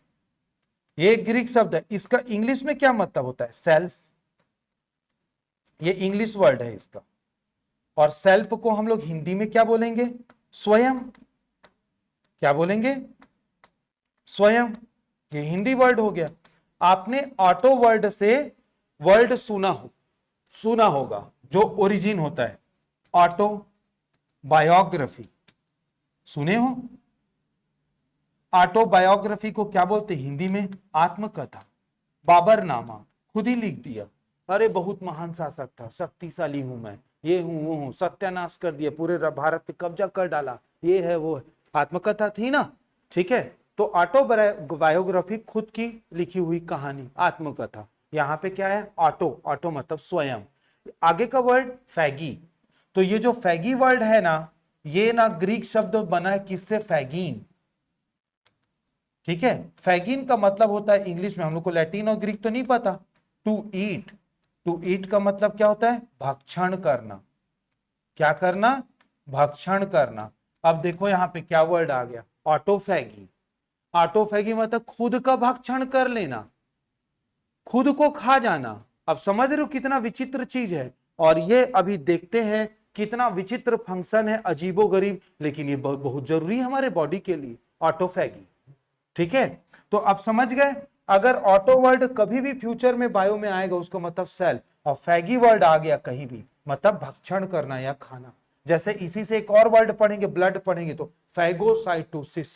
ये ग्रीक शब्द है। इसका इंग्लिश में क्या मतलब होता है, सेल्फ, ये इंग्लिश वर्ड है इसका। और सेल्फ को हम लोग हिंदी में क्या बोलेंगे, स्वयं, क्या बोलेंगे, स्वयं, ये हिंदी वर्ड हो गया। आपने ऑटो वर्ड से वर्ड सुना होगा जो ओरिजिन होता है, ऑटो बायोग्राफी, सुने हो। ऑटोबायोग्राफी को क्या बोलते हैं हिंदी में, आत्मकथा, बाबरनामा, खुद ही लिख दिया, अरे बहुत महान शासक था, शक्तिशाली हूं मैं, ये हूं वो हूं, सत्यानाश कर दिया, पूरे भारत पे कब्जा कर डाला, ये है वो है, आत्मकथा थी ना, ठीक है। तो ऑटोबायोग्राफी खुद की लिखी हुई कहानी, आत्मकथा। यहाँ पे क्या है, ऑटो, ऑटो मतलब स्वयं। आगे का वर्ड फैगी, तो ये जो फैगी वर्ड है ना, ये ना ग्रीक शब्द बना है किससे, फैगीन, ठीक है। फैगिन का मतलब होता है इंग्लिश में, हम लोग को लैटिन और ग्रीक तो नहीं पता, टू ईट, टू ईट का मतलब क्या होता है, भक्षण करना, क्या करना, भक्षण करना। अब देखो यहाँ पे क्या वर्ड आ गया, ऑटोफैगी, ऑटोफैगी मतलब खुद का भक्षण कर लेना, खुद को खा जाना। अब समझ रहे हो कितना विचित्र चीज है, और ये अभी देखते हैं कितना विचित्र फंक्शन है, अजीबोगरीब, लेकिन ये बहुत जरूरी है हमारे बॉडी के लिए, ऑटोफैगी, ठीक है। तो अब समझ गए, अगर ऑटो वर्ड कभी भी फ्यूचर में बायो में आएगा उसका मतलब सेल, और फैगी वर्ड आ गया कहीं भी मतलब भक्षण करना या खाना। जैसे इसी से एक और वर्ड पढ़ेंगे, ब्लड पढ़ेंगे, तो फैगोसाइटोसिस,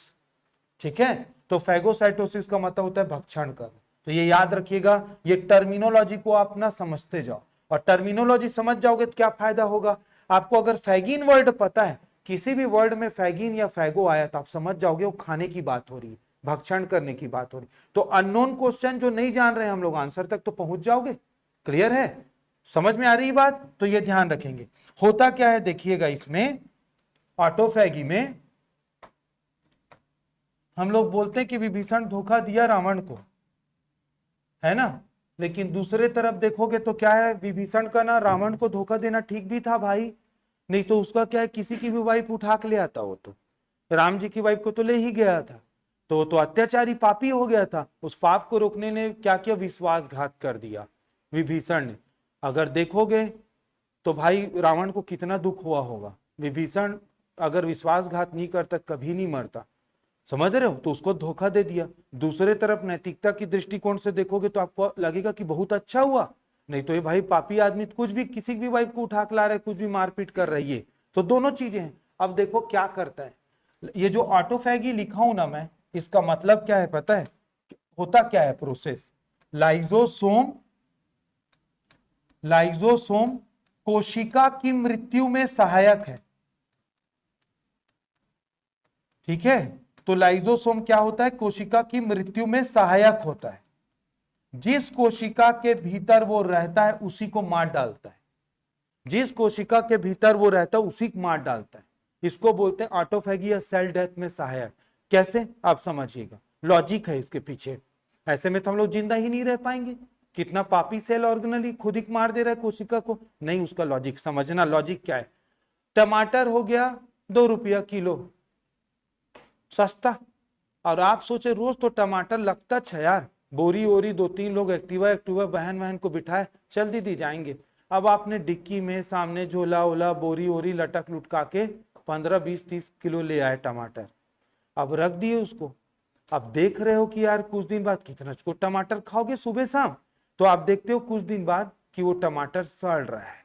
ठीक है। तो फैगोसाइटोसिस का मतलब होता है भक्षण करना। तो ये याद रखिएगा, ये टर्मिनोलॉजी को आप ना समझते जाओ, और टर्मिनोलॉजी समझ जाओगे तो क्या फायदा होगा आपको। अगर फैगिन वर्ड पता है, किसी भी वर्ड में फैगिन या फैगो आया तो आप समझ जाओगे वो खाने की बात हो रही है, भक्षण करने की बात हो रही। तो अननोन क्वेश्चन जो नहीं जान रहे हम लोग, आंसर तक तो पहुंच जाओगे। क्लियर है, समझ में आ रही बात, तो ये ध्यान रखेंगे। होता क्या है देखिएगा, इसमें ऑटोफैगी में हम लोग बोलते हैं कि विभीषण धोखा दिया रावण को, है ना, लेकिन दूसरे तरफ देखोगे तो क्या है, विभीषण का ना रावण को धोखा देना ठीक भी था भाई, नहीं तो उसका क्या है, किसी की भी वाइफ उठा के ले आता, वो तो राम जी की वाइफ को तो ले ही गया था, तो वो तो अत्याचारी पापी हो गया था। उस पाप को रोकने ने क्या किया, विश्वासघात कर दिया विभीषण ने। अगर देखोगे तो भाई रावण को कितना दुख हुआ होगा, विभीषण अगर विश्वासघात नहीं करता कभी नहीं मरता, समझ रहे हो, तो उसको धोखा दे दिया। दूसरे तरफ नैतिकता की दृष्टिकोण से देखोगे तो आपको लगेगा कि बहुत अच्छा हुआ, नहीं तो ये भाई पापी आदमी कुछ भी, किसी भी वाइफ को उठा के ला रहे, कुछ भी मारपीट कर रही है, तो दोनों चीजें हैं। अब देखो क्या करता है, ये जो ऑटोफैगी लिखा हूं ना मैं, इसका मतलब क्या है पता है, होता क्या है प्रोसेस, लाइजोसोम, लाइजोसोम कोशिका की मृत्यु में सहायक है, ठीक है। तो लाइजोसोम क्या होता है, कोशिका की मृत्यु में सहायक होता है, जिस कोशिका के भीतर वो रहता है उसी को मार डालता है, जिस कोशिका के भीतर वो रहता है उसी को मार डालता है। इसको बोलते हैं ऑटोफैगी या सेल डेथ में सहायक। कैसे, आप समझिएगा, लॉजिक है इसके पीछे, ऐसे में तो हम लोग जिंदा ही नहीं रह पाएंगे, कितना पापी सेल ऑर्गेनली खुद ही मार दे रहा है कोशिका को, नहीं, उसका लॉजिक समझना। लॉजिक क्या है, टमाटर हो गया 2 रुपया किलो, सस्ता, और आप सोचे रोज तो टमाटर लगता है यार, बोरी ओरी 2-3 लोग एक्टिवा एक्टिवा बहन को बिठाए चल दीदी जाएंगे। अब आपने डिक्की में सामने झोला ओला बोरी ओरी लटक लुटका के 15-20-30 किलो ले आए टमाटर, अब रख दिए उसको, अब देख रहे हो कि यार कुछ दिन बाद कितना को टमाटर खाओगे सुबह शाम, तो आप देखते हो कुछ दिन बाद कि वो टमाटर सड़ रहा है।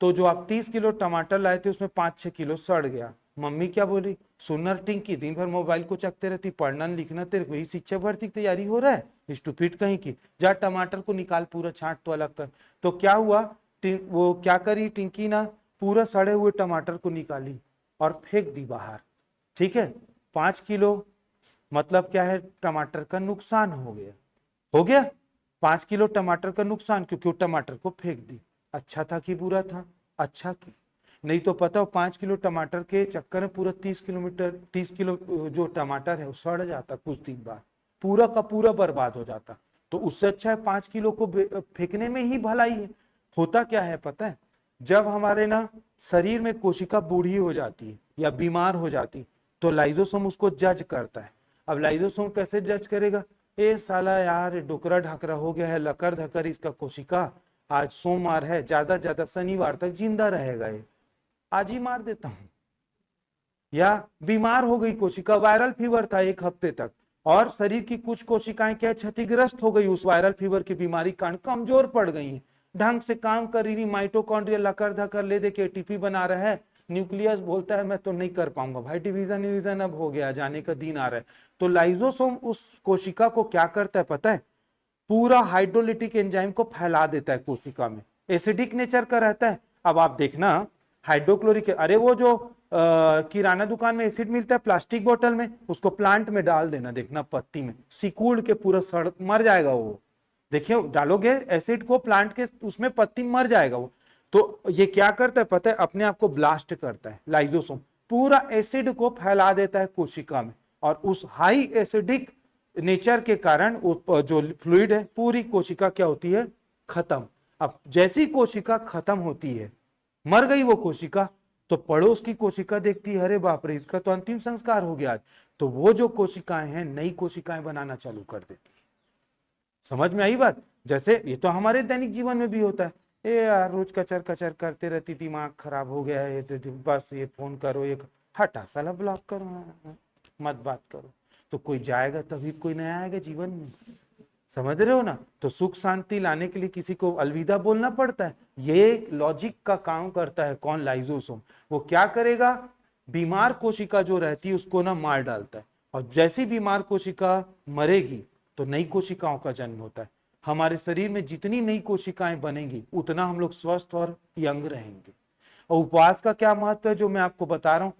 तो जो आप 30 किलो टमाटर लाए थे उसमें 5-6 किलो सड़ गया। मम्मी क्या बोली, सुनर टिंकी दिन भर मोबाइल को चखते रहती, पढ़ना लिखना तेरे को ही शिक्षक भर्ती की तैयारी हो रहा है, स्टूपिड कहीं की, जा टमाटर को निकाल पूरा छांट तो अलग कर। तो क्या हुआ, वो क्या करी टिंकी ना, पूरा सड़े हुए टमाटर को निकाली और फेंक दी बाहर। ठीक है, 5 किलो मतलब क्या है, टमाटर का नुकसान हो गया। हो गया 5 किलो टमाटर का नुकसान, क्योंकि वो टमाटर को फेंक दी। अच्छा था कि बुरा था, अच्छा की, नहीं तो पता हो 5 किलो टमाटर के चक्कर में पूरा 30 किलो जो टमाटर है वो सड़ जाता, कुछ दिन बाद पूरा का पूरा बर्बाद हो जाता। तो उससे अच्छा है 5 किलो को फेंकने में ही भलाई है। होता क्या है पता है, जब हमारे ना शरीर में कोशिका बूढ़ी हो जाती है या बीमार हो जाती, तो लाइजोसोम उसको जज करता है। अब लाइजोसोम कैसे जज करेगा, ए साला यार डोकरा ढाकरा हो गया है, लकर धकर इसका कोशिका, आज सोमवार है, ज्यादा शनिवार तक जिंदा रहेगा, ये आज ही मार देता हूं। या बीमार हो गई कोशिका, वायरल फीवर था 1 हफ्ते तक, और शरीर की कुछ कोशिकाएं क्या क्षतिग्रस्त हो गई उस वायरल फीवर की बीमारी कारण, कमजोर पड़ गई, ढंग से काम कर रही, माइटोकॉन्ड्रिया लकर धकर ले दे के एटीपी बना रहा है, न्यूक्लियस बोलता है मैं तो नहीं कर पाऊंगा भाई, डिवीजन अब हो गया, जाने का दिन आ रहा है। तो लाइजोसोम उस कोशिका को क्या करता है पता है, पूरा हाइड्रोलिटिक एंजाइम को फैला देता है कोशिका में, एसिडिक नेचर का रहता है। अब आप देखना हाइड्रोक्लोरिक, अरे वो जो किराना दुकान में एसिड मिलता है प्लास्टिक बोतल में, उसको प्लांट में डाल देना, देखना पत्ती में सिकुड़ के पूरा सड़ मर जाएगा वो। देखिए डालोगे एसिड को प्लांट के उसमें, पत्ती मर जाएगा वो। तो ये क्या करता है पता है, अपने आप को ब्लास्ट करता है लाइजोसोम, पूरा एसिड को फैला देता है कोशिका में, और उस हाई एसिडिक नेचर के कारण जो फ्लूइड है पूरी कोशिका क्या होती है, खत्म। अब जैसी कोशिका खत्म होती है, मर गई वो कोशिका, तो पड़ोस की कोशिका देखती है, अरे बाप रे इसका तो अंतिम संस्कार हो गया आज, तो वो जो कोशिकाएं हैं नई कोशिकाएं बनाना चालू कर देती है। समझ में आई बात, जैसे ये तो हमारे दैनिक जीवन में भी होता है, ए यार रोज कचर कचर करते रहती, दिमाग खराब हो गया है, बस ये फोन करो, ये हटा साला ब्लॉक करो, मत बात करो, तो कोई जाएगा तभी कोई नया आएगा जीवन में। समझ रहे हो ना, तो सुख शांति लाने के लिए किसी को अलविदा बोलना पड़ता है, ये लॉजिक का काम करता है कौन, लाइजोसोम। वो क्या करेगा, बीमार कोशिका जो रहती है उसको ना मार डालता है, और जैसी बीमार कोशिका मरेगी तो नई कोशिकाओं का जन्म होता है। हमारे शरीर में जितनी नई कोशिकाएं बनेंगी उतना हम लोग स्वस्थ और यंग रहेंगे। और उपवास का क्या महत्व है जो मैं आपको बता रहा हूं,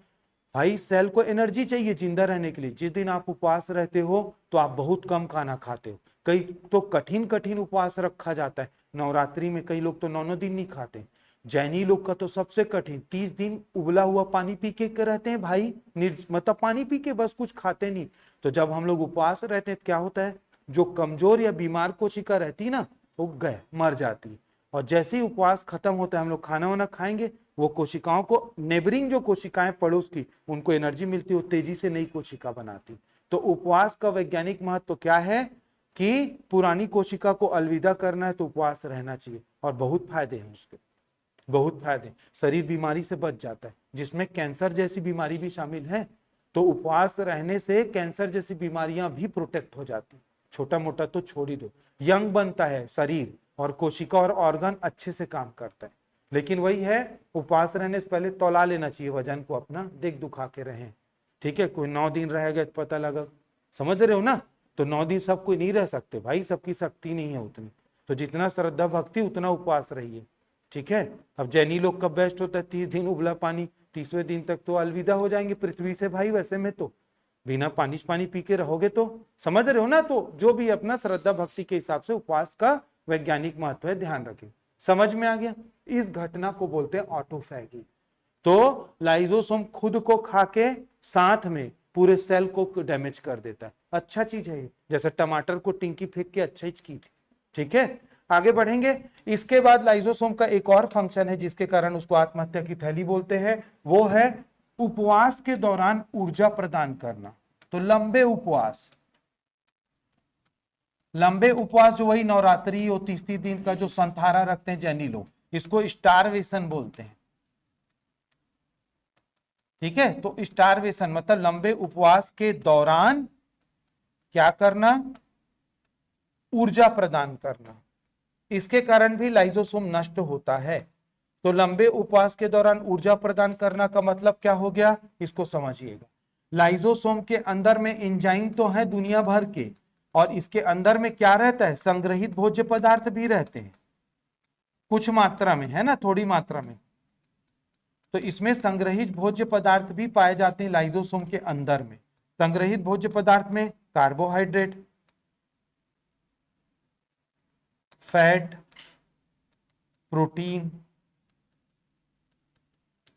भाई सेल को एनर्जी चाहिए जिंदा रहने के लिए। जिस दिन आप उपवास रहते हो तो आप बहुत कम खाना खाते हो, कई तो कठिन कठिन उपवास रखा जाता है, नवरात्रि में कई लोग तो 9 दिन नहीं खाते। जैनी लोग का तो सबसे कठिन 30 दिन उबला हुआ पानी पी के रहते हैं भाई, मतलब पानी पी के बस, कुछ खाते नहीं। तो जब हम लोग उपवास रहते हैं तो क्या होता है, जो कमजोर या बीमार कोशिका रहती है ना वो गए मर जाती है, और जैसे ही उपवास खत्म होता है हम लोग खाना वाना खाएंगे, वो कोशिकाओं को, नेबरिंग जो कोशिकाएं पड़ोस की, उनको एनर्जी मिलती है, वो तेजी से नई कोशिका बनाती। तो उपवास का वैज्ञानिक महत्व क्या है कि पुरानी कोशिका को अलविदा करना है तो उपवास रहना चाहिए, और बहुत फायदे हैं उसके, बहुत फायदे। शरीर बीमारी से बच जाता है, जिसमें कैंसर जैसी बीमारी भी शामिल है, तो उपवास रहने से कैंसर जैसी बीमारियां भी प्रोटेक्ट हो जाती। छोटा मोटा तो छोड़ ही दो, यंग बनता है शरीर, और कोशिका और ऑर्गन अच्छे से काम करता है। लेकिन वही है, उपवास रहने से पहले तौला लेना चाहिए वजन को अपना, देख दुखा के रहें, ठीक है। कोई 9 दिन रहेगा तो पता लगा, समझ रहे हो ना। तो 9 दिन सब कोई नहीं रह सकते भाई, सबकी शक्ति नहीं है उतनी, तो जितना श्रद्धा भक्ति उतना उपवास रहिए, ठीक है। अब जैनी लोग का बेस्ट होता है 30 दिन उबला पानी, 30वें दिन तक तो अलविदा हो जाएंगे पृथ्वी से भाई, वैसे में तो बिना पानी पी के रहोगे तो, समझ रहे हो ना। तो जो भी अपना श्रद्धा भक्ति के हिसाब से उपवास का वैज्ञानिक महत्व है, ध्यान रखें। समझ में आ गया, इस घटना को बोलते हैं ऑटोफैगी। तो लाइजोसोम खुद को खा के साथ में पूरे सेल को डैमेज कर देता है, अच्छा चीज है, जैसे टमाटर को टिंकी फेंक के अच्छा चीज की थी, ठीक है। आगे बढ़ेंगे, इसके बाद लाइजोसोम का एक और फंक्शन है जिसके कारण उसको आत्महत्या की थैली बोलते हैं, वो है उपवास के दौरान ऊर्जा प्रदान करना। तो लंबे उपवास, लंबे उपवास जो वही नवरात्रि और 30 दिन का जो संथारा रखते हैं जैनी लोग, इसको स्टारवेशन बोलते हैं, ठीक है। तो स्टारवेशन मतलब लंबे उपवास के दौरान क्या करना, ऊर्जा प्रदान करना। इसके कारण भी लाइसोसोम नष्ट होता है। तो लंबे उपवास के दौरान ऊर्जा प्रदान करना का मतलब क्या हो गया, इसको समझिएगा। लाइसोसोम के अंदर में एंजाइम तो है दुनिया भर के, और इसके अंदर में क्या रहता है, संग्रहित भोज्य पदार्थ भी रहते हैं कुछ मात्रा में, है ना, थोड़ी मात्रा में। तो इसमें संग्रहित भोज्य पदार्थ भी पाए जाते हैं लाइसोसोम के अंदर में। संग्रहित भोज्य पदार्थ में कार्बोहाइड्रेट, फैट, प्रोटीन,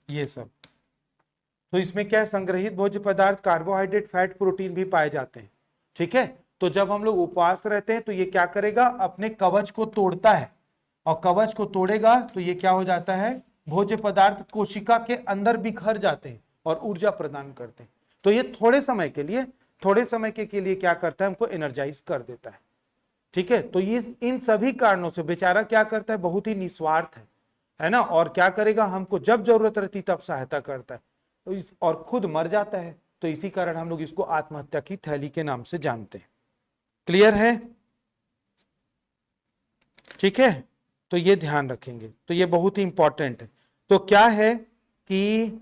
ये सब। तो इसमें क्या है, संग्रहित भोज्य पदार्थ, कार्बोहाइड्रेट, फैट, प्रोटीन भी पाए जाते हैं। ठीक है, तो जब हम लोग उपवास रहते हैं तो ये क्या करेगा, अपने कवच को तोड़ता है, और कवच को तोड़ेगा तो ये क्या हो जाता है, भोज्य पदार्थ कोशिका के अंदर बिखर जाते हैं और ऊर्जा प्रदान करते हैं। तो ये थोड़े समय के लिए, थोड़े समय के लिए क्या करता है, हमको एनर्जाइज कर देता है। ठीक है, तो ये इन सभी कारणों से बेचारा क्या करता है, बहुत ही निस्वार्थ है ना, और क्या करेगा, हमको जब जरूरत रहती तब सहायता करता है, और खुद मर जाता है। तो इसी कारण हम लोग इसको आत्महत्या की थैली के नाम से जानते हैं। क्लियर है? ठीक है, तो ये ध्यान रखेंगे, तो ये बहुत ही इंपॉर्टेंट है। तो क्या है कि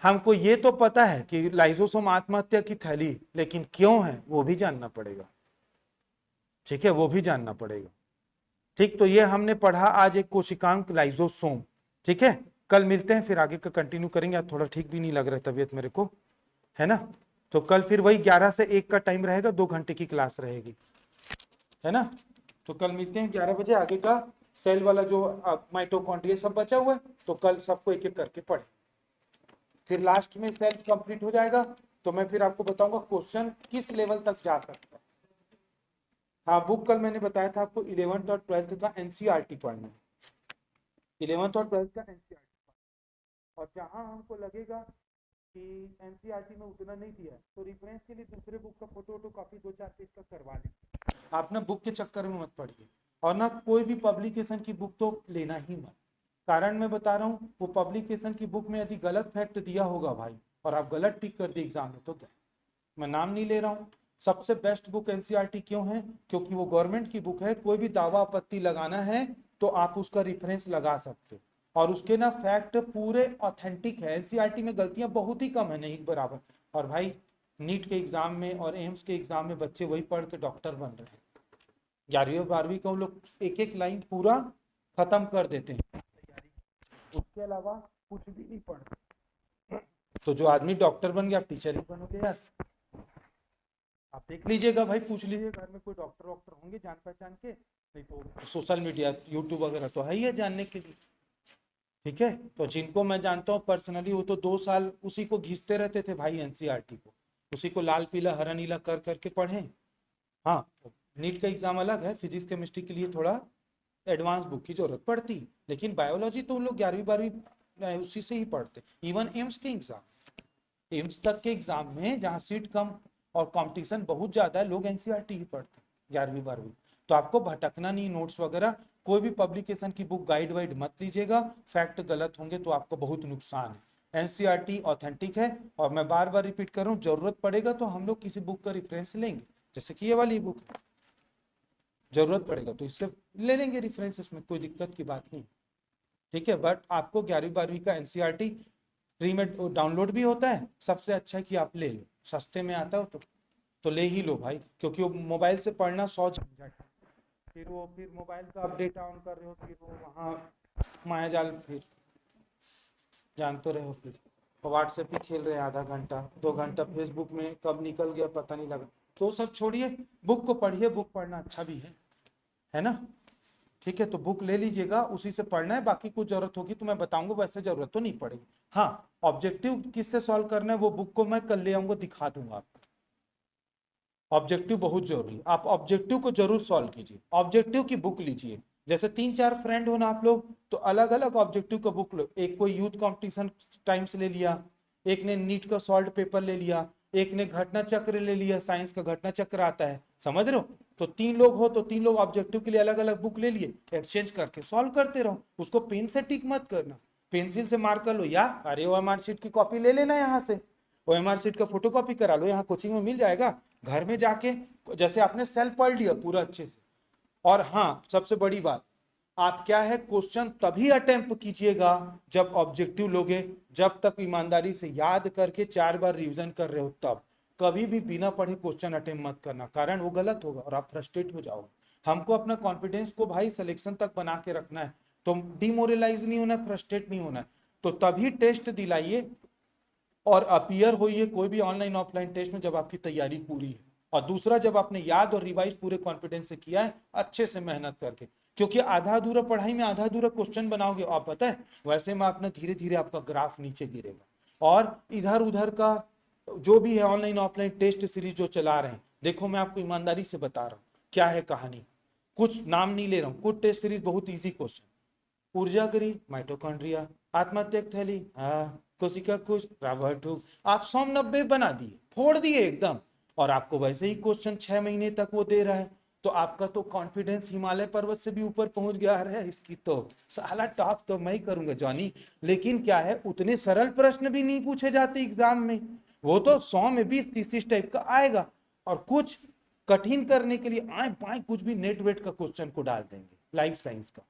हमको ये तो पता है कि लाइसोसोम आत्महत्या की थैली, लेकिन क्यों है वो भी जानना पड़ेगा। ठीक है, वो भी जानना पड़ेगा। ठीक, तो ये हमने पढ़ा आज एक कोशिकांक लाइसोसोम। ठीक है, कल मिलते हैं, फिर आगे का कंटिन्यू करेंगे। आज थोड़ा ठीक भी नहीं लग रहा है तबीयत मेरे को, है ना। तो कल फिर वही 11 से 1 का टाइम रहेगा, 2 घंटे की क्लास रहेगी, है ना। तो कल मिलते हैं 11 बजे। आगे का सेल वाला जो माइटोकॉन्ड्रिया सब बचा हुआ है, तो कल सबको एक एक करके पढ़े, फिर लास्ट में सेल कंप्लीट हो जाएगा। तो मैं फिर आपको बताऊंगा क्वेश्चन किस लेवल तक जा सकता है। हाँ, बुक कल मैंने बताया था आपको 11th और 12th का एनसीईआरटी पढ़ना है, 11th और 12th का एनसीईआरटी। और जहां हमको लगेगा कि एनसीईआरटी में उतना नहीं दिया, तो रेफरेंस के लिए दूसरे बुक का फोटो कॉपी 2-4 पेज का करवा लें। आप ना बुक के चक्कर में मत पड़िए, और ना कोई भी पब्लिकेशन की बुक तो लेना ही मत। कारण मैं बता रहा हूँ, वो पब्लिकेशन की बुक में यदि गलत फैक्ट दिया होगा भाई, और आप गलत टिक कर दिए एग्जाम में, तो गए। मैं नाम नहीं ले रहा हूँ। सबसे बेस्ट बुक एनसीईआरटी क्यों है, क्योंकि वो गवर्नमेंट की बुक है। कोई भी दावा आपत्ति लगाना है तो आप उसका रेफरेंस लगा सकते हो, और उसके ना फैक्ट पूरे ऑथेंटिक है। एनसीईआरटी में गलतियां बहुत ही कम है, नहीं बराबर। और भाई नीट के एग्जाम में और एम्स के एग्जाम में बच्चे वही पढ़ के डॉक्टर बन रहे हैं। 11वीं और 12वीं का लोग एक एक लाइन पूरा खत्म कर देते हैं तैयारी, उसके अलावा कुछ भी नहीं पढ़ते। तो जो आदमी डॉक्टर बन गया, आप टीचर ही बनोगे यार। आप देख लीजिएगा भाई, पूछ लीजिए घर में कोई डॉक्टर वॉक्टर होंगे जान पहचान के, नहीं तो सोशल मीडिया यूट्यूब वगैरह तो है ही है जानने के लिए। ठीक है, तो जिनको मैं जानता हूँ पर्सनली, वो तो 2 साल उसी को घिसते रहते थे भाई, एनसीईआरटी को, उसी को लाल पीला हरा नीला कर करके पढ़े। हाँ, नीट का एग्जाम अलग है, फिजिक्स केमिस्ट्री के लिए थोड़ा एडवांस बुक की जरूरत पड़ती, लेकिन बायोलॉजी तो लोग 11वीं 12वीं उसी से ही पढ़ते। इवन एम्स के एग्जाम, एम्स तक के एग्जाम में जहाँ सीट कम और कंपटीशन बहुत ज्यादा है, लोग एनसीईआरटी ही पढ़ते 11वीं 12वीं। तो आपको भटकना नहीं, नोट्स वगैरह कोई भी पब्लिकेशन की बुक गाइड वाइड मत लीजिएगा, फैक्ट गलत होंगे तो आपको बहुत नुकसान है। एनसीईआरटी ऑथेंटिक है, और मैं बार बार रिपीट कर रहा हूँ, जरूरत पड़ेगा तो हम लोग किसी बुक का रेफरेंस लेंगे, जैसे कि ये वाली बुक है, जरूरत पड़ेगा तो इससे ले लेंगे रेफरेंस, इसमें कोई दिक्कत की बात नहीं। ठीक है, बट आपको 11वीं 12वीं का एनसीईआरटी फ्री में डाउनलोड भी होता है। सबसे अच्छा है कि आप ले लो, सस्ते में आता हो तो ले ही लो भाई, क्योंकि वो मोबाइल से पढ़ना 100 झंझट है। फिर मोबाइल का अपडेट ऑन कर रहे हो, फिर वो वहाँ माया जाल, फिर जानते रहे हो, फिर व्हाट्सएप ही खेल रहे हैं आधा घंटा 2 घंटा, फेसबुक में कब निकल गया पता नहीं लगा। तो सब छोड़िए, बुक को पढ़िए, बुक पढ़ना अच्छा भी है ना। ठीक है, तो बुक ले लीजिएगा, उसी से पढ़ना है। बाकी कुछ जरूरत होगी तो मैं बताऊंगा, वैसे जरूरत तो नहीं पड़ेगी। हाँ, ऑब्जेक्टिव किससे सॉल्व करना है वो बुक को मैं कल ले आऊंगा, दिखा दूंगा आपको। ऑब्जेक्टिव बहुत जरूरी, आप ऑब्जेक्टिव को जरूर सॉल्व कीजिए। ऑब्जेक्टिव की बुक लीजिए, जैसे 3-4 फ्रेंड हो ना आप लोग, तो अलग अलग ऑब्जेक्टिव का बुक लो। एक कोई यूथ कंपटीशन टाइम्स ले लिया, एक ने नीट का सॉल्व पेपर ले लिया, एक ने घटना चक्र ले लिया, साइंस का घटना चक्र आता है, समझ रहे हो। तो 3 लोग हो तो 3 लोग ऑब्जेक्टिव के लिए अलग अलग बुक ले लिए, एक्सचेंज करके सॉल्व करते रहो। उसको पेन से टिक मत करना, पेंसिल से मार्क कर लो, या अरे ओएमआर शीट की कॉपी ले लेना, यहाँ से ओएमआर शीट का फोटो कॉपी करा लो, यहाँ कोचिंग में मिल जाएगा। घर में जाके जैसे आपने सेल पढ़ लिया पूरा अच्छे से। और हाँ, सबसे बड़ी बात, आप क्या है क्वेश्चन तभी अटेम्प्ट कीजिएगा जब ऑब्जेक्टिव लोगे, जब तक ईमानदारी से याद करके 4 बार रिवीजन कर रहे हो तब। कभी भी बिना पढ़े क्वेश्चन अटेम्प्ट मत करना, कारण वो गलत होगा और आप फ्रस्ट्रेट हो जाओगे। हमको अपना कॉन्फिडेंस को भाई सिलेक्शन तक बना के रखना है, तो डिमोरलाइज नहीं होना है, फ्रस्ट्रेट नहीं होना है। तो तभी टेस्ट दिलाइए और अपीयर होइए कोई भी ऑनलाइन ऑफलाइन टेस्ट में जब आपकी तैयारी पूरी है। और दूसरा, जब आपने याद और रिवाइज पूरे कॉन्फिडेंस से किया है, अच्छे से मेहनत करके, क्योंकि आधा अधूरा पढ़ाई में आधा अधूरा क्वेश्चन बनाओगे आप, पता है वैसे में आपने धीरे धीरे आपका ग्राफ नीचे गिरेगा। और इधर उधर का जो भी है ऑनलाइन ऑफलाइन टेस्ट सीरीज जो चला रहे हैं, देखो मैं आपको ईमानदारी से बता रहा हूँ क्या है कहानी। कुछ नाम नहीं ले रहा हूँ, कुछ टेस्ट सीरीज बहुत ईजी क्वेश्चन, ऊर्जागरी, माइटोकॉन्ड्रिया, आत्मात्यक थैली, कोशिका कोश, राबर्ट, आप 190 बना दिए, फोड़ दिए एकदम। और आपको वैसे ही क्वेश्चन 6 महीने तक वो दे रहा है, तो आपका तो कॉन्फिडेंस हिमालय पर्वत से भी ऊपर पहुंच गया है। इसकी तो साला टॉप तो मैं ही करूंगा जॉनी। लेकिन क्या है, उतने सरल प्रश्न भी नहीं पूछे जाते एग्जाम में, वो तो 100 में 20-30 टाइप का आएगा। और कुछ कठिन करने के लिए आए पाए कुछ भी नेट वेट का क्वेश्चन को डाल देंगे, लाइफ साइंस का।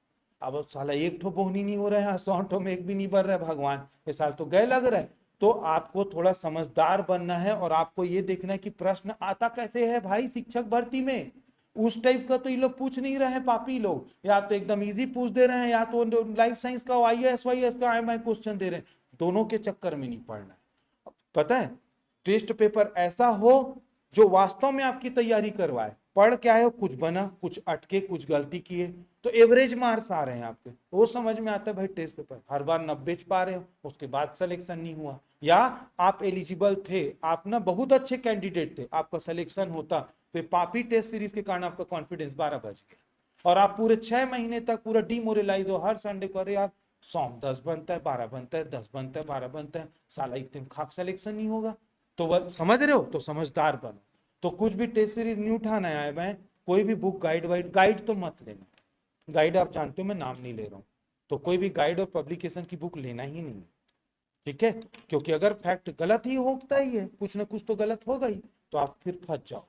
अब साला एक ठो बोहनी नहीं हो रहा है, 100 ठो में एक भी नहीं बन रहा है, भगवान ये साल तो गए लग रहा है। तो आपको थोड़ा समझदार बनना है और आपको ये देखना है कि प्रश्न आता कैसे है भाई शिक्षक भर्ती में। उस टाइप का तो ये लोग पूछ नहीं रहे हैं पापी लोग, या तो एकदम इजी पूछ दे रहे हैं, या तो लाइफ साइंस का IAS वाईएएस का IMI क्वेश्चन दे रहे हैं। दोनों के चक्कर में नहीं पड़ना है। पता है, टेस्ट पेपर ऐसा हो जो वास्तव में आपकी तैयारी करवाए। पढ़ क्या है, कुछ बना, कुछ अटके, कुछ गलती किए, तो एवरेज मार्क्स आ रहे हैं आपके, वो समझ में आता है भाई। टेस्ट पेपर हर बार 90 पा रहे हो, उसके बाद सिलेक्शन नहीं हुआ, या आप एलिजिबल थे, आप ना बहुत अच्छे कैंडिडेट थे, आपका सिलेक्शन होता, तो पापी टेस्ट सीरीज के कारण आपका कॉन्फिडेंस 12 बज गया और आप पूरे 6 महीने तक पूरा डिमोरलाइज हो। हर संडे को अरे यार 10 बनता है, 12 बनता है, 10 बनता है, 12 बनता है, साला इतने खाक सिलेक्शन नहीं होगा। तो वह समझ रहे हो, तो समझदार बनो। तो कुछ भी टेस्ट सीरीज नहीं उठाना है, मैं कोई भी बुक गाइड तो मत लेना। गाइड आप जानते हो मैं नाम नहीं ले रहा हूँ, तो कोई भी गाइड और पब्लिकेशन की बुक लेना ही नहीं है, ठीक है। क्योंकि अगर फैक्ट गलत ही होता ही है, कुछ ना कुछ तो गलत होगा ही, तो आप फिर फंस जाओ,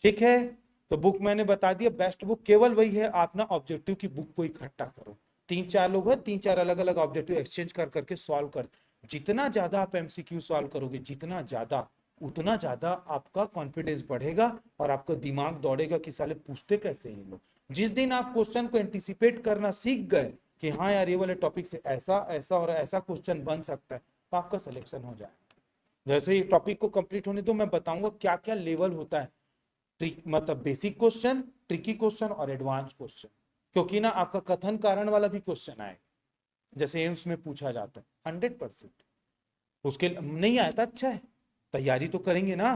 ठीक है। तो बुक मैंने बता दिया, बेस्ट बुक केवल वही है, आप ना ऑब्जेक्टिव की बुक को इकट्ठा करो। 3-4 लोग हैं, 3-4 अलग अलग ऑब्जेक्टिव एक्सचेंज कर करके सॉल्व कर। जितना ज्यादा आप MCQ सॉल्व करोगे, जितना ज्यादा, उतना ज्यादा आपका कॉन्फिडेंस बढ़ेगा और आपका दिमाग दौड़ेगा कि साले पूछते कैसे हैं लोग। जिस दिन आप क्वेश्चन को एंटिसिपेट करना सीख गए कि हाँ यार ये वाले टॉपिक से ऐसा ऐसा और ऐसा क्वेश्चन बन सकता है, तो आपका सिलेक्शन हो जाएगा। जैसे ही टॉपिक को कंप्लीट होने दो, मैं बताऊंगा क्या क्या लेवल होता है, मतलब बेसिक क्वेश्चन, ट्रिकी क्वेश्चन और एडवांस क्वेश्चन। क्योंकि ना आपका कथन कारण वाला भी क्वेश्चन आएगा, जैसे एम्स में पूछा जाता है 100%। उसके नहीं आया था, अच्छा है, तैयारी तो करेंगे ना,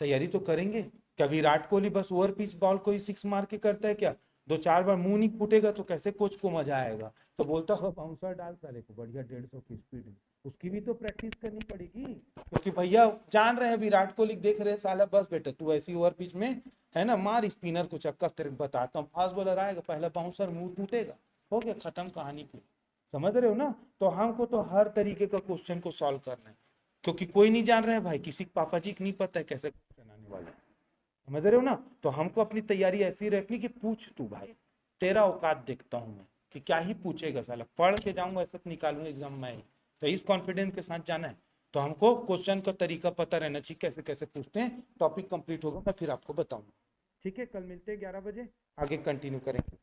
तैयारी तो करेंगे। क्या विराट कोहली बस ओवर पिच बॉल को ही 6 मार के करता है क्या? 2-4 बार मुंह नहीं फूटेगा तो कैसे कोच को मजा आएगा? तो बोलता है बाउंसर डाल साले को बढ़िया 150 की स्पीड में, उसकी भी तो प्रैक्टिस करनी पड़ेगी। क्योंकि भैया जान रहे हैं विराट कोहली देख रहे हैं, साला बस बेटा तू ऐसी ओवर पिच में है ना, मार स्पिनर को चक्कर, तेरे को बताता हूँ, फास्ट बॉलर आएगा पहला बाउंसर मुंह टूटेगा, हो गया खत्म कहानी की। समझ रहे हो ना? तो हमको तो हर तरीके का क्वेश्चन को सॉल्व करना है, क्योंकि कोई नहीं जान रहा है भाई, किसी पापा जी को नहीं पता है कैसे क्वेश्चन आने वाला है। समझ रहे हो ना? तो हमको अपनी तैयारी ऐसी रखनी कि पूछ तू भाई, तेरा औकात देखता हूं मैं कि क्या ही पूछेगा साला, पढ़ के जाऊंगा ऐसा निकालूंगा एग्जाम में ही। तो इस कॉन्फिडेंस के साथ जाना है, तो हमको क्वेश्चन का तरीका पता रहना चाहिए, कैसे कैसे पूछते हैं। टॉपिक कंप्लीट होगा मैं फिर आपको बताऊंगा, ठीक है। कल मिलते हैं 11 बजे, आगे कंटिन्यू करेंगे।